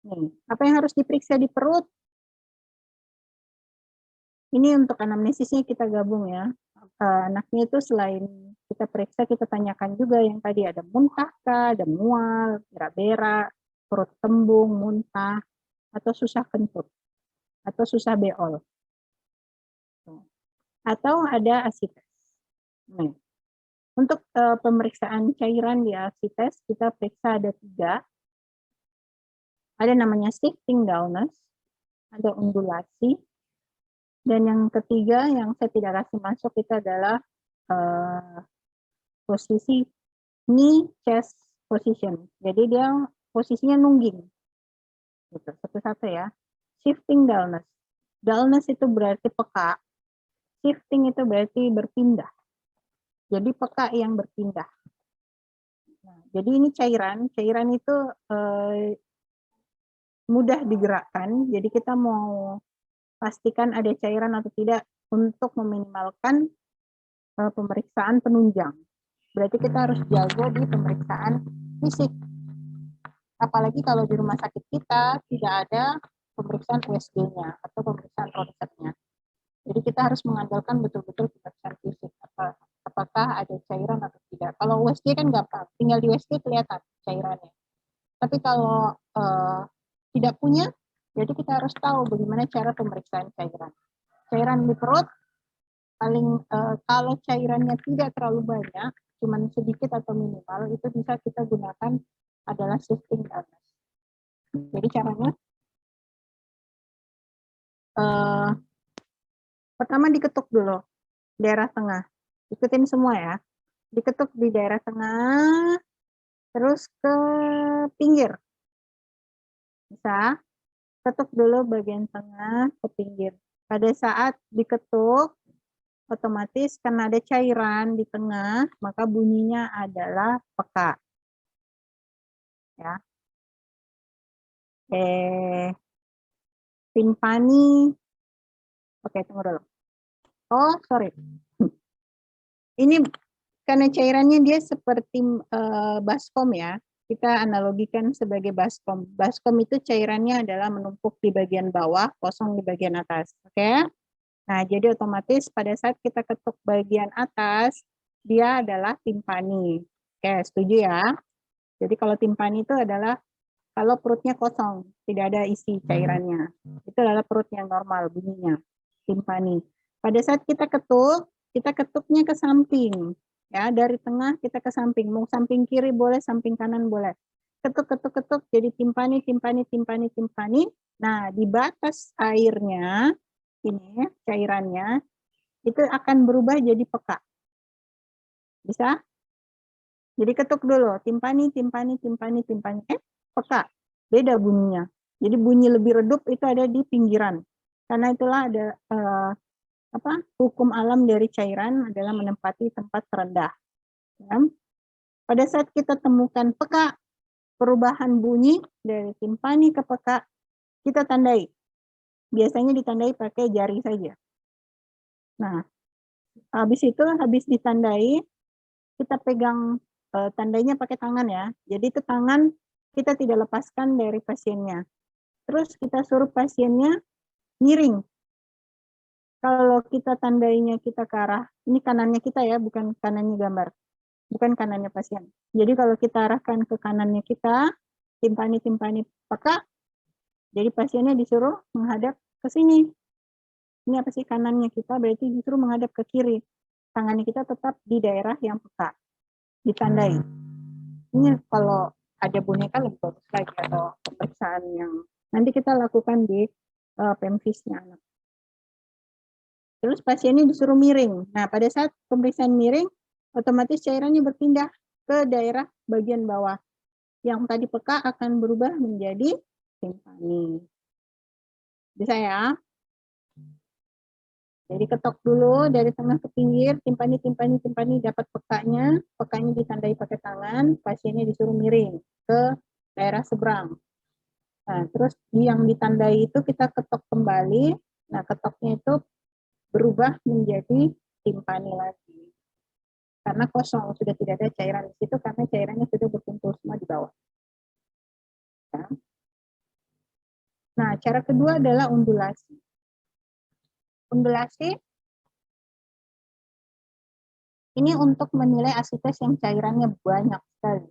Nih, apa yang harus diperiksa di perut? Ini untuk anamnesisnya kita gabung ya. Anaknya itu selain kita periksa, kita tanyakan juga yang tadi ada muntah kah, ada mual, bera-bera, perut tembung, muntah, atau susah kentut, atau susah beol, atau ada asites. Nah, untuk pemeriksaan cairan di asites, kita periksa ada 3. Ada namanya shifting dullness, ada undulasi, dan yang ketiga yang saya tidak kasih masuk itu adalah posisi knee chest position. Jadi dia posisinya nungging. Gitu, satu-satu ya. Shifting dullness. Dullness itu berarti peka. Shifting itu berarti berpindah. Jadi peka yang berpindah. Nah, jadi ini cairan. Cairan itu mudah digerakkan. Jadi kita mau pastikan ada cairan atau tidak untuk meminimalkan pemeriksaan penunjang. Berarti kita harus jago di pemeriksaan fisik. Apalagi kalau di rumah sakit kita tidak ada pemeriksaan USG-nya atau pemeriksaan ronsennya. Jadi kita harus mengandalkan betul-betul pemeriksaan fisik. Apakah ada cairan atau tidak. Kalau USG kan gampang, tinggal di USG kelihatan cairannya. Tapi kalau tidak punya, jadi kita harus tahu bagaimana cara pemeriksaan cairan. Cairan di perut, kalau cairannya tidak terlalu banyak, cuman sedikit atau minimal, itu bisa kita gunakan adalah shifting darkness. Jadi caranya, pertama diketuk dulu, daerah tengah. Ikutin semua ya. Diketuk di daerah tengah, terus ke pinggir. Bisa, ketuk dulu bagian tengah ke pinggir. Pada saat diketuk, otomatis karena ada cairan di tengah, maka bunyinya adalah peka. Ya. Timpani. Oke, tunggu dulu. Oh, sorry. Ini karena cairannya dia seperti baskom ya. Kita analogikan sebagai baskom. Baskom itu cairannya adalah menumpuk di bagian bawah, kosong di bagian atas. Oke. Nah, jadi otomatis pada saat kita ketuk bagian atas, dia adalah timpani. Oke, setuju ya? Jadi kalau timpani itu adalah kalau perutnya kosong, tidak ada isi cairannya. Itu adalah perut yang normal bunyinya, timpani. Pada saat kita ketuknya ke samping. Ya, dari tengah kita ke samping. Mau samping kiri boleh, samping kanan boleh. Ketuk, ketuk, ketuk, jadi timpani, timpani, timpani, timpani. Nah, di batas airnya, ini cairannya, itu akan berubah jadi peka. Bisa? Jadi ketuk dulu, timpani, timpani, timpani, timpani. Peka, beda bunyinya. Jadi bunyi lebih redup itu ada di pinggiran. Karena itulah ada hukum alam dari cairan adalah menempati tempat terendah. Ya. Pada saat kita temukan peka, perubahan bunyi dari timpani ke peka, kita tandai. Biasanya ditandai pakai jari saja. Nah, habis ditandai, kita pegang tandanya pakai tangan ya. Jadi itu tangan kita tidak lepaskan dari pasiennya. Terus kita suruh pasiennya miring. Kalau kita tandainya kita ke arah, ini kanannya kita ya, bukan kanannya gambar. Bukan kanannya pasien. Jadi kalau kita arahkan ke kanannya kita, timpani peka, jadi pasiennya disuruh menghadap ke sini. Ini apa sih kanannya kita, berarti disuruh menghadap ke kiri. Tangannya kita tetap di daerah yang peka, ditandai. Ini kalau ada boneka lebih bagus lagi, atau pemeriksaan yang nanti kita lakukan di pemfisnya anak. Terus pasiennya disuruh miring. Nah, pada saat pemeriksaan miring, otomatis cairannya berpindah ke daerah bagian bawah. Yang tadi peka akan berubah menjadi timpani. Bisa ya? Jadi ketok dulu dari tengah ke pinggir, timpani dapat pekanya ditandai pakai tangan, pasiennya disuruh miring ke daerah seberang. Nah, terus yang ditandai itu kita ketok kembali. Nah, ketoknya itu berubah menjadi timpani lagi. Karena kosong, sudah tidak ada cairan di situ karena cairannya sudah berkumpul semua di bawah. Ya. Nah, cara kedua adalah undulasi. Undulasi ini untuk menilai asites yang cairannya banyak sekali.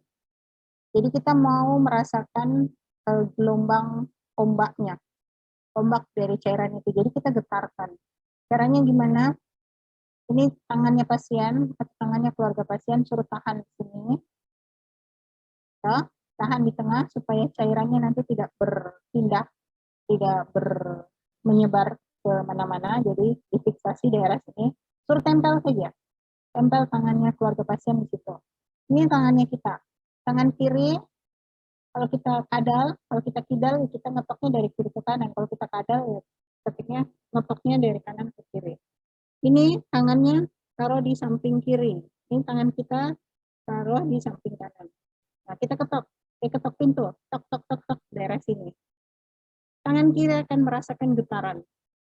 Jadi kita mau merasakan gelombang ombaknya, ombak dari cairan itu. Jadi kita getarkan. Caranya gimana? Ini tangannya pasien atau tangannya keluarga pasien, suruh tahan di sini. Ya, tahan di tengah supaya cairannya nanti tidak berpindah, tidak menyebar ke mana-mana. Jadi difiksasi daerah sini. Suruh tempel saja. Tempel tangannya keluarga pasien di situ. Ini tangannya kita. Tangan kiri, kalau kita kidal, kita ngetoknya dari kiri ke kanan. Kalau kita kadal, ketiknya ngetoknya dari kanan ke kiri. Ini tangannya taruh di samping kiri. Ini tangan kita taruh di samping kanan. Nah, kita ketok pintu, tok tok tok tok daerah sini. tangan kiri akan merasakan getaran.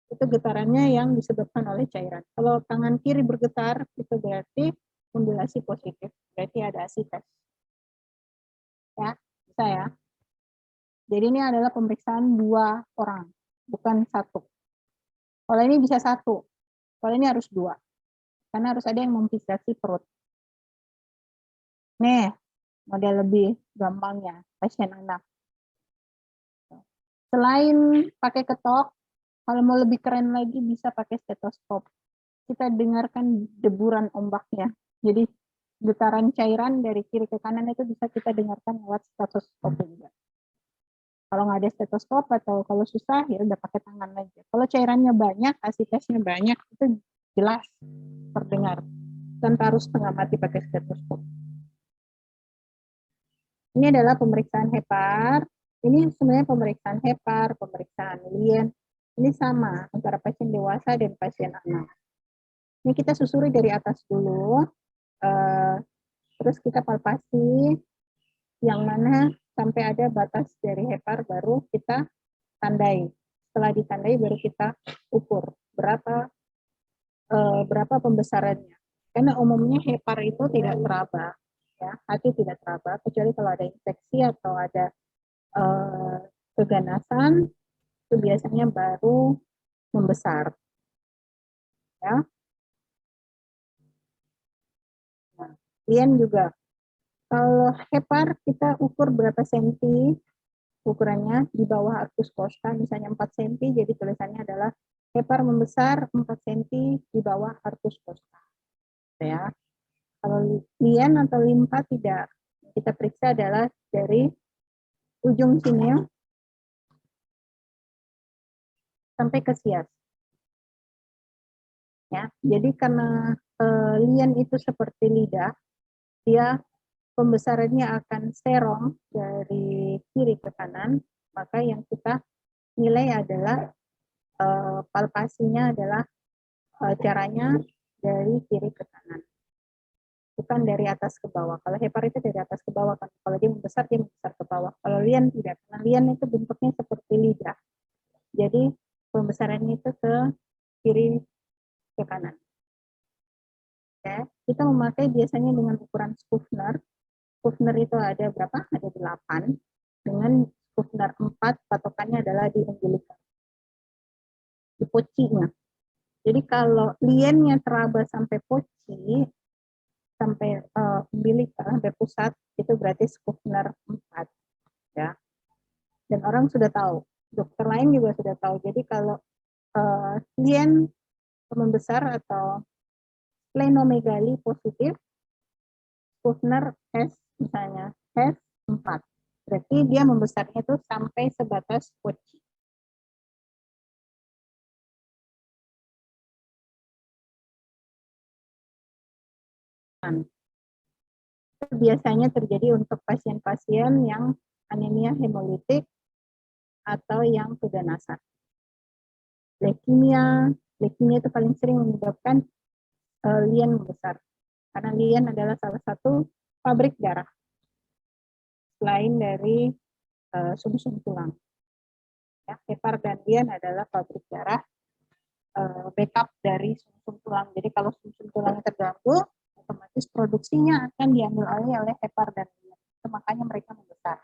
Itu getarannya yang disebabkan oleh cairan. Kalau tangan kiri bergetar, itu berarti ondulasi positif. Berarti ada asites. Ya, bisa ya. Jadi ini adalah pemeriksaan 2 orang, bukan 1. Kalau ini bisa 1, kalau ini harus 2. Karena harus ada yang memvisitasi perut. Nih, model lebih gampangnya, pasien anak. Selain pakai ketok, kalau mau lebih keren lagi bisa pakai stetoskop. Kita dengarkan deburan ombaknya. Jadi getaran cairan dari kiri ke kanan itu bisa kita dengarkan lewat stetoskop juga. Kalau nggak ada stetoskop atau kalau susah ya udah pakai tangan aja. Kalau cairannya banyak, asitesnya banyak, itu jelas terdengar. Tanpa harus setengah mati pakai stetoskop. Ini adalah pemeriksaan hepar. Ini sebenarnya pemeriksaan hepar, pemeriksaan lien. Ini sama antara pasien dewasa dan pasien anak. Ini kita susuri dari atas dulu. Terus kita palpasi yang mana sampai ada batas dari hepar baru kita tandai. Setelah ditandai baru kita ukur berapa pembesarannya. Karena umumnya hepar itu tidak teraba, ya, hati tidak teraba kecuali kalau ada infeksi atau ada keganasan itu biasanya baru membesar. Ya. Nah, lien juga. Kalau hepar kita ukur berapa senti ukurannya di bawah arcus costa, misalnya 4 cm, jadi tulisannya adalah hepar membesar 4 cm di bawah arcus costa. Ya. Kalau lien atau limpa tidak, kita periksa adalah dari ujung sini sampai ke sias. Ya, jadi karena lien itu seperti lidah, dia pembesarannya akan serong dari kiri ke kanan, maka yang kita nilai adalah palpasinya adalah caranya dari kiri ke kanan, bukan dari atas ke bawah. Kalau hepar itu dari atas ke bawah, kan kalau dia membesar ke bawah. Kalau lien tidak, karena lien itu bentuknya seperti lidah, jadi pembesarannya itu ke kiri ke kanan. Ya, kita memakai biasanya dengan ukuran Schuffner. Schuffner itu ada berapa? Ada 8. Dengan Schuffner 4, patokannya adalah di umbilical, di pocinya. Jadi kalau liennya teraba sampai poci, sampai umbilical, sampai pusat, itu berarti Schuffner 4. Ya. Dan orang sudah tahu, dokter lain juga sudah tahu. Jadi kalau lien membesar atau splenomegali positif, Schuffner S misalnya, S 4. Berarti dia membesarnya itu sampai sebatas poci. Itu biasanya terjadi untuk pasien-pasien yang anemia hemolitik atau yang keganasan. Leukemia itu paling sering menyebabkan lien membesar. Karena lien adalah salah satu pabrik darah selain dari sumsum tulang. Ya, hepar dan lien adalah pabrik darah backup dari sumsum tulang. Jadi kalau sumsum tulang terganggu, otomatis produksinya akan diambil oleh hepar dan lien. Itu makanya mereka membesar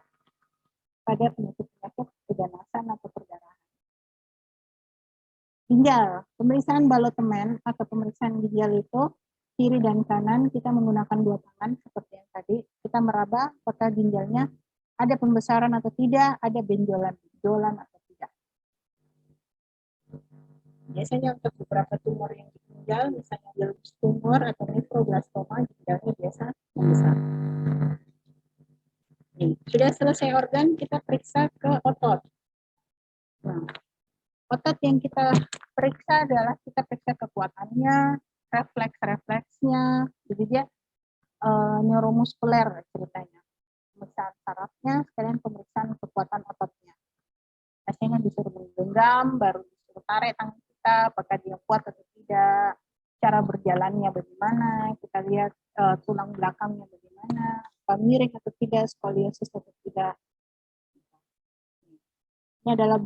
pada penyakit-penyakit keganasan atau perdarahan. Ginjal, pemeriksaan balotemen atau pemeriksaan ginjal itu kiri dan kanan kita menggunakan 2 tangan seperti yang tadi. Kita meraba apakah ginjalnya ada pembesaran atau tidak, ada benjolan atau tidak. Biasanya untuk beberapa tumor yang di ginjal, misalnya Wilms tumor atau nefroblastoma, ginjalnya biasa membesar. Nih, sudah selesai organ, kita periksa ke otot. Nah, otot yang kita periksa adalah kita periksa kekuatannya, refleks-refleksnya, jadi dia neuromuskuler ceritanya. Pemeriksaan sarafnya, sekalian pemeriksaan kekuatan ototnya. Biasanya disuruh menggenggam, baru disuruh tarik tangan kita, apakah dia kuat atau tidak, cara berjalannya bagaimana, kita lihat tulang belakangnya bagaimana, apa miring atau tidak, skoliosis atau tidak. Ini adalah